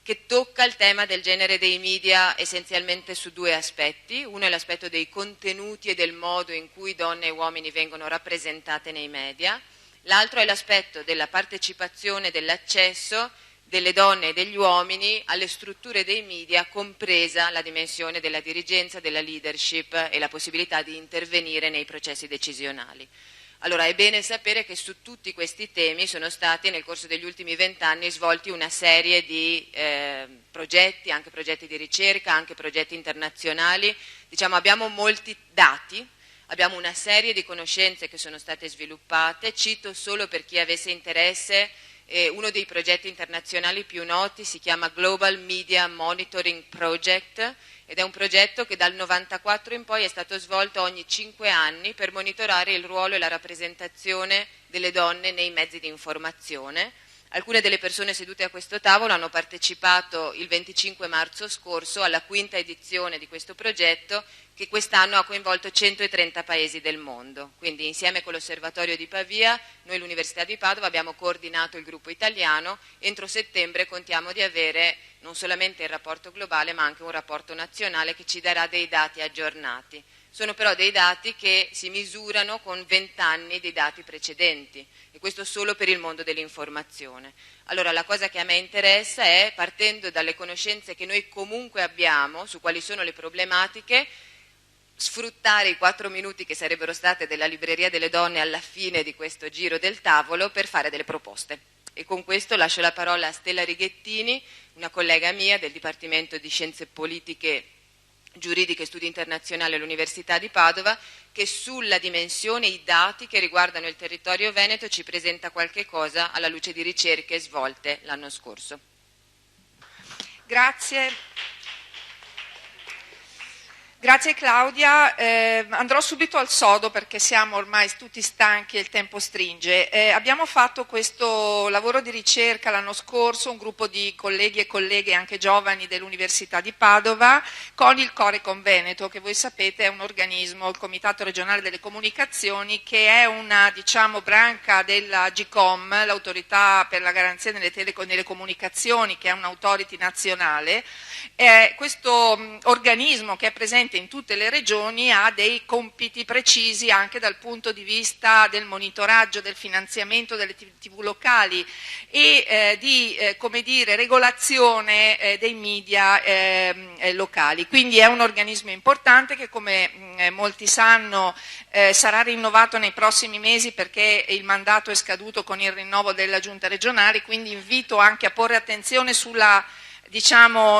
che tocca il tema del genere dei media essenzialmente su due aspetti. Uno è l'aspetto dei contenuti e del modo in cui donne e uomini vengono rappresentate nei media, l'altro è l'aspetto della partecipazione e dell'accesso delle donne e degli uomini alle strutture dei media, compresa la dimensione della dirigenza, della leadership e la possibilità di intervenire nei processi decisionali. Allora, è bene sapere che su tutti questi temi sono stati nel corso degli ultimi 20 anni svolti una serie di progetti, anche progetti di ricerca, anche progetti internazionali. Diciamo, abbiamo molti dati, abbiamo una serie di conoscenze che sono state sviluppate. Cito solo per chi avesse interesse uno dei progetti internazionali più noti, si chiama Global Media Monitoring Project, ed è un progetto che dal 1994 in poi è stato svolto ogni 5 anni per monitorare il ruolo e la rappresentazione delle donne nei mezzi di informazione. Alcune delle persone sedute a questo tavolo hanno partecipato il 25 marzo scorso alla 5ª edizione di questo progetto, che quest'anno ha coinvolto 130 paesi del mondo. Quindi insieme con l'Osservatorio di Pavia, noi l'Università di Padova abbiamo coordinato il gruppo italiano. Entro settembre contiamo di avere non solamente il rapporto globale, ma anche un rapporto nazionale che ci darà dei dati aggiornati Sono però dei dati che si misurano con 20 anni di dati precedenti, e questo solo per il mondo dell'informazione. Allora la cosa che a me interessa è, partendo dalle conoscenze che noi comunque abbiamo su quali sono le problematiche, sfruttare i 4 minuti che sarebbero state della Libreria delle Donne alla fine di questo giro del tavolo per fare delle proposte. E con questo lascio la parola a Stella Righettini, una collega mia del Dipartimento di Scienze Politiche, Giuridiche e Studi Internazionali all'Università di Padova, che sulla dimensione, i dati che riguardano il territorio veneto ci presenta qualche cosa alla luce di ricerche svolte l'anno scorso. Grazie Claudia, andrò subito al sodo perché siamo ormai tutti stanchi e il tempo stringe. Abbiamo fatto questo lavoro di ricerca l'anno scorso, un gruppo di colleghi e colleghe anche giovani dell'Università di Padova, con il Corecom Veneto, che voi sapete è un organismo, il Comitato Regionale delle Comunicazioni, che è una branca della GCOM, l'Autorità per la Garanzia nelle Comunicazioni, che è un'autority nazionale. Questo organismo, che è presente in tutte le regioni, ha dei compiti precisi anche dal punto di vista del monitoraggio del finanziamento delle TV locali e di regolazione dei media locali. Quindi è un organismo importante che, come molti sanno, sarà rinnovato nei prossimi mesi perché il mandato è scaduto con il rinnovo della giunta regionale, quindi invito anche a porre attenzione sulla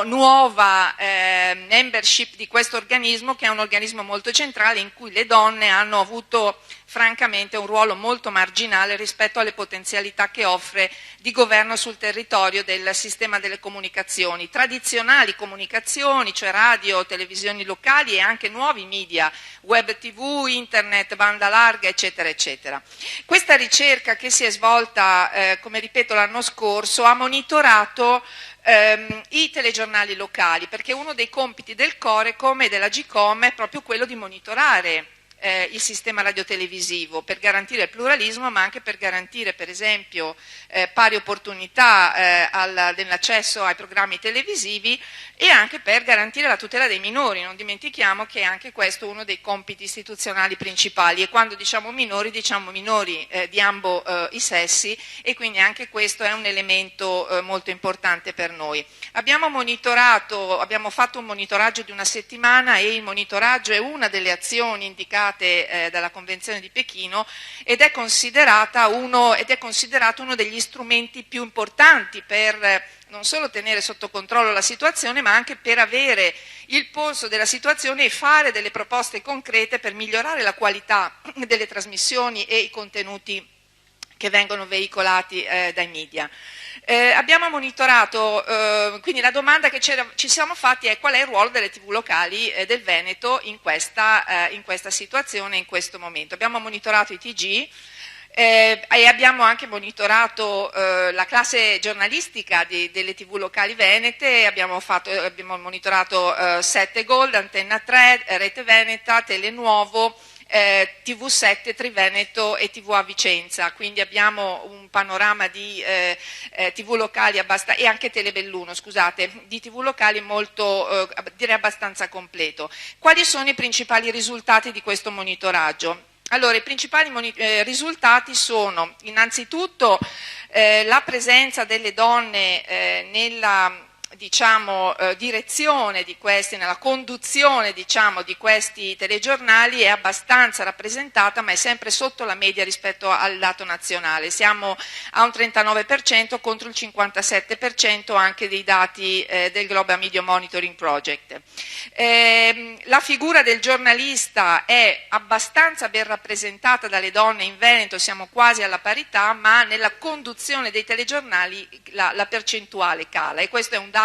nuova membership di questo organismo, che è un organismo molto centrale in cui le donne hanno avuto francamente un ruolo molto marginale rispetto alle potenzialità che offre di governo sul territorio del sistema delle comunicazioni, tradizionali comunicazioni, cioè radio, televisioni locali e anche nuovi media, web tv, internet, banda larga, eccetera, eccetera. Questa ricerca, che si è svolta, come ripeto, l'anno scorso, ha monitorato i telegiornali locali, perché uno dei compiti del Corecom e della GCOM è proprio quello di monitorare il sistema radiotelevisivo per garantire il pluralismo, ma anche per garantire, per esempio, pari opportunità nell'accesso ai programmi televisivi e anche per garantire la tutela dei minori. Non dimentichiamo che anche questo è uno dei compiti istituzionali principali, e quando diciamo minori di ambo i sessi, e quindi anche questo è un elemento molto importante per noi. Abbiamo fatto un monitoraggio di una settimana, e il monitoraggio è una delle azioni indicate dalla Convenzione di Pechino ed è considerato uno degli strumenti più importanti per non solo tenere sotto controllo la situazione, ma anche per avere il polso della situazione e fare delle proposte concrete per migliorare la qualità delle trasmissioni e i contenuti che vengono veicolati dai media. Abbiamo monitorato, quindi la domanda che ci siamo fatti è: qual è il ruolo delle TV locali del Veneto in questa situazione, in questo momento? Abbiamo monitorato i TG e abbiamo anche monitorato la classe giornalistica delle TV locali venete, abbiamo monitorato 7 Gold, Antenna 3, Rete Veneta, Telenuovo, TV7, Triveneto e TV a Vicenza, quindi abbiamo un panorama di TV locali e anche Telebelluno, scusate, di TV locali molto, direi abbastanza completo. Quali sono i principali risultati di questo monitoraggio? Allora, i principali risultati sono innanzitutto la presenza delle donne nella direzione di questi, nella conduzione di questi telegiornali è abbastanza rappresentata, ma è sempre sotto la media rispetto al dato nazionale. Siamo a un 39% contro il 57% anche dei dati del Global Media Monitoring Project. La figura del giornalista è abbastanza ben rappresentata dalle donne in Veneto, siamo quasi alla parità, ma nella conduzione dei telegiornali la percentuale cala, e questo è un dato,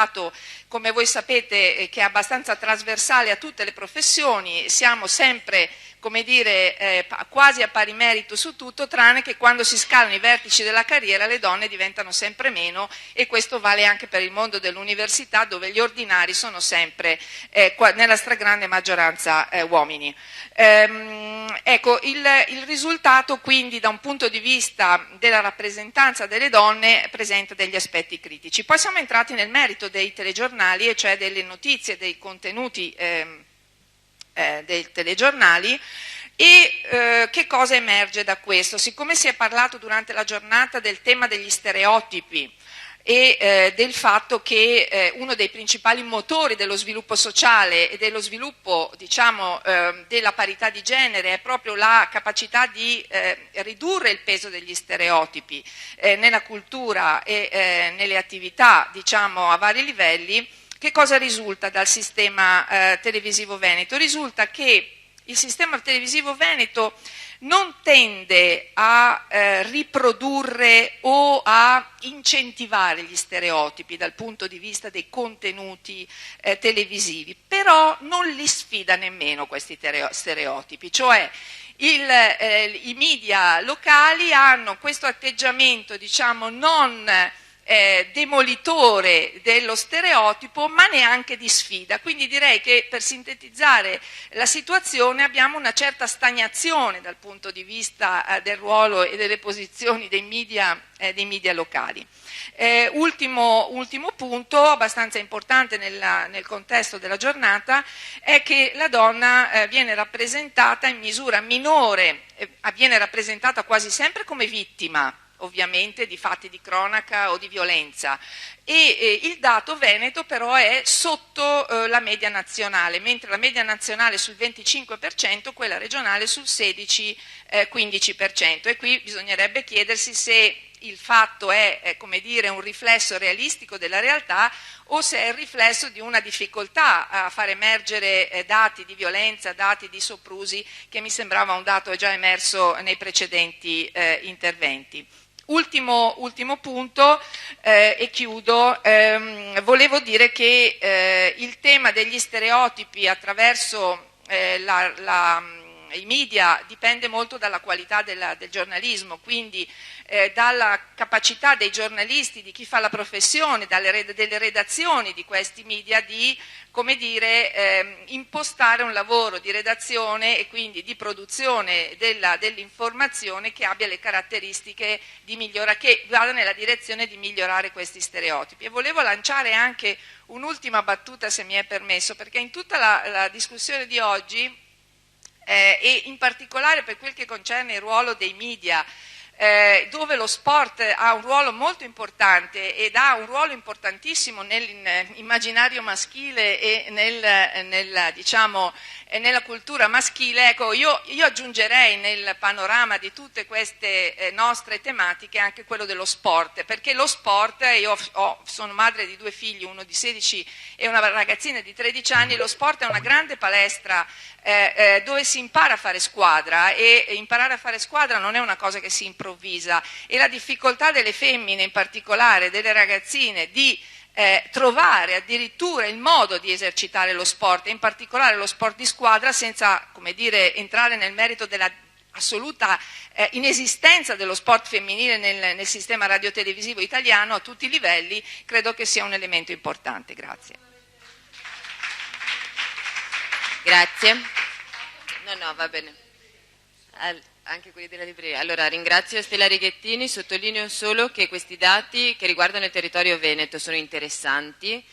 come voi sapete, che è abbastanza trasversale a tutte le professioni. Siamo sempre, come dire, quasi a pari merito su tutto, tranne che quando si scalano i vertici della carriera le donne diventano sempre meno, e questo vale anche per il mondo dell'università, dove gli ordinari sono sempre nella stragrande maggioranza uomini. Ecco, il risultato quindi da un punto di vista della rappresentanza delle donne presenta degli aspetti critici. Poi siamo entrati nel merito dei telegiornali, e cioè delle notizie, dei contenuti dei telegiornali. E che cosa emerge da questo? Siccome si è parlato durante la giornata del tema degli stereotipi e del fatto che uno dei principali motori dello sviluppo sociale e dello sviluppo, diciamo, della parità di genere è proprio la capacità di ridurre il peso degli stereotipi nella cultura e nelle attività, diciamo, a vari livelli, che cosa risulta dal sistema televisivo veneto? Risulta che il sistema televisivo veneto non tende a riprodurre o a incentivare gli stereotipi dal punto di vista dei contenuti televisivi, però non li sfida nemmeno questi stereotipi, cioè i media locali hanno questo atteggiamento, diciamo, non demolitore dello stereotipo, ma neanche di sfida. Quindi direi che, per sintetizzare la situazione, abbiamo una certa stagnazione dal punto di vista del ruolo e delle posizioni dei media locali. Ultimo punto, abbastanza importante nel contesto della giornata, è che la donna viene rappresentata in misura minore, viene rappresentata quasi sempre come vittima, ovviamente, di fatti di cronaca o di violenza, e il dato veneto però è sotto la media nazionale, mentre la media nazionale è sul 25%, quella regionale sul 16-15%, e qui bisognerebbe chiedersi se il fatto è, come dire, un riflesso realistico della realtà o se è il riflesso di una difficoltà a far emergere dati di violenza, dati di soprusi, che mi sembrava un dato già emerso nei precedenti interventi. Ultimo punto, e chiudo, volevo dire che il tema degli stereotipi attraverso i media dipende molto dalla qualità del giornalismo, quindi dalla capacità dei giornalisti, di chi fa la professione, delle redazioni di questi media di, come dire, impostare un lavoro di redazione e quindi di produzione dell'informazione che abbia le caratteristiche che vada nella direzione di migliorare questi stereotipi. E volevo lanciare anche un'ultima battuta, se mi è permesso, perché in tutta la discussione di oggi e in particolare per quel che concerne il ruolo dei media, dove lo sport ha un ruolo molto importante ed ha un ruolo importantissimo nell'immaginario maschile e nella cultura maschile. Ecco, io aggiungerei nel panorama di tutte queste nostre tematiche anche quello dello sport, perché lo sport, sono madre di 2 figli, uno di 16 e una ragazzina di 13 anni, lo sport è una grande palestra dove si impara a fare squadra, e imparare a fare squadra non è una cosa che si improvvisa, e la difficoltà delle femmine, in particolare delle ragazzine, di trovare addirittura il modo di esercitare lo sport, e in particolare lo sport di squadra, senza, come dire, entrare nel merito della assoluta inesistenza dello sport femminile nel sistema radiotelevisivo italiano a tutti i livelli, credo che sia un elemento importante. Grazie. Grazie. No, va bene. Anche quelli della libreria. Allora, ringrazio Stella Righettini, sottolineo solo che questi dati che riguardano il territorio veneto sono interessanti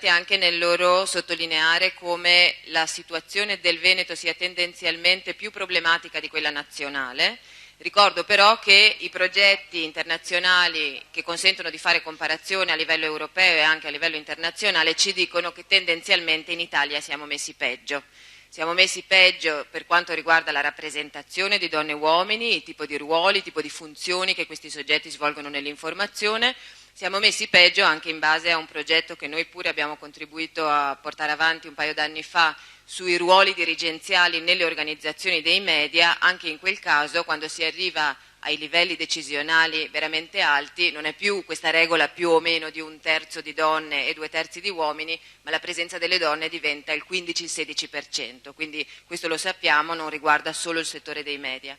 anche nel loro sottolineare come la situazione del Veneto sia tendenzialmente più problematica di quella nazionale. Ricordo però che i progetti internazionali che consentono di fare comparazione a livello europeo e anche a livello internazionale ci dicono che tendenzialmente in Italia siamo messi peggio. Siamo messi peggio per quanto riguarda la rappresentazione di donne e uomini, il tipo di ruoli, il tipo di funzioni che questi soggetti svolgono nell'informazione. Siamo messi peggio anche in base a un progetto che noi pure abbiamo contribuito a portare avanti un paio d'anni fa sui ruoli dirigenziali nelle organizzazioni dei media. Anche in quel caso, quando si arriva ai livelli decisionali veramente alti, non è più questa regola più o meno di 1/3 di donne e 2/3 di uomini, ma la presenza delle donne diventa il 15-16%, quindi questo lo sappiamo, non riguarda solo il settore dei media.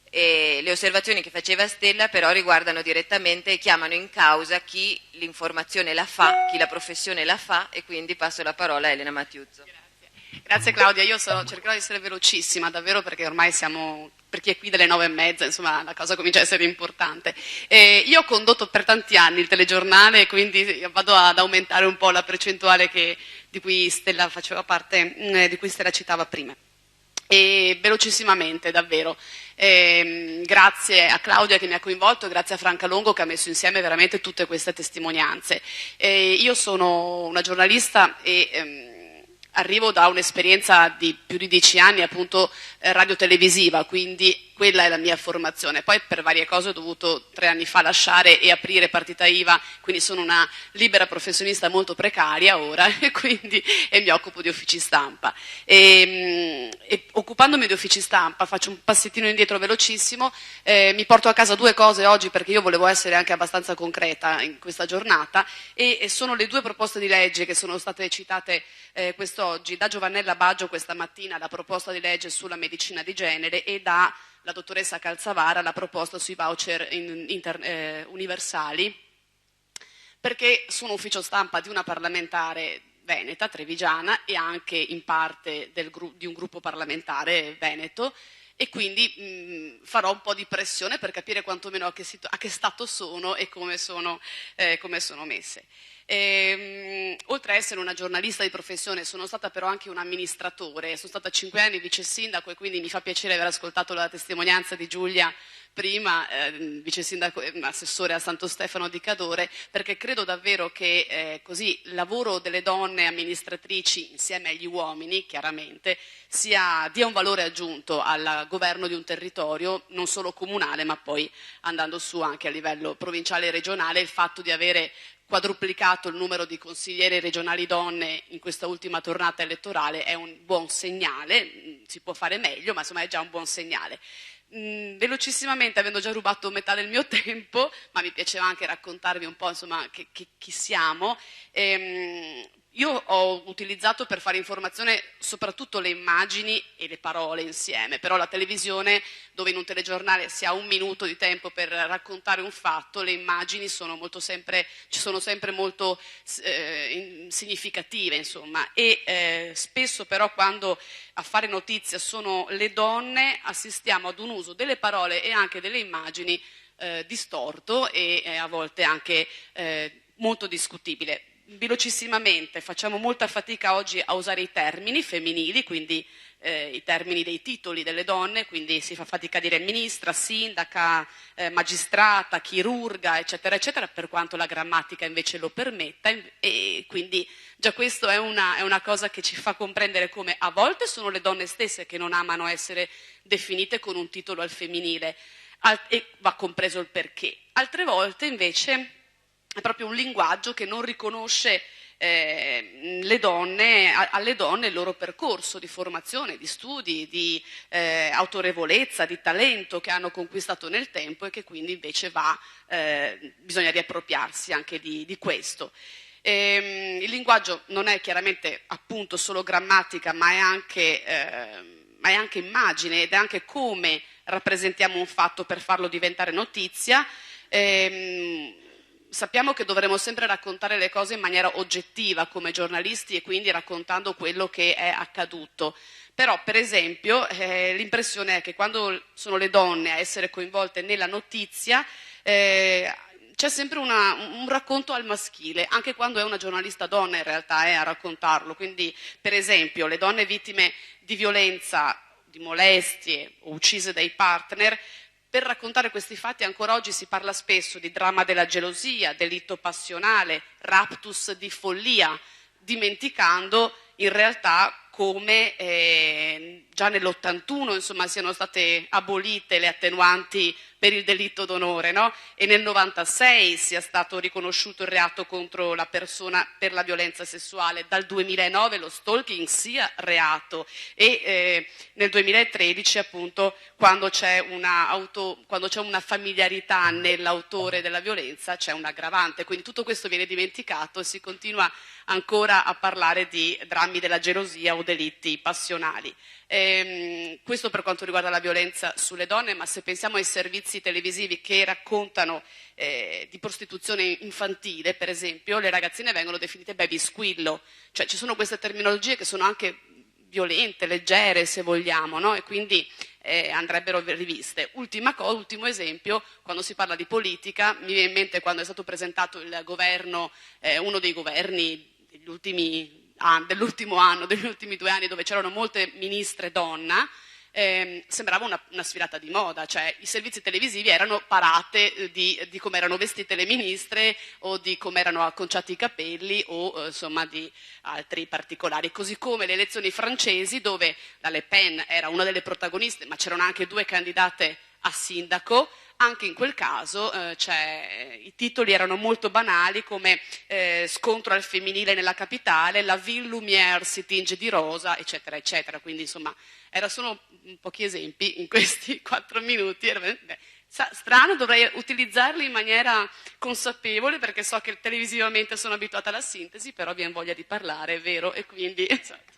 E le osservazioni che faceva Stella però riguardano direttamente e chiamano in causa chi l'informazione la fa, chi la professione la fa, e quindi passo la parola a Elena Mattiuzzo. Grazie Claudia, cercherò di essere velocissima davvero perché ormai siamo, per chi è qui delle 9:30, insomma la cosa comincia a essere importante. Io ho condotto per tanti anni il telegiornale e quindi vado ad aumentare un po' la percentuale di cui Stella faceva parte, di cui Stella citava prima. E velocissimamente davvero, grazie a Claudia che mi ha coinvolto, grazie a Franca Longo che ha messo insieme veramente tutte queste testimonianze. Io sono una giornalista e arrivo da un'esperienza di più di 10 anni appunto radiotelevisiva, quindi quella è la mia formazione. Poi per varie cose ho dovuto 3 anni fa lasciare e aprire partita IVA, quindi sono una libera professionista molto precaria ora e mi occupo di uffici stampa. E occupandomi di uffici stampa, faccio un passettino indietro velocissimo, mi porto a casa 2 cose oggi perché io volevo essere anche abbastanza concreta in questa giornata e sono le 2 proposte di legge che sono state citate quest'oggi da Giovannella Baggio questa mattina, la proposta di legge sulla medicina di genere, e da la dottoressa Calzavara la proposta sui voucher universali, perché sono ufficio stampa di una parlamentare veneta, trevigiana, e anche in parte di un gruppo parlamentare veneto, e quindi farò un po' di pressione per capire quantomeno a che stato sono e come sono messe. Oltre a essere una giornalista di professione sono stata però anche un amministratore, sono stata 5 anni vice sindaco e quindi mi fa piacere aver ascoltato la testimonianza di Giulia prima, vice sindaco e assessore a Santo Stefano di Cadore, perché credo davvero che così il lavoro delle donne amministratrici insieme agli uomini chiaramente dia un valore aggiunto al governo di un territorio non solo comunale ma poi andando su anche a livello provinciale e regionale. Il fatto di avere quadruplicato il numero di consiglieri regionali donne in questa ultima tornata elettorale è un buon segnale, si può fare meglio ma insomma è già un buon segnale. Velocissimamente, avendo già rubato metà del mio tempo, ma mi piaceva anche raccontarvi un po' insomma chi siamo, io ho utilizzato per fare informazione soprattutto le immagini e le parole insieme, però la televisione, dove in un telegiornale si ha 1 minuto di tempo per raccontare un fatto, le immagini sono sempre molto significative, insomma, e spesso però quando a fare notizia sono le donne assistiamo ad un uso delle parole e anche delle immagini distorto e a volte anche molto discutibile. Velocissimamente, facciamo molta fatica oggi a usare i termini femminili, quindi i termini dei titoli delle donne, quindi si fa fatica a dire ministra, sindaca, magistrata, chirurga, eccetera, eccetera, per quanto la grammatica invece lo permetta, e quindi già questo è una cosa che ci fa comprendere come a volte sono le donne stesse che non amano essere definite con un titolo al femminile, e va compreso il perché. Altre volte invece è proprio un linguaggio che non riconosce alle donne il loro percorso di formazione, di studi, di autorevolezza, di talento che hanno conquistato nel tempo e che quindi invece bisogna riappropriarsi anche di questo. Il linguaggio non è chiaramente appunto solo grammatica, ma è anche immagine ed è anche come rappresentiamo un fatto per farlo diventare notizia. Sappiamo che dovremo sempre raccontare le cose in maniera oggettiva come giornalisti e quindi raccontando quello che è accaduto. Però, per esempio, l'impressione è che quando sono le donne a essere coinvolte nella notizia c'è sempre un racconto al maschile, anche quando è una giornalista donna in realtà a raccontarlo. Quindi, per esempio, le donne vittime di violenza, di molestie o uccise dai partner, per raccontare questi fatti ancora oggi si parla spesso di dramma della gelosia, delitto passionale, raptus di follia, dimenticando in realtà come già nell'81 insomma siano state abolite le attenuanti per il delitto d'onore, no? E nel 96 sia stato riconosciuto il reato contro la persona per la violenza sessuale, dal 2009 lo stalking sia reato e nel 2013 appunto quando c'è una familiarità nell'autore della violenza c'è un aggravante, quindi tutto questo viene dimenticato e si continua ancora a parlare di drammi della gelosia o delitti passionali. Questo per quanto riguarda la violenza sulle donne, ma se pensiamo ai servizi televisivi che raccontano di prostituzione infantile, per esempio, le ragazzine vengono definite baby squillo, cioè ci sono queste terminologie che sono anche violente, leggere se vogliamo, no? E quindi andrebbero riviste. Ultimo esempio, quando si parla di politica, mi viene in mente quando è stato presentato il governo, uno dei governi dell'ultimo anno, degli ultimi 2 anni, dove c'erano molte ministre donna, sembrava una sfilata di moda, cioè i servizi televisivi erano parate di come erano vestite le ministre o di come erano acconciati i capelli o insomma di altri particolari, così come le elezioni francesi dove la Le Pen era una delle protagoniste, ma c'erano anche 2 candidate a sindaco. Anche in quel caso i titoli erano molto banali come scontro al femminile nella capitale, la Ville Lumière si tinge di rosa, eccetera, eccetera. Quindi insomma erano solo pochi esempi in questi 4 minuti. Strano, dovrei utilizzarli in maniera consapevole perché so che televisivamente sono abituata alla sintesi, però vi ho voglia di parlare, è vero? E quindi... Esatto.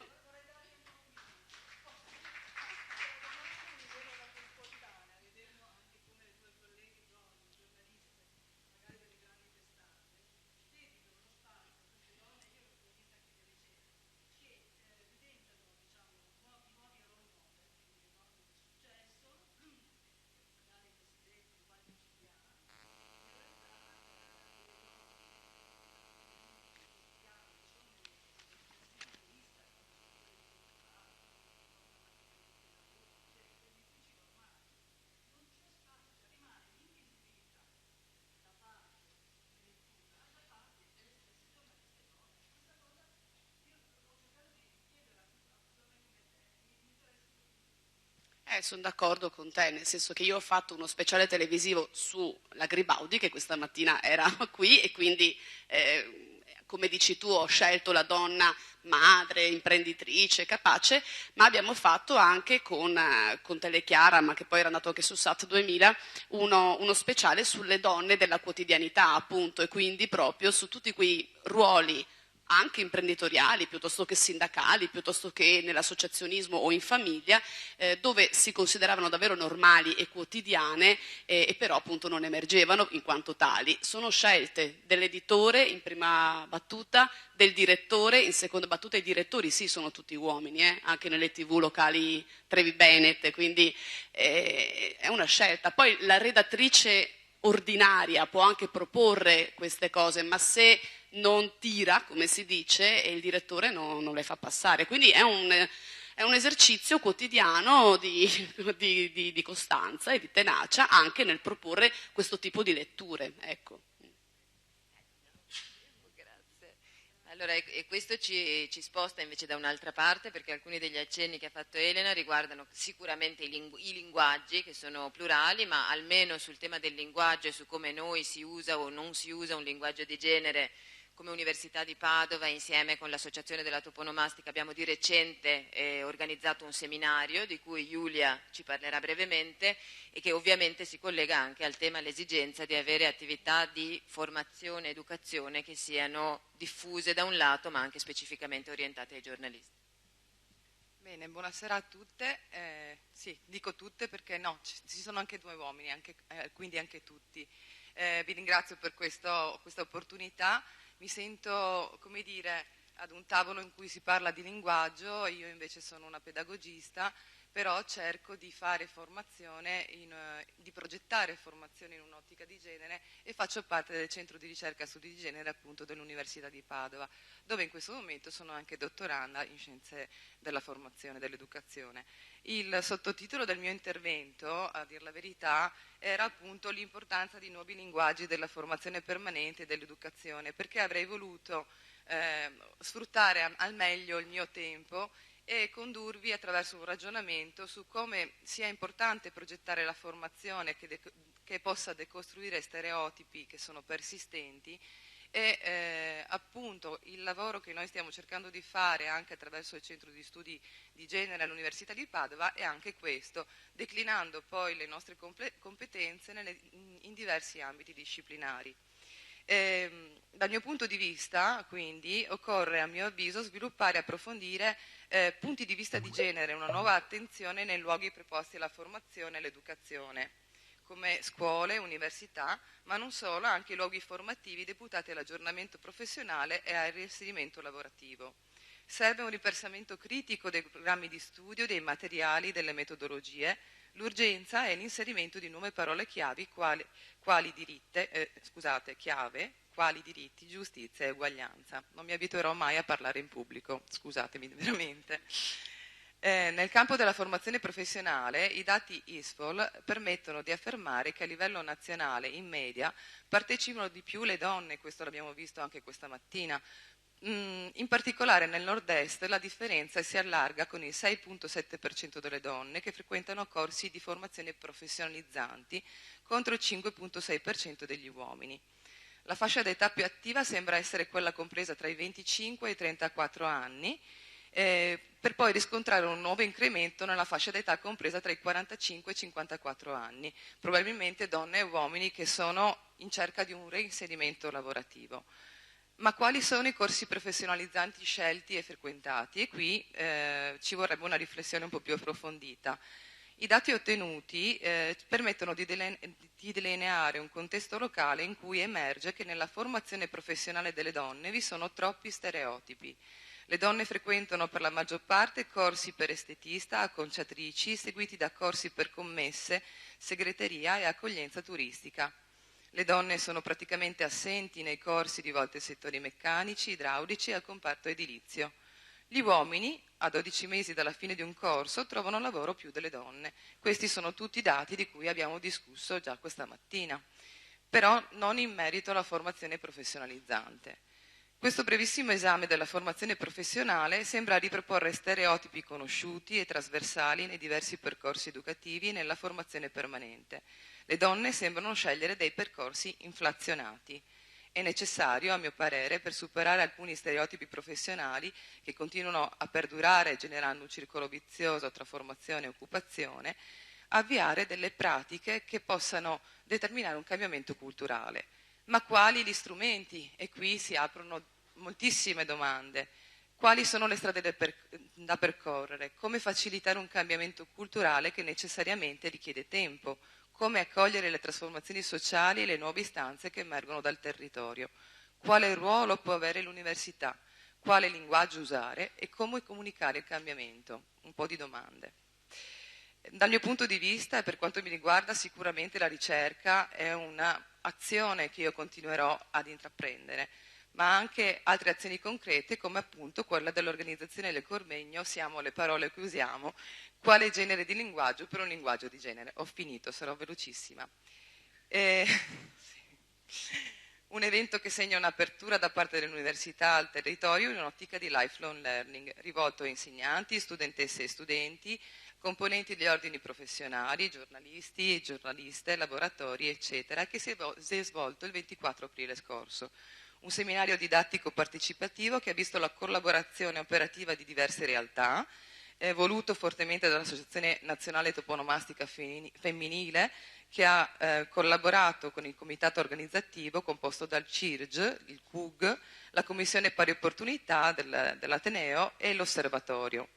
Sono d'accordo con te, nel senso che io ho fatto uno speciale televisivo sulla Garibaldi, che questa mattina era qui, e quindi, come dici tu, ho scelto la donna madre, imprenditrice, capace, ma abbiamo fatto anche con Telechiara, ma che poi era andato anche su Sat 2000, uno speciale sulle donne della quotidianità, appunto, e quindi proprio su tutti quei ruoli anche imprenditoriali, piuttosto che sindacali, piuttosto che nell'associazionismo o in famiglia, dove si consideravano davvero normali e quotidiane e però appunto non emergevano in quanto tali. Sono scelte dell'editore in prima battuta, del direttore in seconda battuta. I direttori sì, sono tutti uomini, anche nelle TV locali Trevi Bennett, quindi è una scelta. Poi la redattrice ordinaria può anche proporre queste cose, ma se non tira, come si dice, e il direttore non le fa passare. Quindi è un esercizio quotidiano di costanza e di tenacia anche nel proporre questo tipo di letture. Ecco. Allora, e questo ci sposta invece da un'altra parte, perché alcuni degli accenni che ha fatto Elena riguardano sicuramente i linguaggi, che sono plurali, ma almeno sul tema del linguaggio e su come noi si usa o non si usa un linguaggio di genere. Come Università di Padova, insieme con l'Associazione della Toponomastica, abbiamo di recente organizzato un seminario di cui Giulia ci parlerà brevemente e che ovviamente si collega anche al tema, all'esigenza di avere attività di formazione e educazione che siano diffuse da un lato ma anche specificamente orientate ai giornalisti. Bene, buonasera a tutte. Sì, dico tutte perché no, ci sono anche 2 uomini, quindi anche tutti. Vi ringrazio per questa opportunità. Mi sento, come dire, ad un tavolo in cui si parla di linguaggio. Io invece sono una pedagogista, però cerco di fare formazione, di progettare formazione in un'ottica di genere e faccio parte del centro di ricerca studi di genere appunto dell'Università di Padova, dove in questo momento sono anche dottoranda in scienze della formazione e dell'educazione. Il sottotitolo del mio intervento, a dir la verità, era appunto l'importanza di nuovi linguaggi della formazione permanente e dell'educazione, perché avrei voluto sfruttare al meglio il mio tempo e condurvi attraverso un ragionamento su come sia importante progettare la formazione che possa decostruire stereotipi che sono persistenti e appunto il lavoro che noi stiamo cercando di fare anche attraverso il centro di studi di genere all'Università di Padova è anche questo, declinando poi le nostre competenze in diversi ambiti disciplinari. Dal mio punto di vista, quindi, occorre a mio avviso sviluppare e approfondire punti di vista di genere, una nuova attenzione nei luoghi preposti alla formazione e all'educazione, come scuole, università, ma non solo, anche i luoghi formativi deputati all'aggiornamento professionale e al reinserimento lavorativo. Serve un ripensamento critico dei programmi di studio, dei materiali, delle metodologie. L'urgenza è l'inserimento di nuove parole chiave quali diritti, giustizia e uguaglianza. Non mi abituerò mai a parlare in pubblico, scusatemi veramente. Nel campo della formazione professionale, i dati ISFOL permettono di affermare che a livello nazionale, in media, partecipano di più le donne, questo l'abbiamo visto anche questa mattina. In particolare nel nord-est la differenza si allarga con il 6,7% delle donne che frequentano corsi di formazione professionalizzanti contro il 5,6% degli uomini. La fascia d'età più attiva sembra essere quella compresa tra i 25 e i 34 anni, per poi riscontrare un nuovo incremento nella fascia d'età compresa tra i 45 e i 54 anni, probabilmente donne e uomini che sono in cerca di un reinserimento lavorativo. Ma quali sono i corsi professionalizzanti scelti e frequentati? E qui ci vorrebbe una riflessione un po' più approfondita. I dati ottenuti permettono di delineare un contesto locale in cui emerge che nella formazione professionale delle donne vi sono troppi stereotipi. Le donne frequentano per la maggior parte corsi per estetista, acconciatrici, seguiti da corsi per commesse, segreteria e accoglienza turistica. Le donne sono praticamente assenti nei corsi rivolti ai settori meccanici, idraulici e al comparto edilizio. Gli uomini, a 12 mesi dalla fine di un corso, trovano lavoro più delle donne. Questi sono tutti dati di cui abbiamo discusso già questa mattina, però non in merito alla formazione professionalizzante. Questo brevissimo esame della formazione professionale sembra riproporre stereotipi conosciuti e trasversali nei diversi percorsi educativi e nella formazione permanente. Le donne sembrano scegliere dei percorsi inflazionati. È necessario, a mio parere, per superare alcuni stereotipi professionali che continuano a perdurare generando un circolo vizioso tra formazione e occupazione, avviare delle pratiche che possano determinare un cambiamento culturale. Ma quali gli strumenti? E qui si aprono moltissime domande. Quali sono le strade da percorrere? Come facilitare un cambiamento culturale che necessariamente richiede tempo? Come accogliere le trasformazioni sociali e le nuove istanze che emergono dal territorio? Quale ruolo può avere l'università? Quale linguaggio usare? E come comunicare il cambiamento? Un po' di domande. Dal mio punto di vista e per quanto mi riguarda sicuramente la ricerca è un'azione che io continuerò ad intraprendere, ma anche altre azioni concrete come appunto quella dell'organizzazione del Cormegno, siamo le parole che usiamo, quale genere di linguaggio per un linguaggio di genere. Ho finito, sarò velocissima. Un evento che segna un'apertura da parte dell'università al territorio in un'ottica di lifelong learning, rivolto a insegnanti, studentesse e studenti, componenti degli ordini professionali, giornalisti, giornaliste, laboratori, eccetera, che si è svolto il 24 aprile scorso. Un seminario didattico partecipativo che ha visto la collaborazione operativa di diverse realtà, voluto fortemente dall'Associazione Nazionale Toponomastica Femminile, che ha collaborato con il comitato organizzativo composto dal CIRG, il CUG, la Commissione Pari Opportunità dell'Ateneo e l'Osservatorio.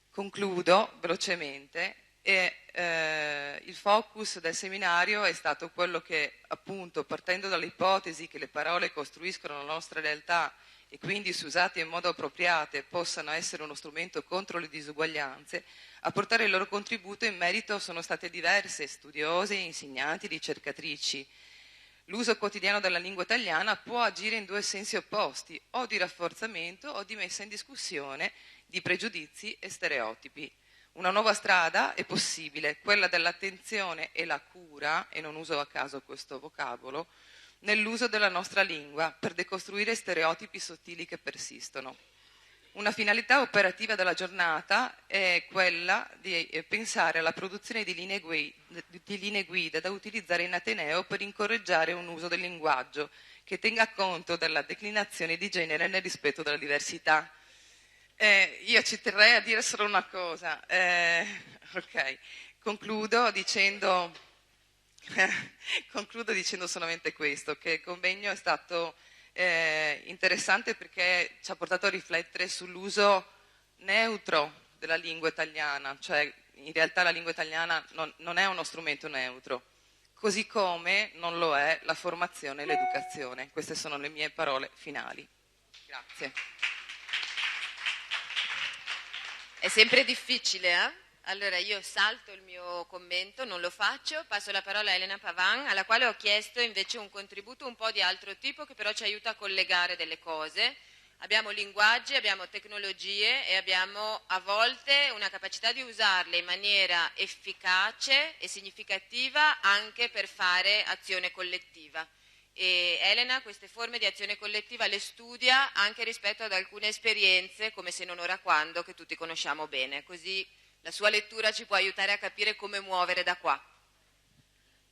Concludo velocemente. Il focus del seminario è stato quello che, appunto, partendo dall'ipotesi che le parole costruiscono la nostra realtà e quindi, se usate in modo appropriato, possano essere uno strumento contro le disuguaglianze, a portare il loro contributo in merito sono state diverse studiose, insegnanti, ricercatrici. L'uso quotidiano della lingua italiana può agire in due sensi opposti, o di rafforzamento o di messa in discussione di pregiudizi e stereotipi. Una nuova strada è possibile, quella dell'attenzione e la cura, e non uso a caso questo vocabolo, nell'uso della nostra lingua per decostruire stereotipi sottili che persistono. Una finalità operativa della giornata è quella di pensare alla produzione di linee guida da utilizzare in Ateneo per incoraggiare un uso del linguaggio che tenga conto della declinazione di genere nel rispetto della diversità. Io ci terrei a dire solo una cosa. Concludo dicendo solamente questo, che il convegno è stato interessante perché ci ha portato a riflettere sull'uso neutro della lingua italiana, cioè in realtà la lingua italiana non è uno strumento neutro, così come non lo è la formazione e l'educazione. Queste sono le mie parole finali. Grazie. È sempre difficile, eh? Allora io salto il mio commento, non lo faccio, passo la parola a Elena Pavan, alla quale ho chiesto invece un contributo un po' di altro tipo che però ci aiuta a collegare delle cose. Abbiamo linguaggi, abbiamo tecnologie e abbiamo a volte una capacità di usarle in maniera efficace e significativa anche per fare azione collettiva. E Elena queste forme di azione collettiva le studia anche rispetto ad alcune esperienze, come Se non ora quando, che tutti conosciamo bene, così la sua lettura ci può aiutare a capire come muovere da qua.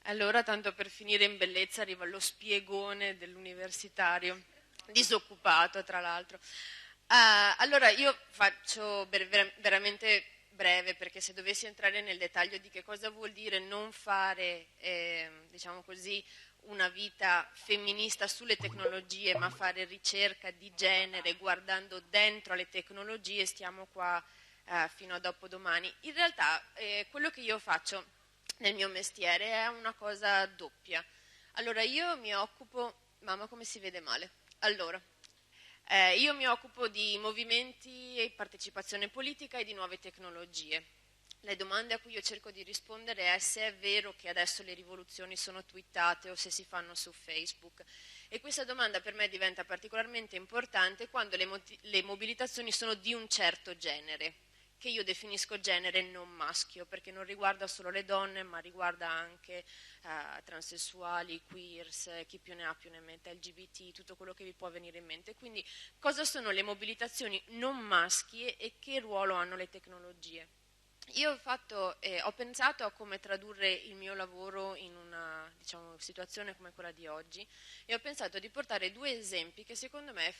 Allora, tanto per finire in bellezza, arriva lo spiegone dell'universitario, disoccupato tra l'altro. Allora, io faccio veramente breve, perché se dovessi entrare nel dettaglio di che cosa vuol dire non fare, diciamo così, una vita femminista sulle tecnologie, ma fare ricerca di genere guardando dentro alle tecnologie, stiamo qua fino a dopodomani. In realtà quello che io faccio nel mio mestiere è una cosa doppia. Allora io mi occupo, mamma come si vede male, allora io mi occupo di movimenti e partecipazione politica e di nuove tecnologie. Le domande a cui io cerco di rispondere è se è vero che adesso le rivoluzioni sono twittate o se si fanno su Facebook. E questa domanda per me diventa particolarmente importante quando le mobilitazioni sono di un certo genere, che io definisco genere non maschio, perché non riguarda solo le donne, ma riguarda anche transessuali, queers, chi più ne ha più ne metta, LGBT, tutto quello che vi può venire in mente. Quindi cosa sono le mobilitazioni non maschie e che ruolo hanno le tecnologie? Io ho pensato a come tradurre il mio lavoro in una, diciamo, situazione come quella di oggi e ho pensato di portare due esempi che secondo me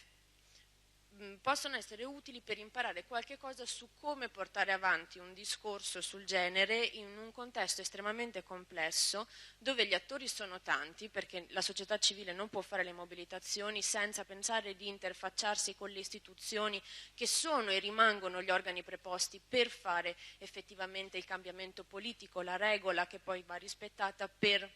possono essere utili per imparare qualche cosa su come portare avanti un discorso sul genere in un contesto estremamente complesso dove gli attori sono tanti, perché la società civile non può fare le mobilitazioni senza pensare di interfacciarsi con le istituzioni che sono e rimangono gli organi preposti per fare effettivamente il cambiamento politico, la regola che poi va rispettata per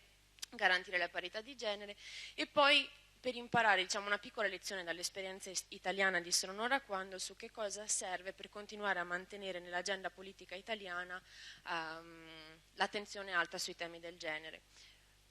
garantire la parità di genere, e poi per imparare, diciamo, una piccola lezione dall'esperienza italiana di Se non ora quando su che cosa serve per continuare a mantenere nell'agenda politica italiana l'attenzione alta sui temi del genere.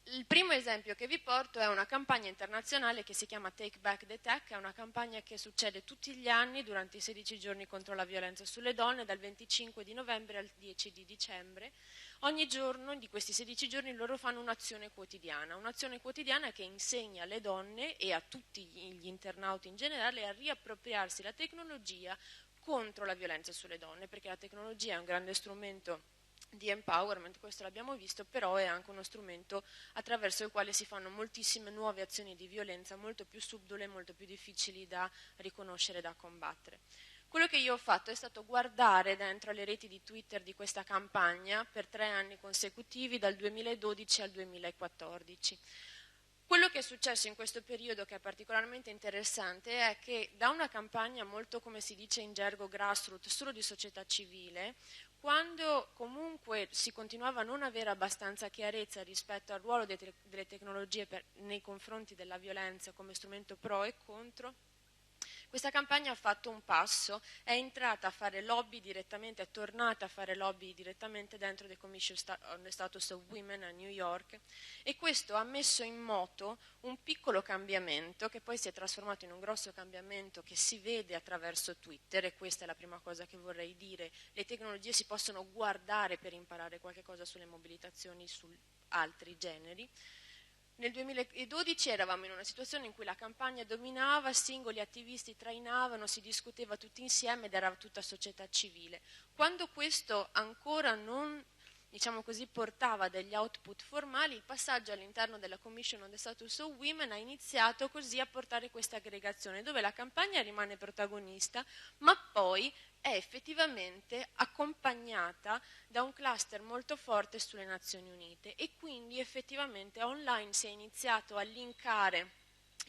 Il primo esempio che vi porto è una campagna internazionale che si chiama Take Back the Tech, è una campagna che succede tutti gli anni durante i 16 giorni contro la violenza sulle donne, dal 25 di novembre al 10 di dicembre. Ogni giorno di questi 16 giorni loro fanno un'azione quotidiana che insegna alle donne e a tutti gli internauti in generale a riappropriarsi la tecnologia contro la violenza sulle donne, perché la tecnologia è un grande strumento di empowerment, questo l'abbiamo visto, però è anche uno strumento attraverso il quale si fanno moltissime nuove azioni di violenza molto più subdole, molto più difficili da riconoscere e da combattere. Quello che io ho fatto è stato guardare dentro le reti di Twitter di questa campagna per 3 anni consecutivi, dal 2012 al 2014. Quello che è successo in questo periodo, che è particolarmente interessante, è che da una campagna molto, come si dice in gergo, grassroots, solo di società civile, quando comunque si continuava a non avere abbastanza chiarezza rispetto al ruolo delle tecnologie nei confronti della violenza come strumento pro e contro, questa campagna ha fatto un passo, è entrata a fare lobby direttamente, è tornata a fare lobby direttamente dentro the Commission on the Status of Women a New York, e questo ha messo in moto un piccolo cambiamento che poi si è trasformato in un grosso cambiamento che si vede attraverso Twitter, e questa è la prima cosa che vorrei dire. Le tecnologie si possono guardare per imparare qualche cosa sulle mobilitazioni su altri generi. Nel 2012 eravamo in una situazione in cui la campagna dominava, singoli attivisti trainavano, si discuteva tutti insieme ed era tutta società civile. Quando questo ancora non, diciamo così, portava degli output formali, il passaggio all'interno della Commission on the Status of Women ha iniziato così a portare questa aggregazione, dove la campagna rimane protagonista, ma poi è effettivamente accompagnata da un cluster molto forte sulle Nazioni Unite, e quindi effettivamente online si è iniziato a linkare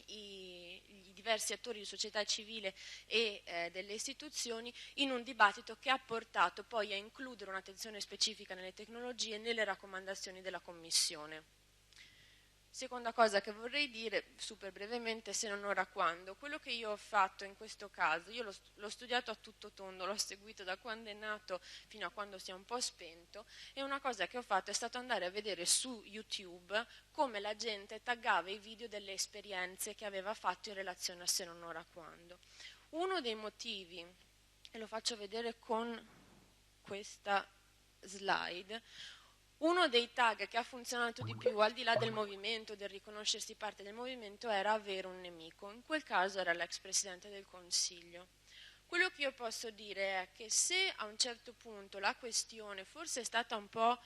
i diversi attori di società civile e delle istituzioni in un dibattito che ha portato poi a includere un'attenzione specifica nelle tecnologie e nelle raccomandazioni della Commissione. Seconda cosa che vorrei dire, super brevemente, se non ora quando, quello che io ho fatto in questo caso, io l'ho studiato a tutto tondo, l'ho seguito da quando è nato fino a quando si è un po' spento, e una cosa che ho fatto è stato andare a vedere su YouTube come la gente taggava i video delle esperienze che aveva fatto in relazione a se non ora quando. Uno dei motivi, e lo faccio vedere con questa slide, uno dei tag che ha funzionato di più, al di là del movimento, del riconoscersi parte del movimento, era avere un nemico. In quel caso era l'ex Presidente del Consiglio. Quello che io posso dire è che se a un certo punto la questione forse è stata un po'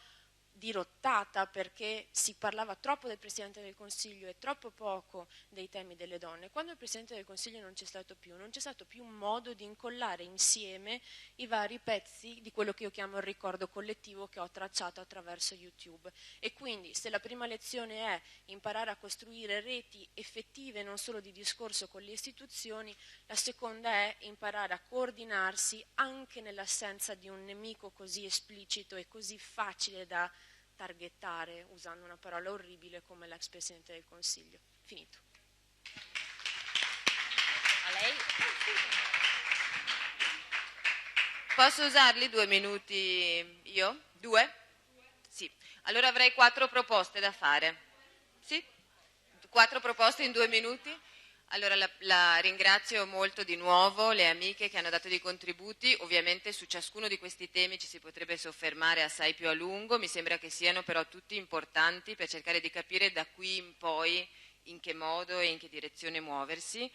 dirottata perché si parlava troppo del Presidente del Consiglio e troppo poco dei temi delle donne, quando il Presidente del Consiglio non c'è stato più un modo di incollare insieme i vari pezzi di quello che io chiamo il ricordo collettivo che ho tracciato attraverso YouTube. E quindi se la prima lezione è imparare a costruire reti effettive non solo di discorso con le istituzioni, la seconda è imparare a coordinarsi anche nell'assenza di un nemico così esplicito e così facile da targettare, usando una parola orribile come l'ex Presidente del Consiglio. Finito. A lei? Posso usarli 2 minuti io? 2? Sì. Allora avrei 4 proposte da fare. Sì? 4 proposte in 2 minuti? Allora la ringrazio molto di nuovo le amiche che hanno dato dei contributi, ovviamente su ciascuno di questi temi ci si potrebbe soffermare assai più a lungo, mi sembra che siano però tutti importanti per cercare di capire da qui in poi in che modo e in che direzione muoversi.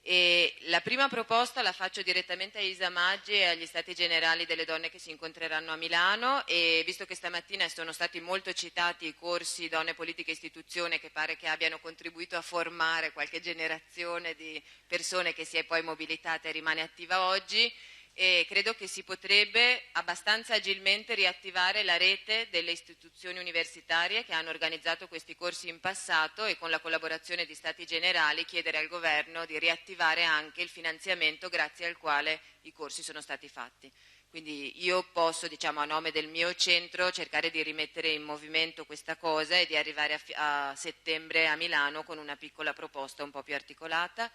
E la prima proposta la faccio direttamente a Isa Maggi e agli Stati Generali delle donne che si incontreranno a Milano, e visto che stamattina sono stati molto citati i corsi Donne, Politica e Istituzione, che pare che abbiano contribuito a formare qualche generazione di persone che si è poi mobilitata e rimane attiva oggi, e credo che si potrebbe abbastanza agilmente riattivare la rete delle istituzioni universitarie che hanno organizzato questi corsi in passato e con la collaborazione di Stati Generali chiedere al governo di riattivare anche il finanziamento grazie al quale i corsi sono stati fatti. Quindi io posso, diciamo, a nome del mio centro cercare di rimettere in movimento questa cosa e di arrivare a settembre a Milano con una piccola proposta un po' più articolata.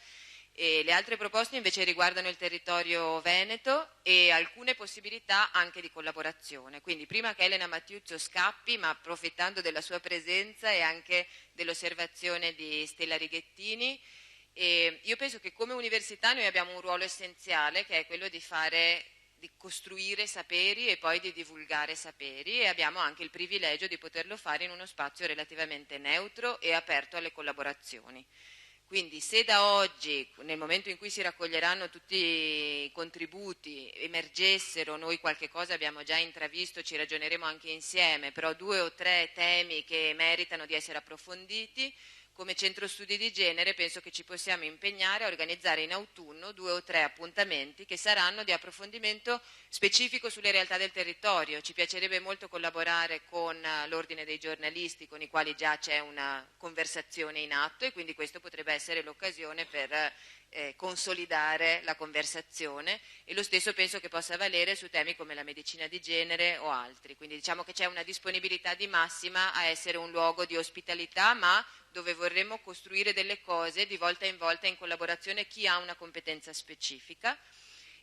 E le altre proposte invece riguardano il territorio veneto e alcune possibilità anche di collaborazione. Quindi prima che Elena Mattiuzzo scappi, ma approfittando della sua presenza e anche dell'osservazione di Stella Righettini, io penso che come università noi abbiamo un ruolo essenziale che è quello di costruire saperi e poi di divulgare saperi, e abbiamo anche il privilegio di poterlo fare in uno spazio relativamente neutro e aperto alle collaborazioni. Quindi se da oggi, nel momento in cui si raccoglieranno tutti i contributi, emergessero, noi qualche cosa abbiamo già intravisto, ci ragioneremo anche insieme, però 2 o 3 temi che meritano di essere approfonditi, come Centro Studi di Genere penso che ci possiamo impegnare a organizzare in autunno 2 o 3 appuntamenti che saranno di approfondimento specifico sulle realtà del territorio. Ci piacerebbe molto collaborare con l'Ordine dei giornalisti, con i quali già c'è una conversazione in atto, e quindi questo potrebbe essere l'occasione per consolidare la conversazione, e lo stesso penso che possa valere su temi come la medicina di genere o altri. Quindi diciamo che c'è una disponibilità di massima a essere un luogo di ospitalità, ma dove vorremmo costruire delle cose di volta in volta in collaborazione chi ha una competenza specifica.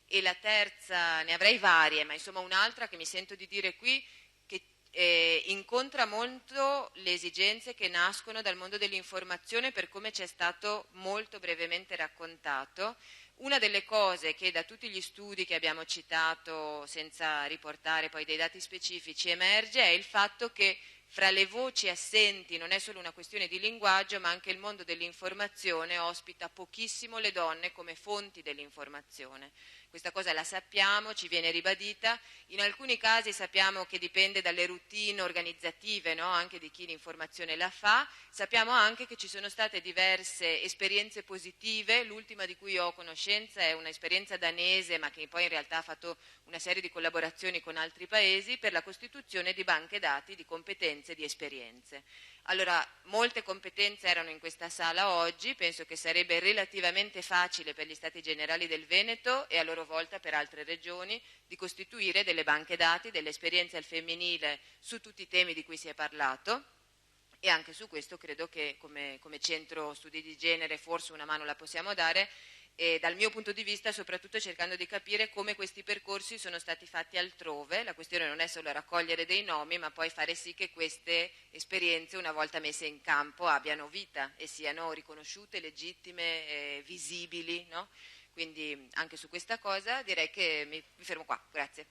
E la terza, ne avrei varie, ma insomma un'altra che mi sento di dire qui, che incontra molto le esigenze che nascono dal mondo dell'informazione, per come ci è stato molto brevemente raccontato. Una delle cose che da tutti gli studi che abbiamo citato, senza riportare poi dei dati specifici, emerge è il fatto che fra le voci assenti non è solo una questione di linguaggio, ma anche il mondo dell'informazione ospita pochissimo le donne come fonti dell'informazione. Questa cosa la sappiamo, ci viene ribadita, in alcuni casi sappiamo che dipende dalle routine organizzative, no? Anche di chi l'informazione la fa, sappiamo anche che ci sono state diverse esperienze positive, l'ultima di cui ho conoscenza è un'esperienza danese, ma che poi in realtà ha fatto una serie di collaborazioni con altri paesi per la costituzione di banche dati di competenze e di esperienze. Allora, molte competenze erano in questa sala oggi, penso che sarebbe relativamente facile per gli Stati Generali del Veneto e a loro volta per altre regioni di costituire delle banche dati, delle esperienze al femminile su tutti i temi di cui si è parlato, e anche su questo credo che come centro studi di genere forse una mano la possiamo dare, e dal mio punto di vista soprattutto cercando di capire come questi percorsi sono stati fatti altrove. La questione non è solo raccogliere dei nomi, ma poi fare sì che queste esperienze, una volta messe in campo, abbiano vita e siano riconosciute, legittime, visibili, no? Quindi anche su questa cosa direi che mi fermo qua. Grazie.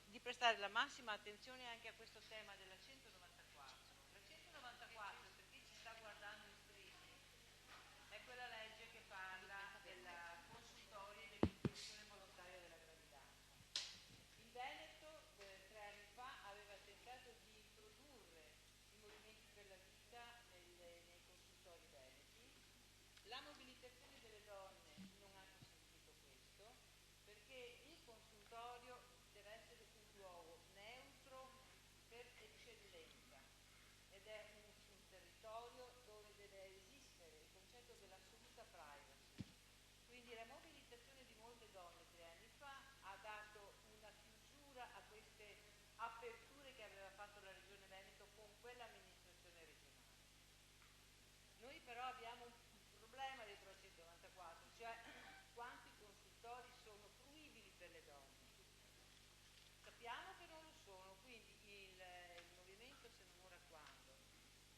Di prestare la massima attenzione anche a questo tema della 194. La 194, per chi ci sta guardando in streaming, è quella legge che parla della consultoria e dell'interruzione volontaria della gravidanza. Il Veneto 3 anni fa aveva tentato di introdurre i movimenti per la vita nei consultori veneti. La mobilitazione delle donne non ha consentito questo, perché il consultorio deve essere un luogo neutro per eccellenza ed è un territorio dove deve esistere il concetto dell'assoluta privacy. Quindi la mobilitazione di molte donne 3 anni fa ha dato una chiusura a queste aperture che aveva fatto la Regione Veneto con quell'amministrazione regionale. Noi però abbiamo un problema dietro al 194, cioè quanti consultori sono fruibili per le donne. Sappiamo che non lo sono, quindi il movimento Se non ora quando,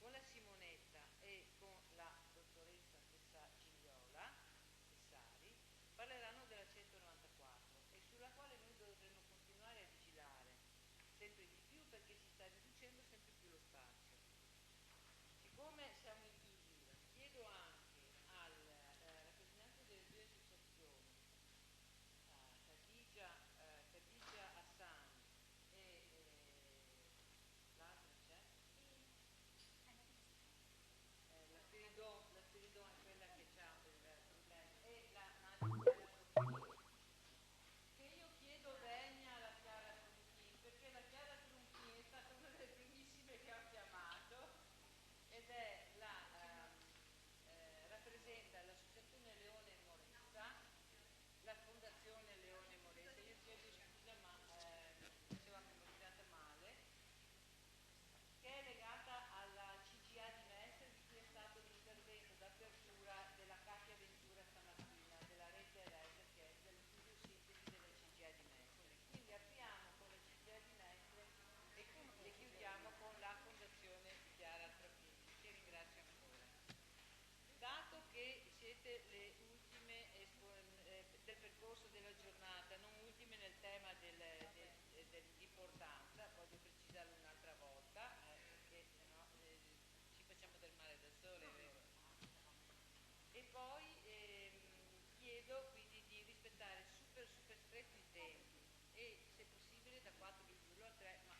con la Simonetta e con la dottoressa Gigliola Tessari, parleranno della 194 e sulla quale noi dovremmo continuare a vigilare sempre di più, perché si sta riducendo sempre più lo spazio. Siccome siamo in chiusura, chiedo anche al rappresentante delle due associazioni, Khadija Hassan e l'altra c'è? La Spiridon è quella che ha il problema, e la Nadia che io chiedo vegna alla Chiara Trunchin, perché la Chiara Trunchin è stata una delle primissime che ho chiamato ed è rappresenta l'associazione Leone Moressa, la fondazione Leone Moressa. Io chiedo scusa, ma mi sono memorizzata male, che è legata alla CGA di Mestre, di cui è stato l'intervento d'apertura della Katia Ventura stamattina, della rete Rete, che è dello studio sintesi della CGA di Mestre. Quindi apriamo con la CGA di Mestre e chiudiamo con la Fondazione Chiara Trapini, che ringrazio ancora. Dato che siete le ultime del percorso della giornata, non ultime nel tema dell'importanza, voglio precisarlo un'altra volta, perché sennò ci facciamo del male da sole, è vero? E poi chiedo quindi di rispettare super stretti i tempi e se possibile da 4,3, ma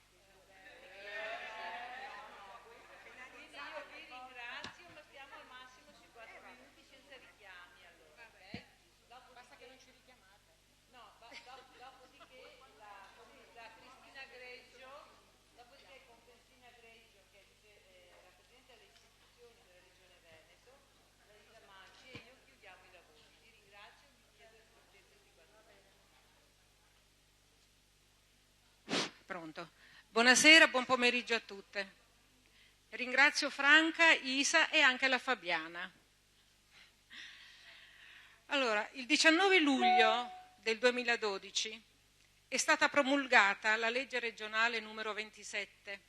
quindi io vi ringrazio, ma stiamo al massimo sui 4 minuti senza richiami, allora, ok? Basta che non ci richiamate. No, dopodiché con Cristina Greggio, che rappresenta le istituzioni della Regione Veneto, la Lisa Manci e io chiudiamo i lavori. Vi ringrazio e vi chiedo il cortesia di 4 minuti. Pronto. Buonasera, buon pomeriggio a tutte. Ringrazio Franca, Isa e anche la Fabiana. Allora, il 19 luglio del 2012 è stata promulgata la legge regionale numero 27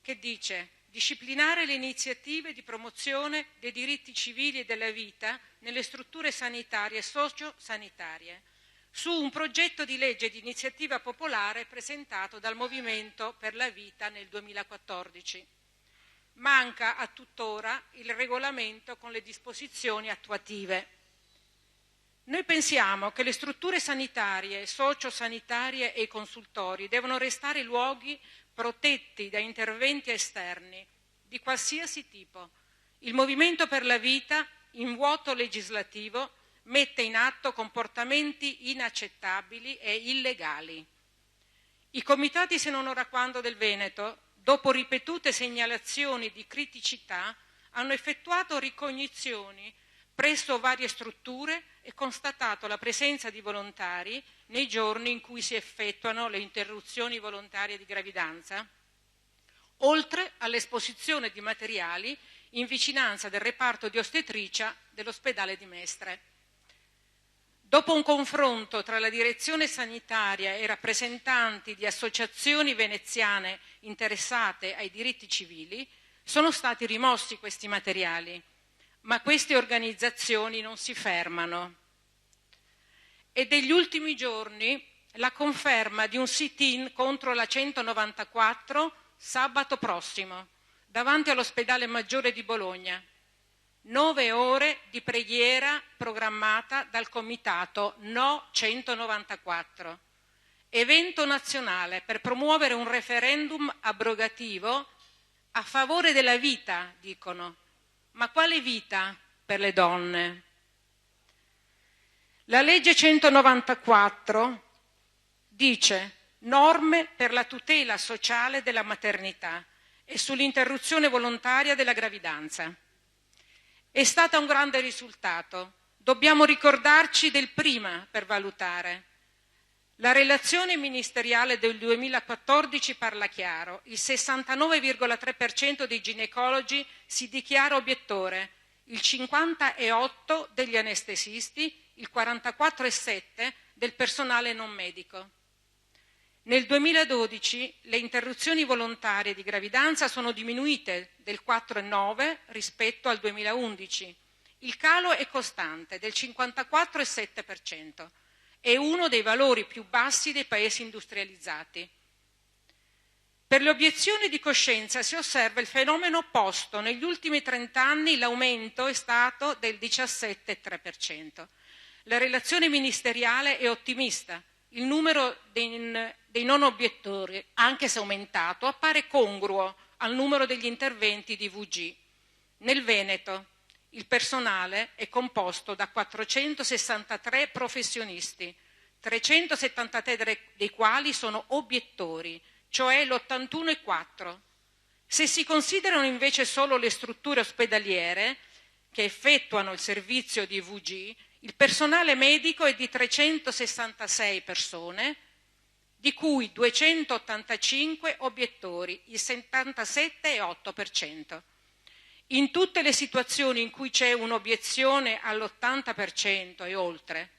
che dice: disciplinare le iniziative di promozione dei diritti civili e della vita nelle strutture sanitarie e sociosanitarie, su un progetto di legge di iniziativa popolare presentato dal Movimento per la Vita nel 2014. Manca a tuttora il regolamento con le disposizioni attuative. Noi pensiamo che le strutture sanitarie, sociosanitarie e i consultori devono restare luoghi protetti da interventi esterni di qualsiasi tipo. Il Movimento per la Vita, in vuoto legislativo, mette in atto comportamenti inaccettabili e illegali. I comitati Se non ora quando del Veneto, dopo ripetute segnalazioni di criticità, hanno effettuato ricognizioni presso varie strutture e constatato la presenza di volontari nei giorni in cui si effettuano le interruzioni volontarie di gravidanza, oltre all'esposizione di materiali in vicinanza del reparto di ostetricia dell'ospedale di Mestre. Dopo un confronto tra la direzione sanitaria e rappresentanti di associazioni veneziane interessate ai diritti civili, sono stati rimossi questi materiali, ma queste organizzazioni non si fermano. È degli ultimi giorni la conferma di un sit-in contro la 194 sabato prossimo, davanti all'ospedale Maggiore di Bologna. 9 ore di preghiera programmata dal comitato No 194. Evento nazionale per promuovere un referendum abrogativo a favore della vita, dicono. Ma quale vita per le donne? La legge 194 dice norme per la tutela sociale della maternità e sull'interruzione volontaria della gravidanza. È stato un grande risultato. Dobbiamo ricordarci del prima per valutare. La relazione ministeriale del 2014 parla chiaro. Il 69,3% dei ginecologi si dichiara obiettore, il 58% degli anestesisti, il 44,7% del personale non medico. Nel 2012 le interruzioni volontarie di gravidanza sono diminuite del 4,9% rispetto al 2011. Il calo è costante, del 54,7%. È uno dei valori più bassi dei paesi industrializzati. Per le obiezioni di coscienza si osserva il fenomeno opposto. Negli ultimi 30 anni l'aumento è stato del 17,3%. La relazione ministeriale è ottimista. Il numero dei non obiettori, anche se aumentato, appare congruo al numero degli interventi di VG. Nel Veneto il personale è composto da 463 professionisti, 373 dei quali sono obiettori, cioè l'81,4%. Se si considerano invece solo le strutture ospedaliere che effettuano il servizio di VG, il personale medico è di 366 persone, di cui 285 obiettori, il 77,8%. In tutte le situazioni in cui c'è un'obiezione all'80% e oltre,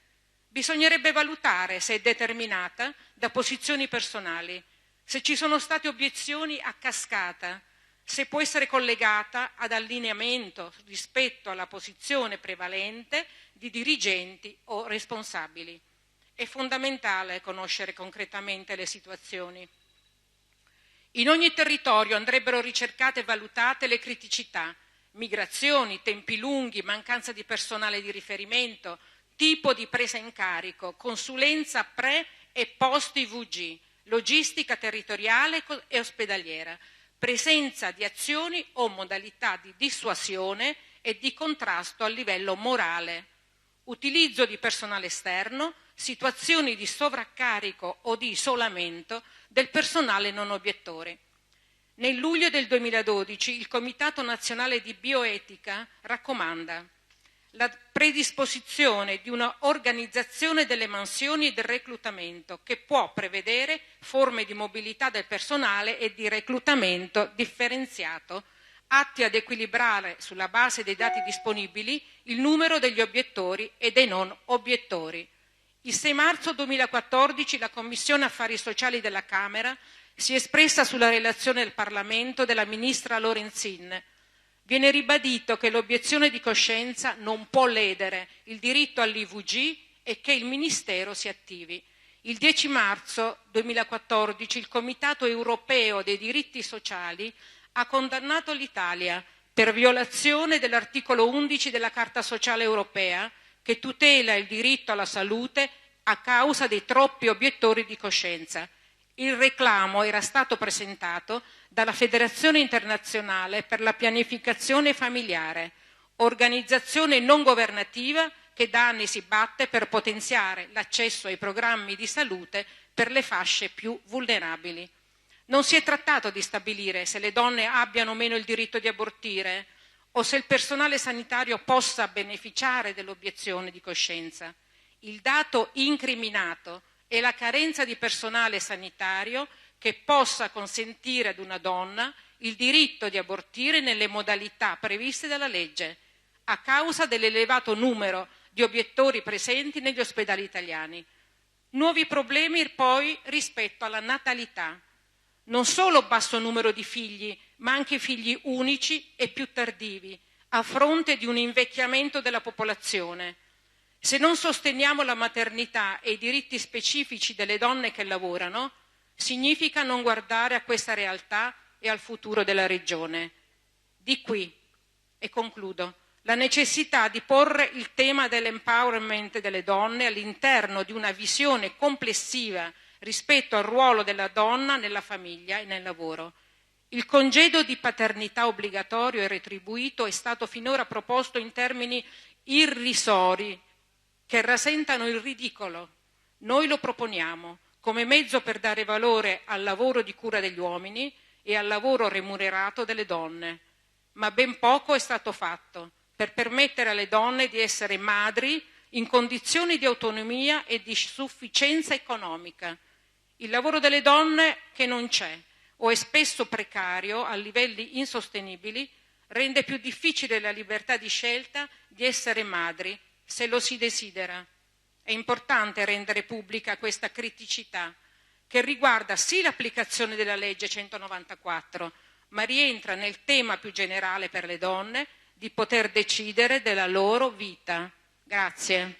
bisognerebbe valutare se è determinata da posizioni personali, se ci sono state obiezioni a cascata, se può essere collegata ad allineamento rispetto alla posizione prevalente di dirigenti o responsabili. È fondamentale conoscere concretamente le situazioni. In ogni territorio andrebbero ricercate e valutate le criticità, migrazioni, tempi lunghi, mancanza di personale di riferimento, tipo di presa in carico, consulenza pre e post IVG, logistica territoriale e ospedaliera, presenza di azioni o modalità di dissuasione e di contrasto a livello morale, utilizzo di personale esterno, situazioni di sovraccarico o di isolamento del personale non obiettore. Nel luglio del 2012 il Comitato Nazionale di Bioetica raccomanda la predisposizione di una organizzazione delle mansioni e del reclutamento che può prevedere forme di mobilità del personale e di reclutamento differenziato, atti ad equilibrare sulla base dei dati disponibili il numero degli obiettori e dei non obiettori. Il 6 marzo 2014 la Commissione Affari Sociali della Camera si è espressa sulla relazione del Parlamento della ministra Lorenzin. Viene ribadito che l'obiezione di coscienza non può ledere il diritto all'IVG e che il Ministero si attivi. Il 10 marzo 2014 il Comitato Europeo dei Diritti Sociali ha condannato l'Italia per violazione dell'articolo 11 della Carta Sociale Europea, che tutela il diritto alla salute a causa dei troppi obiettori di coscienza. Il reclamo era stato presentato dalla Federazione Internazionale per la Pianificazione Familiare, organizzazione non governativa che da anni si batte per potenziare l'accesso ai programmi di salute per le fasce più vulnerabili. Non si è trattato di stabilire se le donne abbiano o meno il diritto di abortire o se il personale sanitario possa beneficiare dell'obiezione di coscienza. Il dato incriminato è la carenza di personale sanitario che possa consentire ad una donna il diritto di abortire nelle modalità previste dalla legge, a causa dell'elevato numero di obiettori presenti negli ospedali italiani. Nuovi problemi poi rispetto alla natalità. Non solo basso numero di figli, ma anche figli unici e più tardivi, a fronte di un invecchiamento della popolazione. Se non sosteniamo la maternità e i diritti specifici delle donne che lavorano, significa non guardare a questa realtà e al futuro della regione. Di qui, e concludo, la necessità di porre il tema dell'empowerment delle donne all'interno di una visione complessiva rispetto al ruolo della donna nella famiglia e nel lavoro. Il congedo di paternità obbligatorio e retribuito è stato finora proposto in termini irrisori che rasentano il ridicolo. Noi lo proponiamo come mezzo per dare valore al lavoro di cura degli uomini e al lavoro remunerato delle donne, ma ben poco è stato fatto per permettere alle donne di essere madri in condizioni di autonomia e di sufficienza economica. Il lavoro delle donne che non c'è o è spesso precario a livelli insostenibili rende più difficile la libertà di scelta di essere madri, se lo si desidera. È importante rendere pubblica questa criticità, che riguarda sì l'applicazione della legge 194, ma rientra nel tema più generale per le donne di poter decidere della loro vita. Grazie.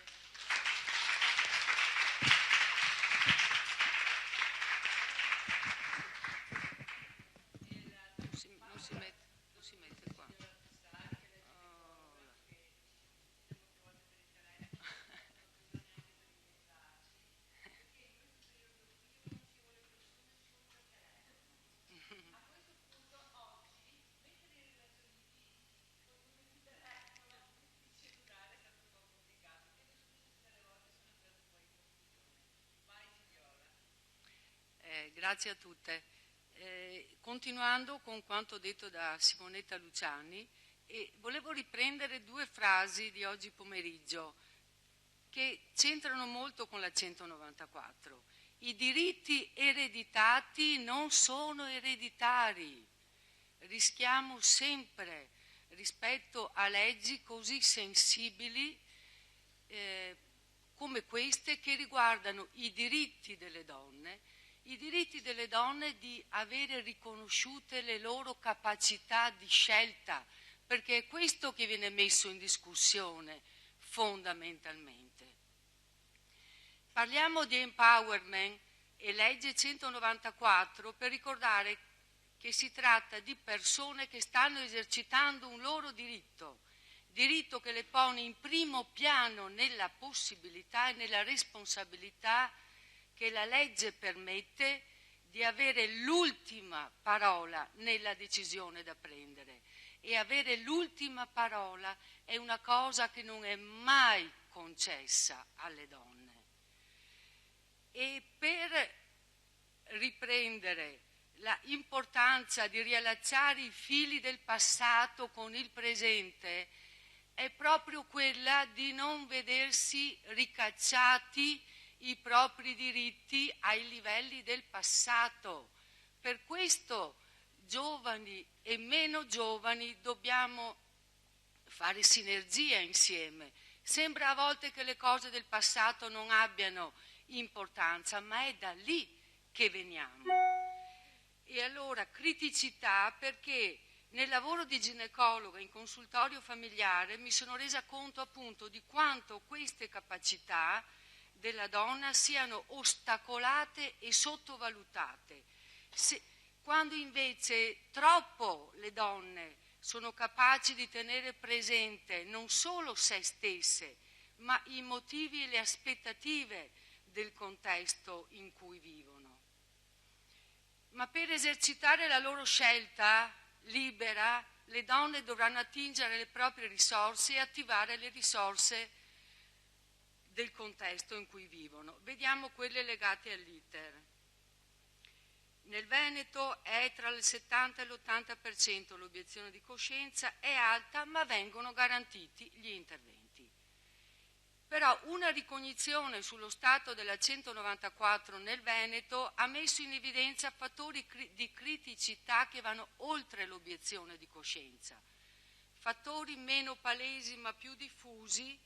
Grazie a tutte. Continuando con quanto detto da Simonetta Luciani, volevo riprendere due frasi di oggi pomeriggio che c'entrano molto con la 194. I diritti ereditati non sono ereditari. Rischiamo sempre, rispetto a leggi così sensibili come queste, che riguardano i diritti delle donne di avere riconosciute le loro capacità di scelta, perché è questo che viene messo in discussione fondamentalmente. Parliamo di empowerment e legge 194 per ricordare che si tratta di persone che stanno esercitando un loro diritto che le pone in primo piano nella possibilità e nella responsabilità che la legge permette di avere l'ultima parola nella decisione da prendere. E avere l'ultima parola è una cosa che non è mai concessa alle donne. E per riprendere l'importanza di riallacciare i fili del passato con il presente è proprio quella di non vedersi ricacciati i propri diritti ai livelli del passato. Per questo giovani e meno giovani dobbiamo fare sinergia insieme, Sembra a volte che le cose del passato non abbiano importanza, ma è da lì che veniamo. E allora criticità, perché nel lavoro di ginecologa in consultorio familiare mi sono resa conto appunto di quanto queste capacità della donna siano ostacolate e sottovalutate. Quando invece troppo le donne sono capaci di tenere presente non solo se stesse, ma i motivi e le aspettative del contesto in cui vivono. Ma per esercitare la loro scelta libera, le donne dovranno attingere le proprie risorse e attivare le risorse del contesto in cui vivono. Vediamo quelle legate all'iter. Nel Veneto è tra il 70 e l'80% l'obiezione di coscienza, è alta ma vengono garantiti gli interventi. Però una ricognizione sullo stato della 194 nel Veneto ha messo in evidenza fattori di criticità che vanno oltre l'obiezione di coscienza, fattori meno palesi ma più diffusi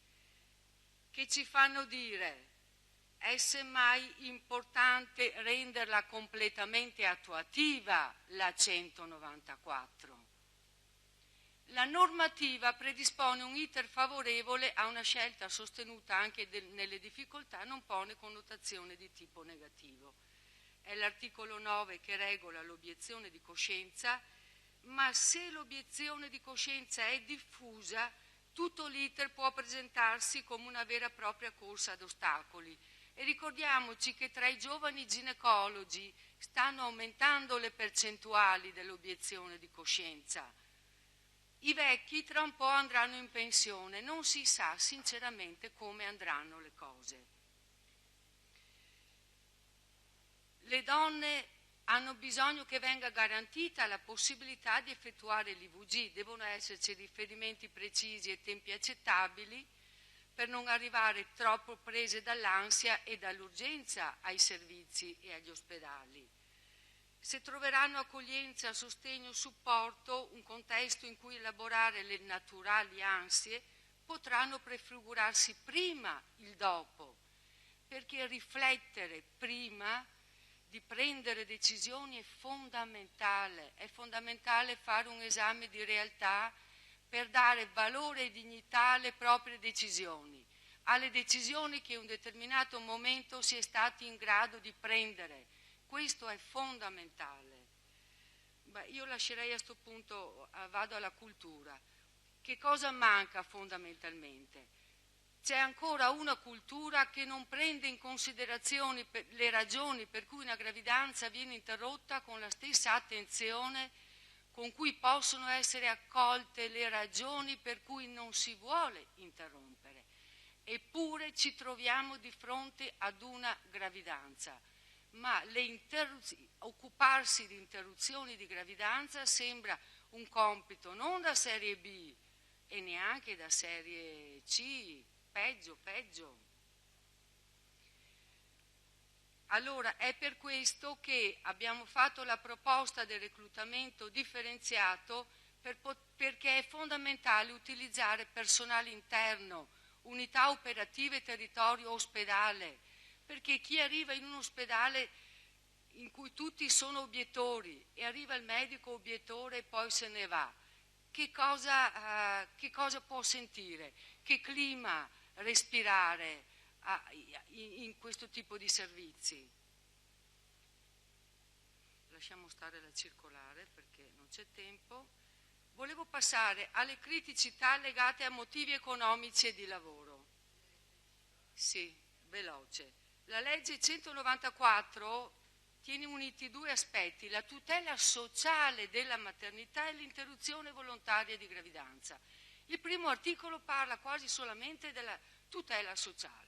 che ci fanno dire: è semmai importante renderla completamente attuativa la 194. La normativa predispone un iter favorevole a una scelta sostenuta anche nelle difficoltà, non pone connotazione di tipo negativo. È l'articolo 9 che regola l'obiezione di coscienza, ma se l'obiezione di coscienza è diffusa, tutto l'iter può presentarsi come una vera e propria corsa ad ostacoli. E ricordiamoci che tra i giovani ginecologi stanno aumentando le percentuali dell'obiezione di coscienza. I vecchi tra un po' andranno in pensione, non si sa sinceramente come andranno le cose. Le donne hanno bisogno che venga garantita la possibilità di effettuare l'IVG, devono esserci riferimenti precisi e tempi accettabili per non arrivare troppo prese dall'ansia e dall'urgenza ai servizi e agli ospedali. Se troveranno accoglienza, sostegno, supporto, un contesto in cui elaborare le naturali ansie, potranno prefigurarsi prima il dopo, perché riflettere prima di prendere decisioni è fondamentale fare un esame di realtà per dare valore e dignità alle proprie decisioni, alle decisioni che in un determinato momento si è stati in grado di prendere. Questo è fondamentale. Io lascerei a questo punto, vado alla cultura. Che cosa manca fondamentalmente? C'è ancora una cultura che non prende in considerazione le ragioni per cui una gravidanza viene interrotta con la stessa attenzione con cui possono essere accolte le ragioni per cui non si vuole interrompere. Eppure ci troviamo di fronte ad una gravidanza, ma occuparsi di interruzioni di gravidanza sembra un compito non da serie B e neanche da serie C, peggio. Allora è per questo che abbiamo fatto la proposta del reclutamento differenziato perché è fondamentale utilizzare personale interno, unità operative territorio ospedale, perché chi arriva in un ospedale in cui tutti sono obiettori e arriva il medico obiettore e poi se ne va, che cosa può sentire? Che clima respirare in questo tipo di servizi? Lasciamo stare la circolare perché non c'è tempo. Volevo passare alle criticità legate a motivi economici e di lavoro. Sì, veloce. La legge 194 tiene uniti due aspetti, la tutela sociale della maternità e l'interruzione volontaria di gravidanza. Il primo articolo parla quasi solamente della tutela sociale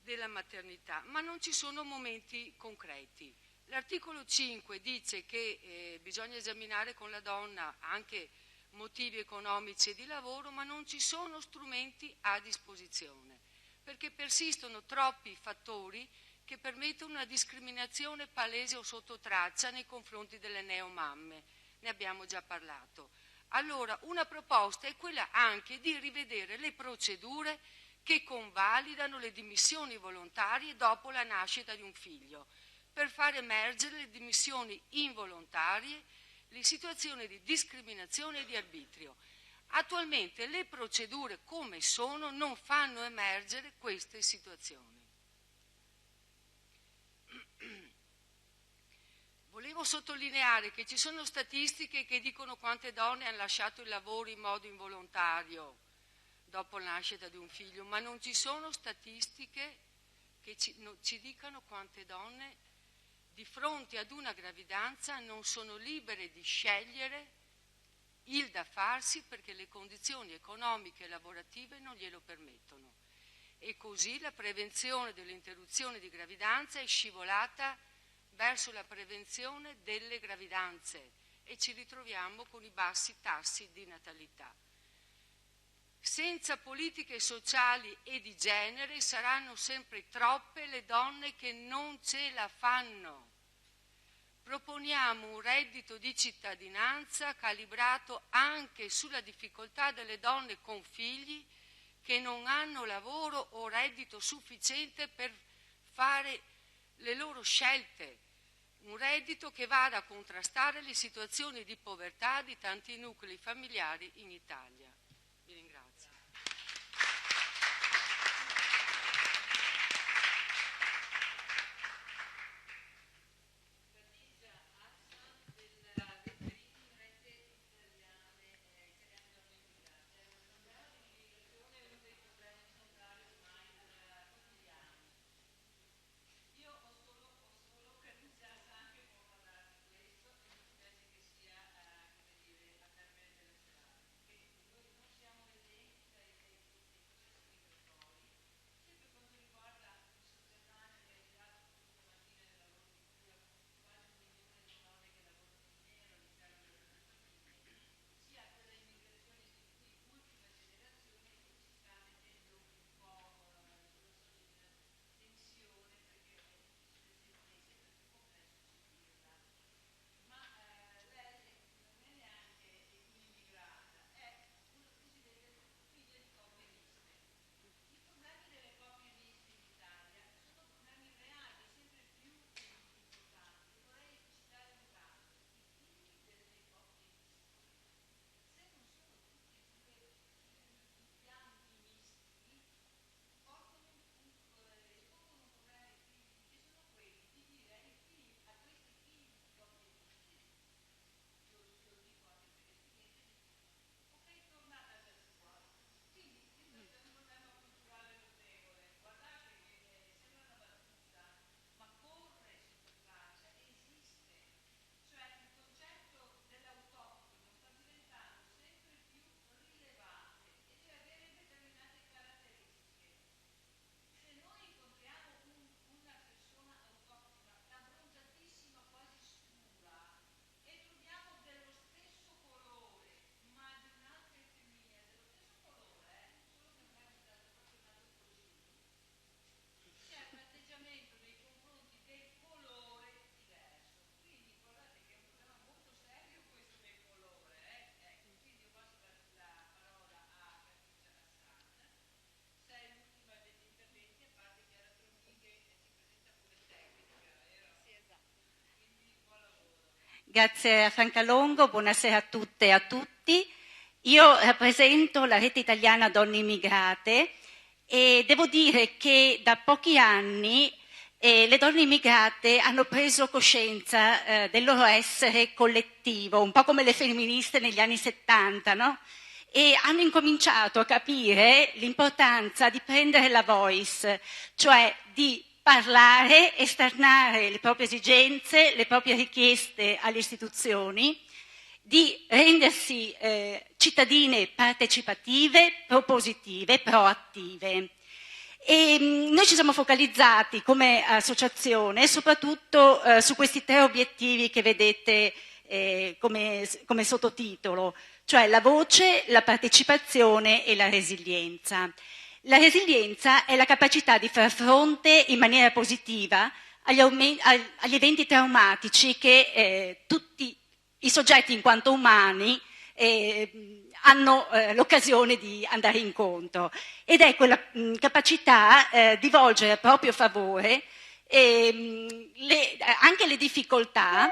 della maternità, ma non ci sono momenti concreti. L'articolo 5 dice che bisogna esaminare con la donna anche motivi economici e di lavoro, ma non ci sono strumenti a disposizione, perché persistono troppi fattori che permettono una discriminazione palese o sotto traccia nei confronti delle neomamme. Ne abbiamo già parlato. Allora, una proposta è quella anche di rivedere le procedure che convalidano le dimissioni volontarie dopo la nascita di un figlio, per far emergere le dimissioni involontarie, le situazioni di discriminazione e di arbitrio. Attualmente le procedure come sono non fanno emergere queste situazioni. Volevo sottolineare che ci sono statistiche che dicono quante donne hanno lasciato il lavoro in modo involontario dopo la nascita di un figlio, ma non ci sono statistiche che ci dicano quante donne di fronte ad una gravidanza non sono libere di scegliere il da farsi perché le condizioni economiche e lavorative non glielo permettono. E così la prevenzione dell'interruzione di gravidanza è scivolata verso la prevenzione delle gravidanze e ci ritroviamo con i bassi tassi di natalità. Senza politiche sociali e di genere saranno sempre troppe le donne che non ce la fanno. Proponiamo un reddito di cittadinanza calibrato anche sulla difficoltà delle donne con figli che non hanno lavoro o reddito sufficiente per fare le loro scelte. Un reddito che vada a contrastare le situazioni di povertà di tanti nuclei familiari in Italia. Vi ringrazio. Grazie a Franca Longo, buonasera a tutte e a tutti. Io rappresento la rete italiana Donne Immigrate e devo dire che da pochi anni le donne immigrate hanno preso coscienza del loro essere collettivo, un po' come le femministe negli anni 70, no? E hanno incominciato a capire l'importanza di prendere la voice, cioè di parlare, esternare le proprie esigenze, le proprie richieste alle istituzioni, di rendersi cittadine partecipative, propositive, proattive. E noi ci siamo focalizzati come associazione soprattutto su questi 3 obiettivi che vedete come sottotitolo, cioè la voce, la partecipazione e la resilienza. La resilienza è la capacità di far fronte in maniera positiva agli eventi traumatici che tutti i soggetti in quanto umani hanno l'occasione di andare incontro, ed è quella capacità di volgere a proprio favore anche le difficoltà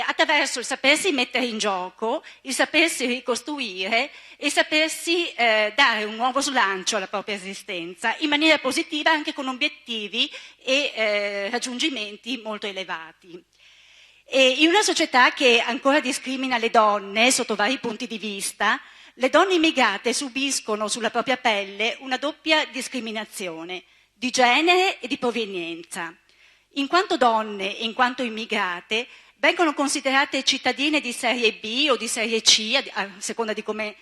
attraverso il sapersi mettere in gioco, il sapersi ricostruire e sapersi dare un nuovo slancio alla propria esistenza in maniera positiva, anche con obiettivi e raggiungimenti molto elevati. E in una società che ancora discrimina le donne sotto vari punti di vista, le donne immigrate subiscono sulla propria pelle una doppia discriminazione di genere e di provenienza. In quanto donne e in quanto immigrate vengono considerate cittadine di serie B o di serie C, a seconda di come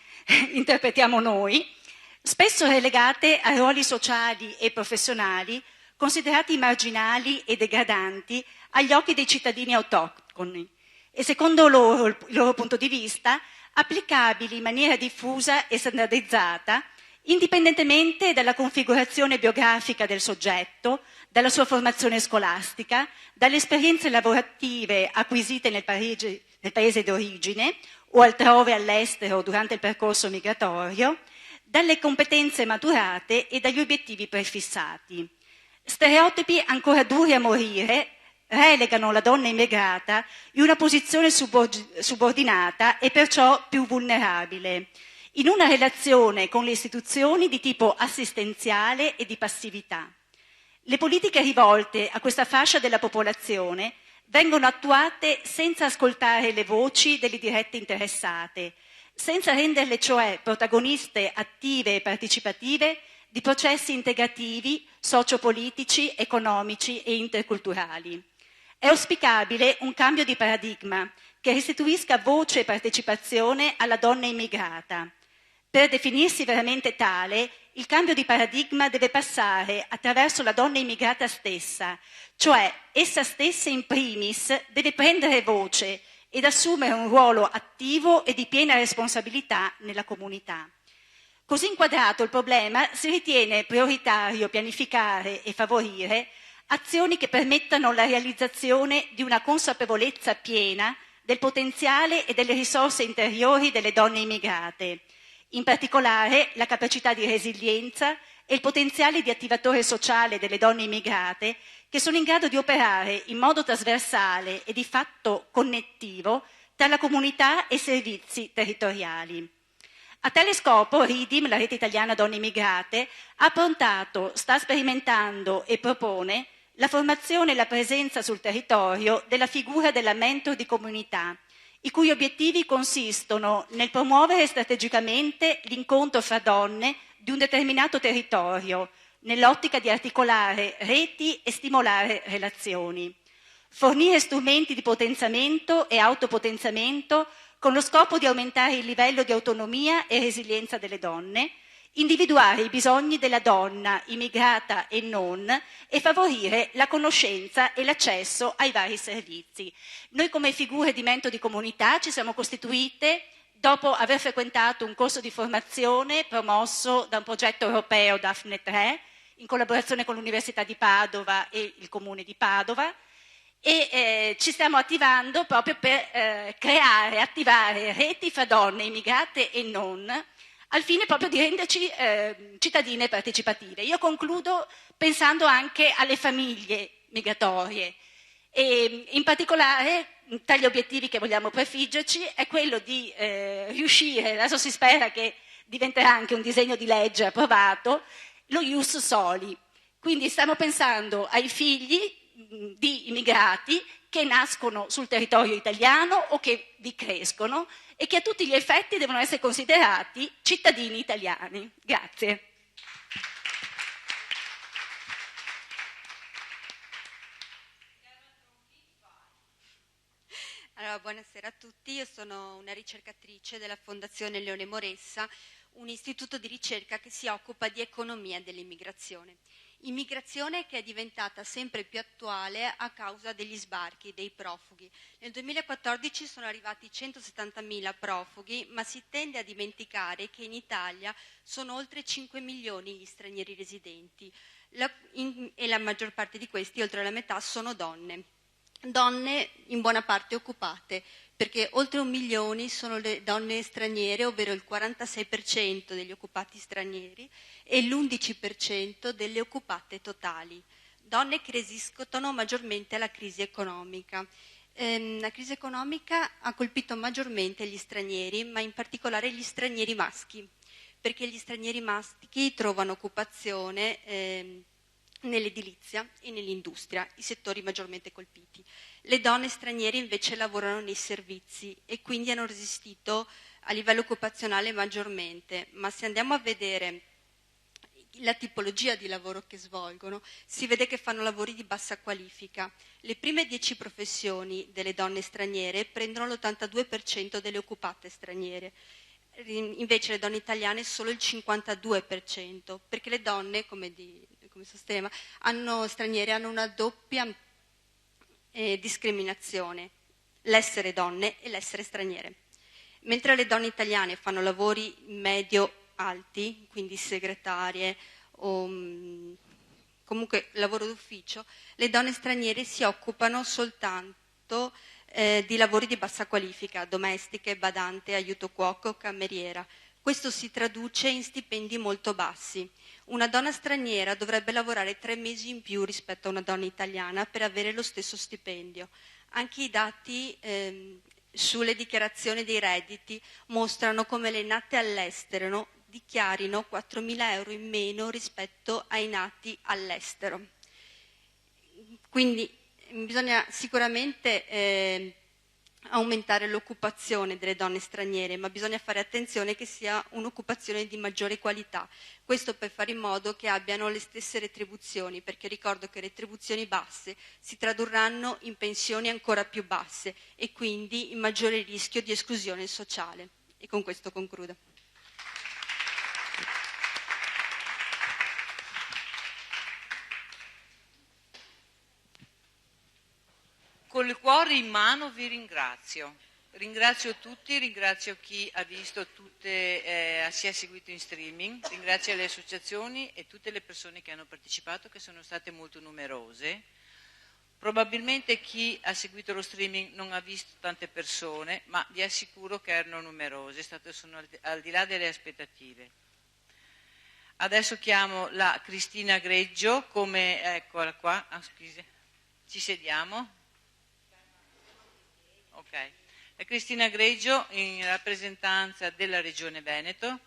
interpretiamo noi, spesso relegate a ruoli sociali e professionali considerati marginali e degradanti agli occhi dei cittadini autoctoni e, secondo loro, il loro punto di vista, applicabili in maniera diffusa e standardizzata, indipendentemente dalla configurazione biografica del soggetto, dalla sua formazione scolastica, dalle esperienze lavorative acquisite nel paese d'origine o altrove all'estero durante il percorso migratorio, dalle competenze maturate e dagli obiettivi prefissati. Stereotipi ancora duri a morire relegano la donna immigrata in una posizione subordinata e perciò più vulnerabile, in una relazione con le istituzioni di tipo assistenziale e di passività. Le politiche rivolte a questa fascia della popolazione vengono attuate senza ascoltare le voci delle dirette interessate, senza renderle cioè protagoniste attive e partecipative di processi integrativi, sociopolitici, economici e interculturali. È auspicabile un cambio di paradigma che restituisca voce e partecipazione alla donna immigrata. Per definirsi veramente tale, il cambio di paradigma deve passare attraverso la donna immigrata stessa, cioè essa stessa in primis deve prendere voce ed assumere un ruolo attivo e di piena responsabilità nella comunità. Così inquadrato il problema, si ritiene prioritario pianificare e favorire azioni che permettano la realizzazione di una consapevolezza piena del potenziale e delle risorse interiori delle donne immigrate, in particolare la capacità di resilienza e il potenziale di attivatore sociale delle donne immigrate che sono in grado di operare in modo trasversale e di fatto connettivo tra la comunità e servizi territoriali. A tale scopo RIDIM, la Rete Italiana Donne Immigrate, ha approntato, sta sperimentando e propone la formazione e la presenza sul territorio della figura della mentor di comunità, i cui obiettivi consistono nel promuovere strategicamente l'incontro fra donne di un determinato territorio, nell'ottica di articolare reti e stimolare relazioni, fornire strumenti di potenziamento e autopotenziamento con lo scopo di aumentare il livello di autonomia e resilienza delle donne, individuare i bisogni della donna, immigrata e non, e favorire la conoscenza e l'accesso ai vari servizi. Noi come figure di mentor di comunità ci siamo costituite dopo aver frequentato un corso di formazione promosso da un progetto europeo Daphne 3, in collaborazione con l'Università di Padova e il Comune di Padova, e ci stiamo attivando proprio per creare, attivare reti fra donne immigrate e non, al fine proprio di renderci cittadine partecipative. Io concludo pensando anche alle famiglie migratorie e in particolare tra gli obiettivi che vogliamo prefiggerci è quello di riuscire, adesso si spera che diventerà anche un disegno di legge approvato, lo ius soli. Quindi stiamo pensando ai figli di immigrati che nascono sul territorio italiano o che vi crescono e che a tutti gli effetti devono essere considerati cittadini italiani. Grazie. Allora, buonasera a tutti, io sono una ricercatrice della Fondazione Leone Moressa, un istituto di ricerca che si occupa di economia dell'immigrazione. Immigrazione che è diventata sempre più attuale a causa degli sbarchi, dei profughi. Nel 2014 sono arrivati 170.000 profughi, ma si tende a dimenticare che in Italia sono oltre 5 milioni gli stranieri residenti e la maggior parte di questi, oltre la metà, sono donne. donne in buona parte occupate, perché oltre 1 milione sono le donne straniere, ovvero il 46% degli occupati stranieri e l'11% delle occupate totali. Donne che resistono maggiormente alla crisi economica. La crisi economica ha colpito maggiormente gli stranieri, ma in particolare gli stranieri maschi, perché gli stranieri maschi trovano occupazione nell'edilizia e nell'industria, i settori maggiormente colpiti. Le donne straniere invece lavorano nei servizi e quindi hanno resistito a livello occupazionale maggiormente, ma se andiamo a vedere la tipologia di lavoro che svolgono, si vede che fanno lavori di bassa qualifica. Le prime 10 professioni delle donne straniere prendono l'82% delle occupate straniere, invece le donne italiane solo il 52%, perché le donne, come sosteneva, straniere hanno una doppia discriminazione, l'essere donne e l'essere straniere. Mentre le donne italiane fanno lavori medio alti, quindi segretarie o comunque lavoro d'ufficio, le donne straniere si occupano soltanto di lavori di bassa qualifica, domestiche, badante, aiuto cuoco, cameriera. Questo si traduce in stipendi molto bassi. Una donna straniera dovrebbe lavorare 3 mesi in più rispetto a una donna italiana per avere lo stesso stipendio. Anche i dati sulle dichiarazioni dei redditi mostrano come le nate all'estero dichiarino 4.000 euro in meno rispetto ai nati all'estero. Quindi bisogna sicuramente aumentare l'occupazione delle donne straniere, ma bisogna fare attenzione che sia un'occupazione di maggiore qualità. Questo per fare in modo che abbiano le stesse retribuzioni, perché ricordo che retribuzioni basse si tradurranno in pensioni ancora più basse e quindi in maggiore rischio di esclusione sociale. E con questo concludo. Con il cuore in mano vi ringrazio. Ringrazio tutti, ringrazio chi ha visto tutte, si è seguito in streaming, ringrazio le associazioni e tutte le persone che hanno partecipato, che sono state molto numerose. Probabilmente chi ha seguito lo streaming non ha visto tante persone, ma vi assicuro che erano numerose, sono al di là delle aspettative. Adesso chiamo la Cristina Greggio, eccola qua, scusi, ci sediamo? Ok. La Cristina Greggio, in rappresentanza della Regione Veneto,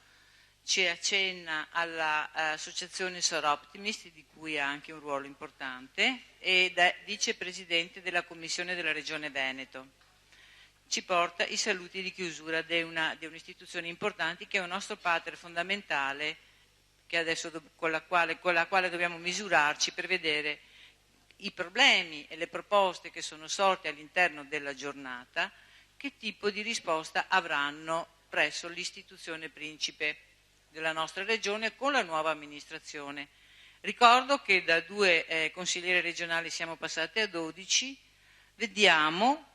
ci accenna all'associazione Soroptimist, di cui ha anche un ruolo importante, ed è vicepresidente della Commissione della Regione Veneto. Ci porta i saluti di chiusura di un'istituzione importante che è un nostro partner fondamentale che adesso, con la quale dobbiamo misurarci per vedere i problemi e le proposte che sono sorte all'interno della giornata, che tipo di risposta avranno presso l'istituzione principe della nostra regione con la nuova amministrazione. Ricordo che da 2 consiglieri regionali siamo passati a 12, vediamo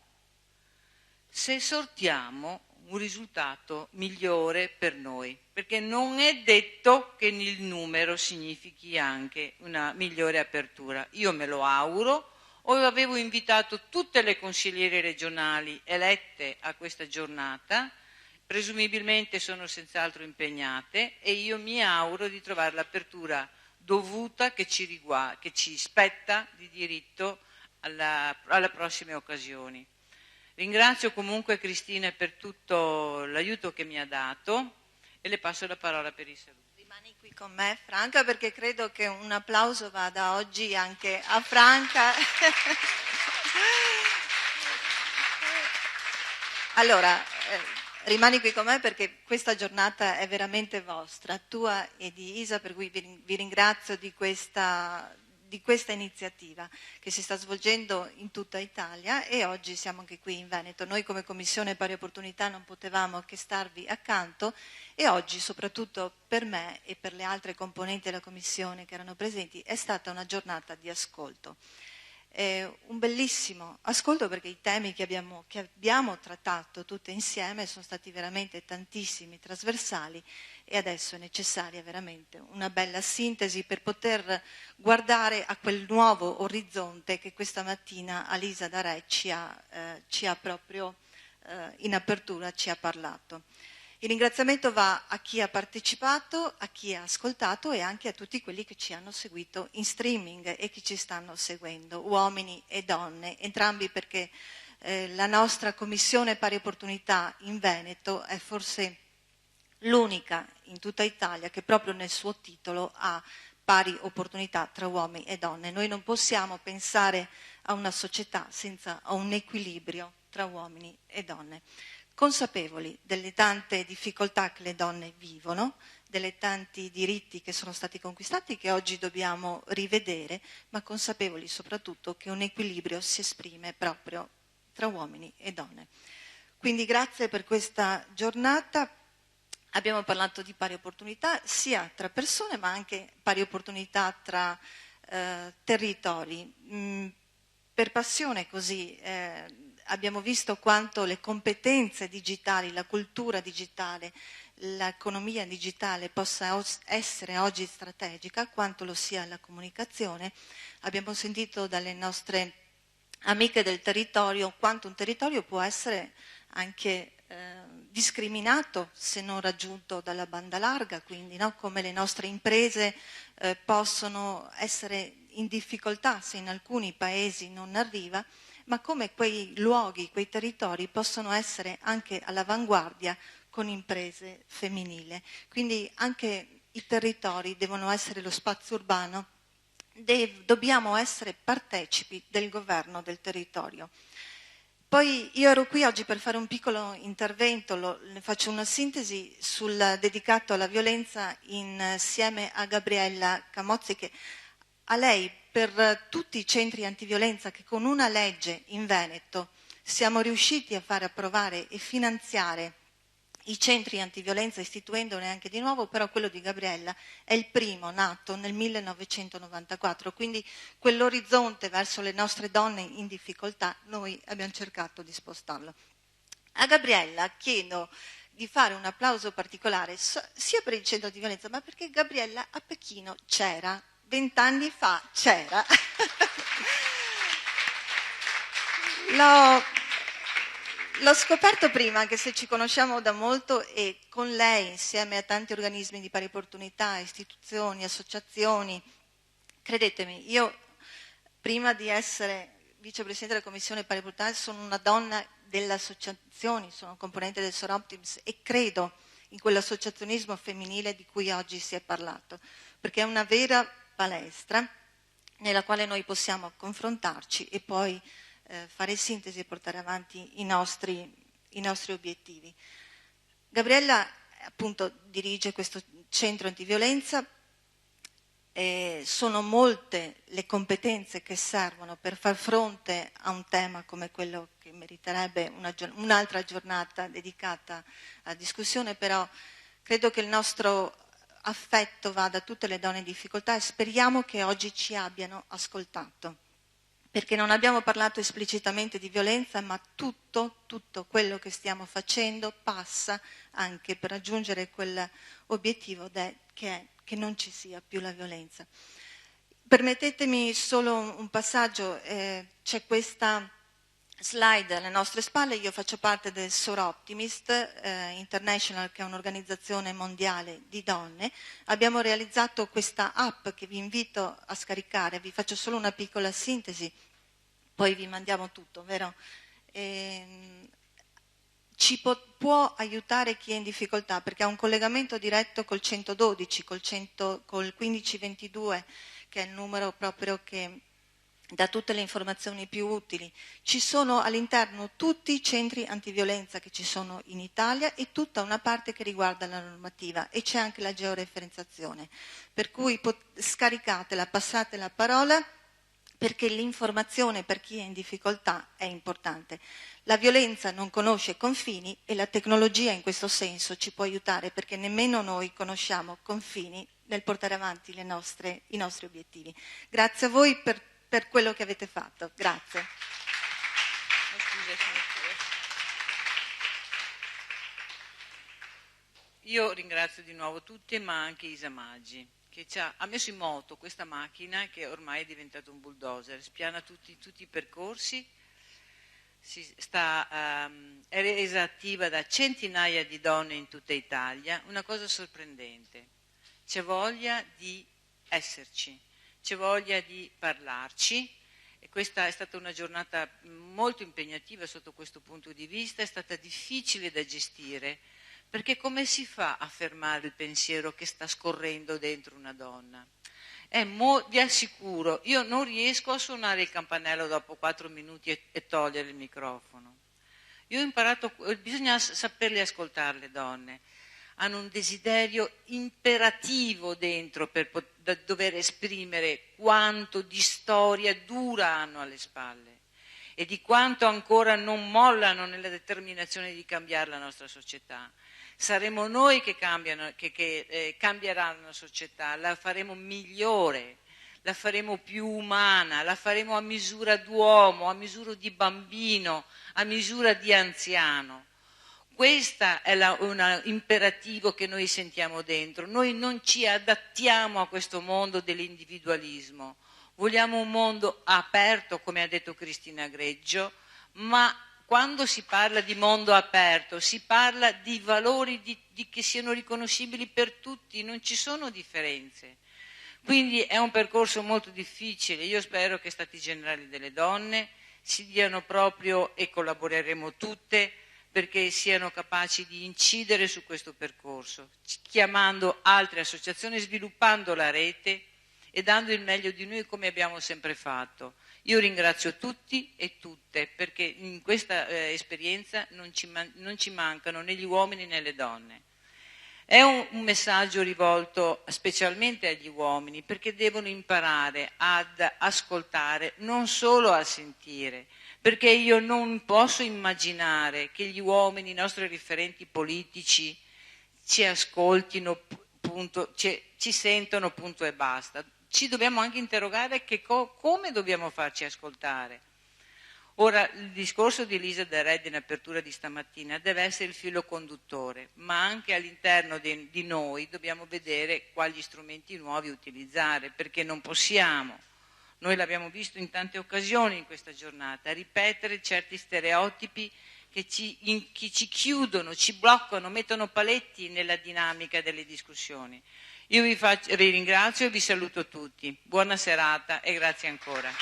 se sortiamo un risultato migliore per noi, perché non è detto che il numero significhi anche una migliore apertura. Io me lo auguro, avevo invitato tutte le consigliere regionali elette a questa giornata, presumibilmente sono senz'altro impegnate e io mi auguro di trovare l'apertura dovuta che ci spetta di diritto alle prossime occasioni. Ringrazio comunque Cristina per tutto l'aiuto che mi ha dato e le passo la parola per i saluti. Rimani qui con me, Franca, perché credo che un applauso vada oggi anche a Franca. Allora, rimani qui con me perché questa giornata è veramente vostra, tua e di Isa, per cui vi ringrazio di questa iniziativa che si sta svolgendo in tutta Italia e oggi siamo anche qui in Veneto. Noi come Commissione Pari Opportunità non potevamo che starvi accanto e oggi, soprattutto per me e per le altre componenti della Commissione che erano presenti, è stata una giornata di ascolto. un bellissimo ascolto, perché i temi che abbiamo trattato tutte insieme sono stati veramente tantissimi, trasversali, e adesso è necessaria veramente una bella sintesi per poter guardare a quel nuovo orizzonte che questa mattina Alisa D'Are ci ha proprio in apertura ci ha parlato. Il ringraziamento va a chi ha partecipato, a chi ha ascoltato e anche a tutti quelli che ci hanno seguito in streaming e che ci stanno seguendo, uomini e donne, entrambi, perché la nostra Commissione Pari Opportunità in Veneto è forse l'unica in tutta Italia che proprio nel suo titolo ha pari opportunità tra uomini e donne. Noi non possiamo pensare a una società senza un equilibrio tra uomini e donne. Consapevoli delle tante difficoltà che le donne vivono, delle tanti diritti che sono stati conquistati che oggi dobbiamo rivedere, ma consapevoli soprattutto che un equilibrio si esprime proprio tra uomini e donne. Quindi grazie per questa giornata. Abbiamo parlato di pari opportunità sia tra persone ma anche pari opportunità tra territori. Per passione così abbiamo visto quanto le competenze digitali, la cultura digitale, l'economia digitale possa essere oggi strategica, quanto lo sia la comunicazione. Abbiamo sentito dalle nostre amiche del territorio quanto un territorio può essere anche discriminato se non raggiunto dalla banda larga, quindi no? Come le nostre imprese possono essere in difficoltà se in alcuni paesi non arriva, ma come quei luoghi, quei territori possono essere anche all'avanguardia con imprese femminili. Quindi anche i territori devono essere lo spazio urbano, dobbiamo essere partecipi del governo del territorio. Poi io ero qui oggi per fare un piccolo intervento, ne faccio una sintesi dedicato alla violenza insieme a Gabriella Camozzi, che a lei per tutti i centri antiviolenza che con una legge in Veneto siamo riusciti a fare approvare e finanziare i centri antiviolenza, istituendone anche di nuovo, però quello di Gabriella è il primo nato nel 1994, quindi quell'orizzonte verso le nostre donne in difficoltà noi abbiamo cercato di spostarlo. A Gabriella chiedo di fare un applauso particolare sia per il centro antiviolenza, ma perché Gabriella a Pechino c'era, 20 anni fa c'era. L'ho scoperto prima, anche se ci conosciamo da molto, e con lei, insieme a tanti organismi di pari opportunità, istituzioni, associazioni, credetemi, io prima di essere vicepresidente della Commissione Pari Opportunità sono una donna delle associazioni, sono componente del Soroptims e credo in quell'associazionismo femminile di cui oggi si è parlato, perché è una vera palestra nella quale noi possiamo confrontarci e poi fare sintesi e portare avanti i nostri obiettivi. Gabriella appunto dirige questo centro antiviolenza, sono molte le competenze che servono per far fronte a un tema come quello che meriterebbe un'altra giornata dedicata alla discussione, però credo che il nostro affetto vada a tutte le donne in difficoltà e speriamo che oggi ci abbiano ascoltato, perché non abbiamo parlato esplicitamente di violenza, ma tutto quello che stiamo facendo passa anche per raggiungere quell'obiettivo che non ci sia più la violenza. Permettetemi solo un passaggio, c'è questa slide alle nostre spalle, io faccio parte del Soroptimist International, che è un'organizzazione mondiale di donne. Abbiamo realizzato questa app che vi invito a scaricare, vi faccio solo una piccola sintesi, poi vi mandiamo tutto, vero? Ci può aiutare chi è in difficoltà, perché ha un collegamento diretto col 112, col 1522, che è il numero proprio che dà tutte le informazioni più utili. Ci sono all'interno tutti i centri antiviolenza che ci sono in Italia e tutta una parte che riguarda la normativa, e c'è anche la georeferenziazione, per cui scaricatela, passate la parola, perché l'informazione per chi è in difficoltà è importante. La violenza non conosce confini e la tecnologia in questo senso ci può aiutare, perché nemmeno noi conosciamo confini nel portare avanti i nostri obiettivi. Grazie a voi per per quello che avete fatto. Grazie. Io ringrazio di nuovo tutti, ma anche Isa Maggi, che ha messo in moto questa macchina che ormai è diventato un bulldozer, spiana tutti i percorsi, è resa attiva da centinaia di donne in tutta Italia, una cosa sorprendente. C'è voglia di esserci, c'è voglia di parlarci, e questa è stata una giornata molto impegnativa sotto questo punto di vista, è stata difficile da gestire, perché come si fa a fermare il pensiero che sta scorrendo dentro una donna? Vi assicuro, io non riesco a suonare il campanello dopo 4 minuti e togliere il microfono. Io ho imparato, bisogna saperle ascoltare le donne, hanno un desiderio imperativo dentro per dover esprimere quanto di storia dura hanno alle spalle e di quanto ancora non mollano nella determinazione di cambiare la nostra società. Saremo noi che cambieranno la società, la faremo migliore, la faremo più umana, la faremo a misura d'uomo, a misura di bambino, a misura di anziano. Questo è un imperativo che noi sentiamo dentro. Noi non ci adattiamo a questo mondo dell'individualismo. Vogliamo un mondo aperto, come ha detto Cristina Greggio, ma quando si parla di mondo aperto si parla di valori che siano riconoscibili per tutti, non ci sono differenze. Quindi è un percorso molto difficile. Io spero che Stati Generali delle Donne si diano proprio, e collaboreremo tutte, perché siano capaci di incidere su questo percorso, chiamando altre associazioni, sviluppando la rete e dando il meglio di noi come abbiamo sempre fatto. Io ringrazio tutti e tutte, perché in questa esperienza non ci mancano né gli uomini né le donne. È un messaggio rivolto specialmente agli uomini, perché devono imparare ad ascoltare, non solo a sentire, perché io non posso immaginare che gli uomini, i nostri riferenti politici, ci ascoltino, punto, ci sentono, punto e basta. Ci dobbiamo anche interrogare come dobbiamo farci ascoltare. Ora, il discorso di Elisa Del Re in apertura di stamattina deve essere il filo conduttore, ma anche all'interno di noi dobbiamo vedere quali strumenti nuovi utilizzare, perché non possiamo, noi l'abbiamo visto in tante occasioni in questa giornata, ripetere certi stereotipi che ci chiudono, ci bloccano, mettono paletti nella dinamica delle discussioni. Io vi ringrazio e vi saluto tutti. Buona serata e grazie ancora.